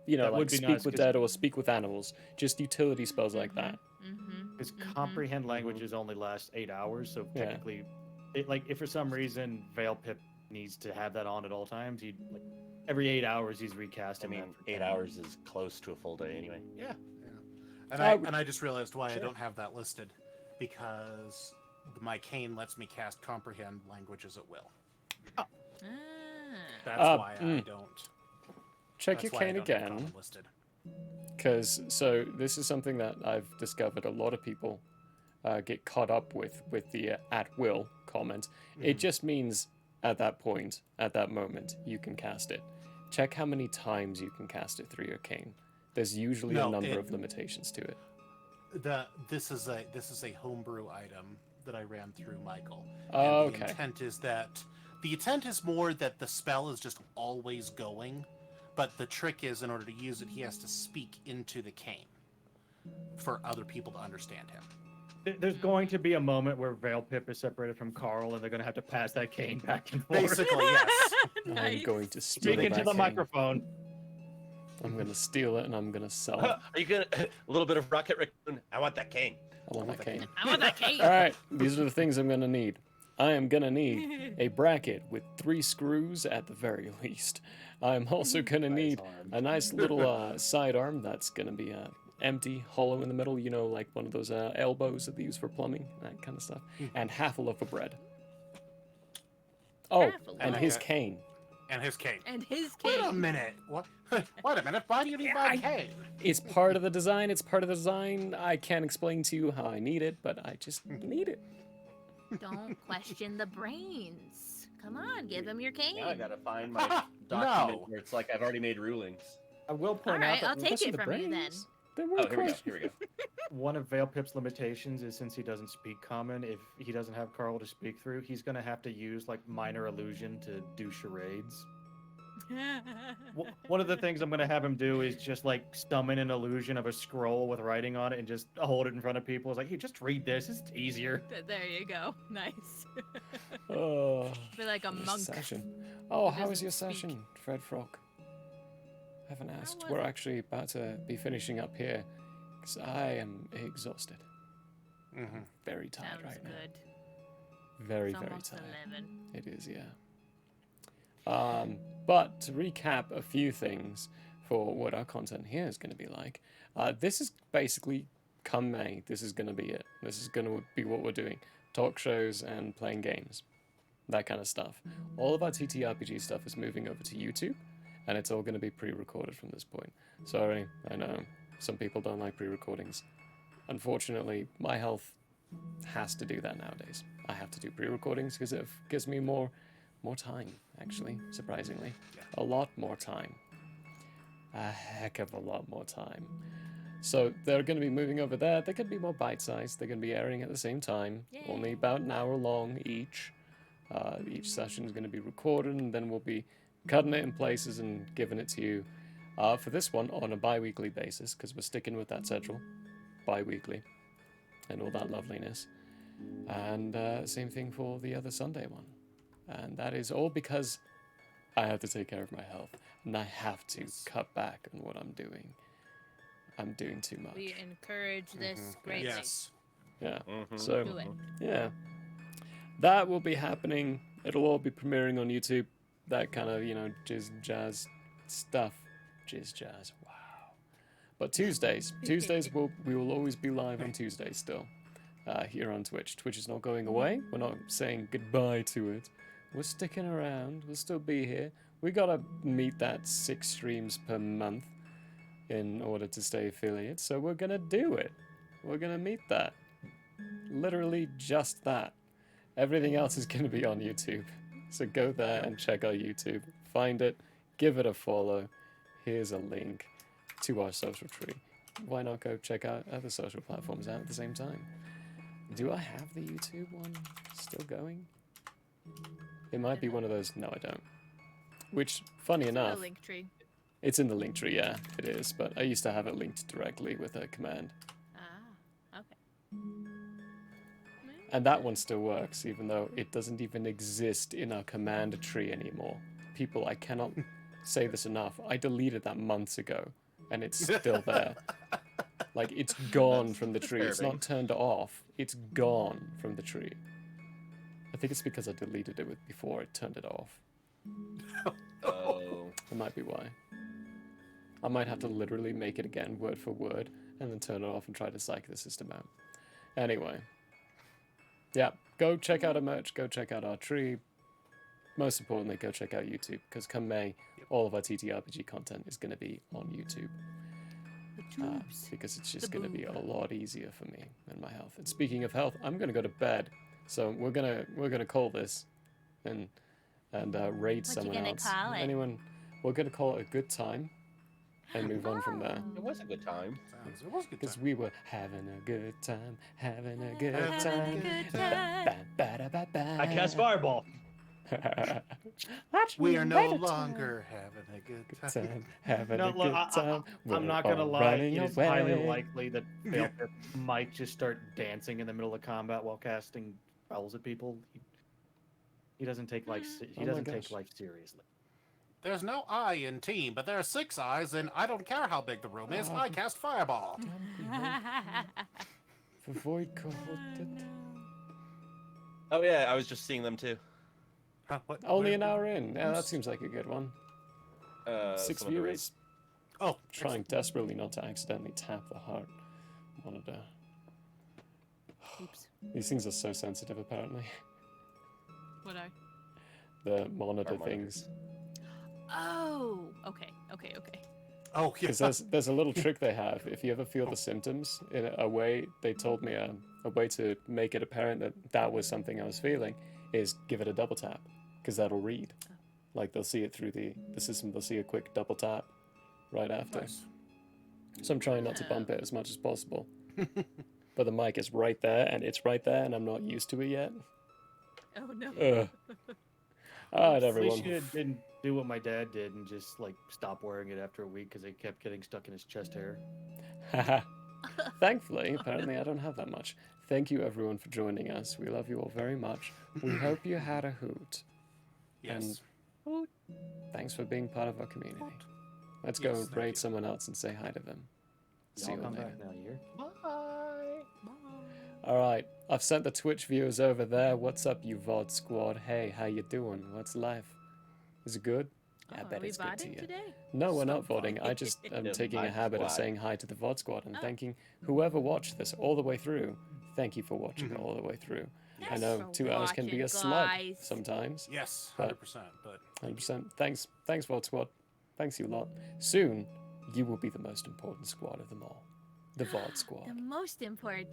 you know, That like would be speak nice, with 'cause- dead or speak with animals. Just utility spells like that. Mm-hmm. Because comprehend languages only last 8 hours, so Yeah. technically, if for some reason Veil Pip needs to have that on at all times, he like every 8 hours he's I recasting mean, that for 8 10. hours is close to a full day anyway. Yeah. And I just realized why I don't have that listed, because my cane lets me cast comprehend languages at will. Ah. That's why I don't. Check That's your why I cane don't have again, common listed. because so this is something that I've discovered a lot of people get caught up with the at will comment. It just means at that point, at that moment, you can cast it. Check how many times you can cast it through your cane. There's usually a No, number it- of limitations to it. This is a homebrew item that I ran through Michael. Oh, And the okay. intent is more that the spell is just always going, but the trick is, in order to use it, he has to speak into the cane for other people to understand him. There's going to be a moment where Veil Pip is separated from Carl, and they're going to have to pass that cane back and forth. Basically, yes. I'm Nice. going to steal Speak that into the cane. microphone. I'm going to steal it and I'm going to sell it. Are you gonna a little bit of Rocket Raccoon? I want that cane. I want that cane. I want that cake. All right, these are the things I'm gonna need. I am gonna need a bracket with 3 screws at the very least. I'm also gonna need a nice little sidearm that's gonna be empty, hollow in the middle. You know, like one of those elbows that they use for plumbing, that kind of stuff. And half a loaf of bread. Oh, Half a and loaf. his cane. And his cane. And his Wait cake. a minute. What? Wait a minute. Why do you need my cane? It's part of the design. It's part of the design. I can't explain to you how I need it, but I just need it. Don't question the brains. Come on, give him your cane. Now I gotta find my document where it's like I've already made rulings. I will All point right, out I'll that take Those are it the from you then. brains. They Oh, work here we go. right. Here we go. one of Veil Pip's limitations is since he doesn't speak common, if he doesn't have Carl to speak through, he's going to have to use like minor illusion to do charades. One of the things I'm going to have him do is just like summon an illusion of a scroll with writing on it and just hold it in front of people. It's like, hey, just read this. It's easier. There you go. Nice. Oh, Be like a your monk. session. Oh, who how was doesn't your speak. session, Fred Frog? I haven't asked. was We're it? actually about to be finishing up here because I am exhausted. Mm-hmm. Very tired Sounds right now. good. Very, It's very almost tired. 11. It is, yeah. But to recap a few things for what our content here is going to be like, this is basically come May. This is going to be it. This is going to be what we're doing: talk shows and playing games, that kind of stuff. All of our TTRPG stuff is moving over to YouTube, and it's all going to be pre-recorded from this point. Sorry, I know some people don't like pre-recordings. Unfortunately, my health has to do that nowadays. I have to do pre-recordings because it gives me more time, actually, surprisingly. A lot more time. A heck of a lot more time. So they're going to be moving over there. They could be more bite-sized. They're going to be airing at the same time. Only about an hour long each. Each session is going to be recorded, and then we'll be cutting it in places and giving it to you. For this one, on a bi-weekly basis, because we're sticking with that schedule. Bi-weekly. And all that loveliness. And same thing for the other Sunday one. And that is all because I have to take care of my health. And I have to cut back on what I'm doing. I'm doing too much. We encourage this greatly. Yes. Yeah. Mhm. So, Do it. yeah. That will be happening. It'll all be premiering on YouTube. That kind of, jizz jazz stuff. Jizz jazz. Wow. But Tuesdays we will always be live on Tuesdays still. Here on Twitch. Twitch is not going away. We're not saying goodbye to it. We're sticking around. We'll still be here. We gotta meet that 6 streams per month in order to stay affiliate. So we're gonna do it. We're gonna meet that. Literally just that. Everything else is gonna be on YouTube. So go there and check our YouTube. Find it. Give it a follow. Here's a link to our social tree. Why not go check out other social platforms out at the same time? Do I have the YouTube one still going? It might be one of those. No, I don't. Which, funny enough, Link tree. it's in the link tree. Yeah, it is. But I used to have it linked directly with a command, Ah, okay. and that one still works, even though it doesn't even exist in our command tree anymore. People, I cannot say this enough. I deleted that months ago, and it's still there. Like, it's gone from the tree. It's not turned off. It's gone from the tree. I think it's because I deleted it before I turned it off. Oh. That might be why. I might have to literally make it again, word for word, and then turn it off and try to psych the system out. Anyway. Yeah, go check out our merch. Go check out our tree. Most importantly, go check out YouTube, because come May, all of our TTRPG content is going to be on YouTube. Because it's just going to be a lot easier for me and my health. And speaking of health, I'm going to go to bed. So we're gonna call this and raid someone else. Call it? Anyone? We're gonna call it a good time and move on from there. It was a good time. It was a good Because time. we were having a good time, having a good Having a time. good time. I cast Fireball. We are no longer having a good time. time, having No, a look, good time. I'm not We're gonna all lie. running It is highly away. likely that Failpip might just start dancing in the middle of combat while casting spells at people. He doesn't take life. He Oh my doesn't gosh. take life seriously. There's no I in team, but there are 6 eyes, and I don't care how big the room is. I cast fireball. For void cohorted. Oh yeah, I was just seeing them too. Huh, what- Only where- an hour in. Yeah, that who's- seems like a good one. 6 someone to read. viewers. Oh, Trying desperately not to accidentally tap the heart monitor. Oops. These things are so sensitive, apparently. What are? The monitor Our things. Oh, okay. Oh, yeah. Because there's a little trick they have. If you ever feel the symptoms in a way, they told me a way to make it apparent that that was something I was feeling is give it a double tap, because that'll read. Like they'll see it through the system. They'll see a quick double tap right after. Nice. So I'm trying not to bump it as much as possible. But the mic is right there, and it's right there, and I'm not used to it yet. Oh no. Ugh. Alright, At everyone. least you didn't do what my dad did and just like stop wearing it after a week because it kept getting stuck in his chest hair. Haha. Thankfully, apparently I don't have that much. Thank you everyone for joining us. We love you all very much. We hope you had a hoot. Yes. Thanks for being part of our community. Let's Yes, go thank raid you. someone else and say hi to them. See Y'all you come later. back now, year. Alright, I've sent the Twitch viewers over there. What's up, you VOD squad? Hey, how you doing? What's life? Is it good? I Oh, bet are we it's good to voting you. today? No, we're So not voting. I just am Yeah, taking a VOD habit of squad. saying hi to the VOD squad and Oh. thanking whoever watched this all the way through. Thank you for watching all the way through. I Thanks know for 2 hours can be a watching, slug guys. sometimes. Yes, But- 100%. But 100%. Thanks, VOD squad. Thanks you lot. Soon, you will be the most important squad of them all. The VOD squad. The most important.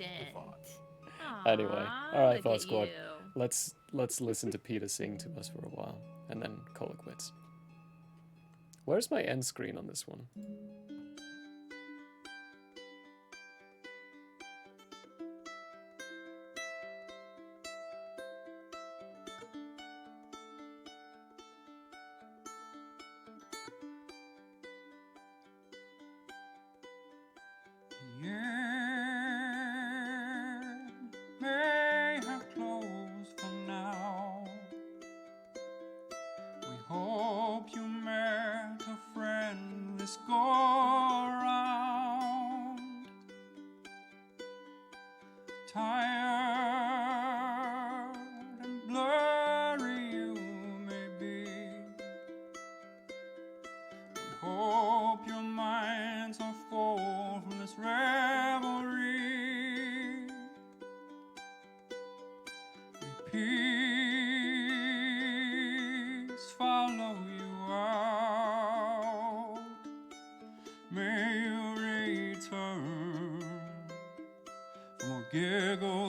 Anyway, Aw, all right, look VOD at squad. you. Let's listen to Peter sing to us for a while, and then call it quits. Where's my end screen on this one? May have closed for now. We hope you met a friend this go around. Tired and blurry you may be. We hope your minds are full from this revelry. Peace follow you out. May you return for more giggles